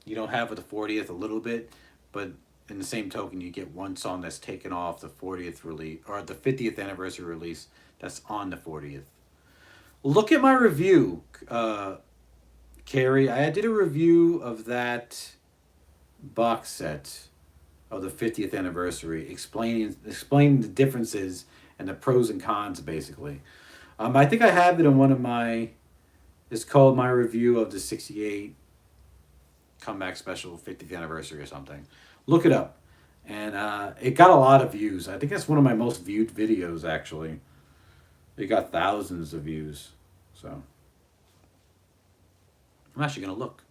you don't have with the 40th a little bit, but in the same token, you get one song that's taken off the 40th release or the 50th anniversary release that's on the 40th. Look at my review, Carrie. I did a review of that box set of the 50th anniversary, explaining the differences and the pros and cons, basically. I think I have it in one of my. It's called my review of the '68 comeback special 50th anniversary or something. Look it up, and it got a lot of views. I think that's one of my most viewed videos actually. It got thousands of views, so I'm actually gonna look.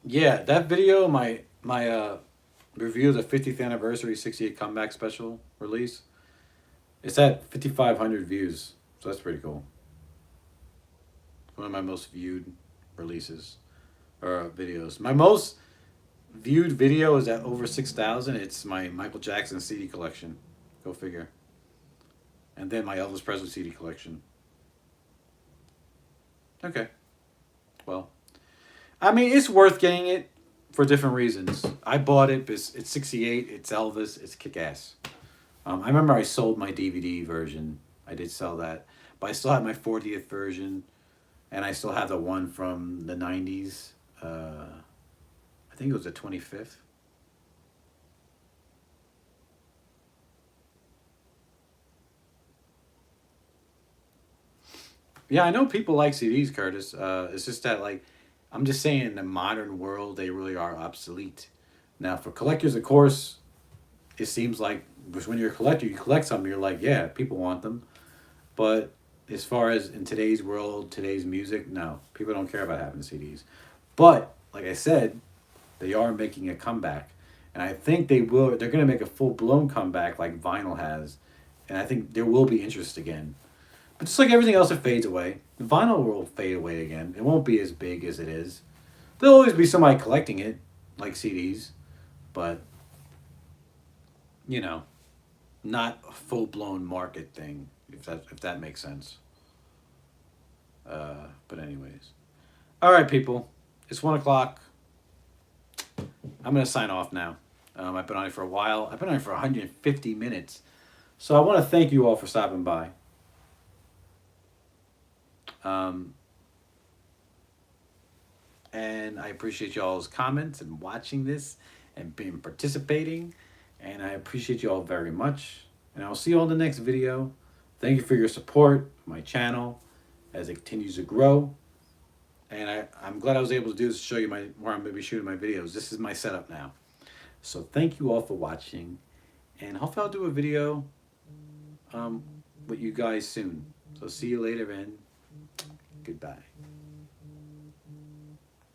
Yeah, that video, my review of the 50th anniversary '68 comeback special release, it's at 5,500 views, so that's pretty cool. One of my most viewed releases or videos. My most viewed video is at over 6,000. It's my Michael Jackson CD collection. Go figure. And then my Elvis Presley CD collection. Okay. Well, I mean, it's worth getting it for different reasons. I bought it because it's '68. It's Elvis. It's kick ass. I remember I sold my DVD version. I did sell that, but I still have my 40th version, and I still have the one from the '90s. I think it was the 25th. Yeah, I know people like CDs, Curtis. It's just that, like, I'm just saying, in the modern world, they really are obsolete. Now, for collectors, of course, it seems like when you're a collector, you collect something, you're like, yeah, people want them. But as far as in today's world, today's music, no, people don't care about having CDs. But like I said, they are making a comeback, and I think they will. They're going to make a full blown comeback like vinyl has, and I think there will be interest again. But just like everything else, it fades away. The vinyl will fade away again. It won't be as big as it is. There'll always be somebody collecting it, like CDs, but you know, not a full blown market thing. If that makes sense. But anyways, all right, people. It's 1 o'clock. I'm gonna sign off now. I've been on it for a while. I've been on it for 150 minutes. So I want to thank you all for stopping by. Um, and I appreciate y'all's comments and watching this and being participating. And I appreciate you all very much. And I'll see you all in the next video. Thank you for your support of my channel as it continues to grow. And I'm glad I was able to do this to show you where I'm going to be shooting my videos. This is my setup now. So thank you all for watching. And hopefully I'll do a video with you guys soon. So see you later and goodbye.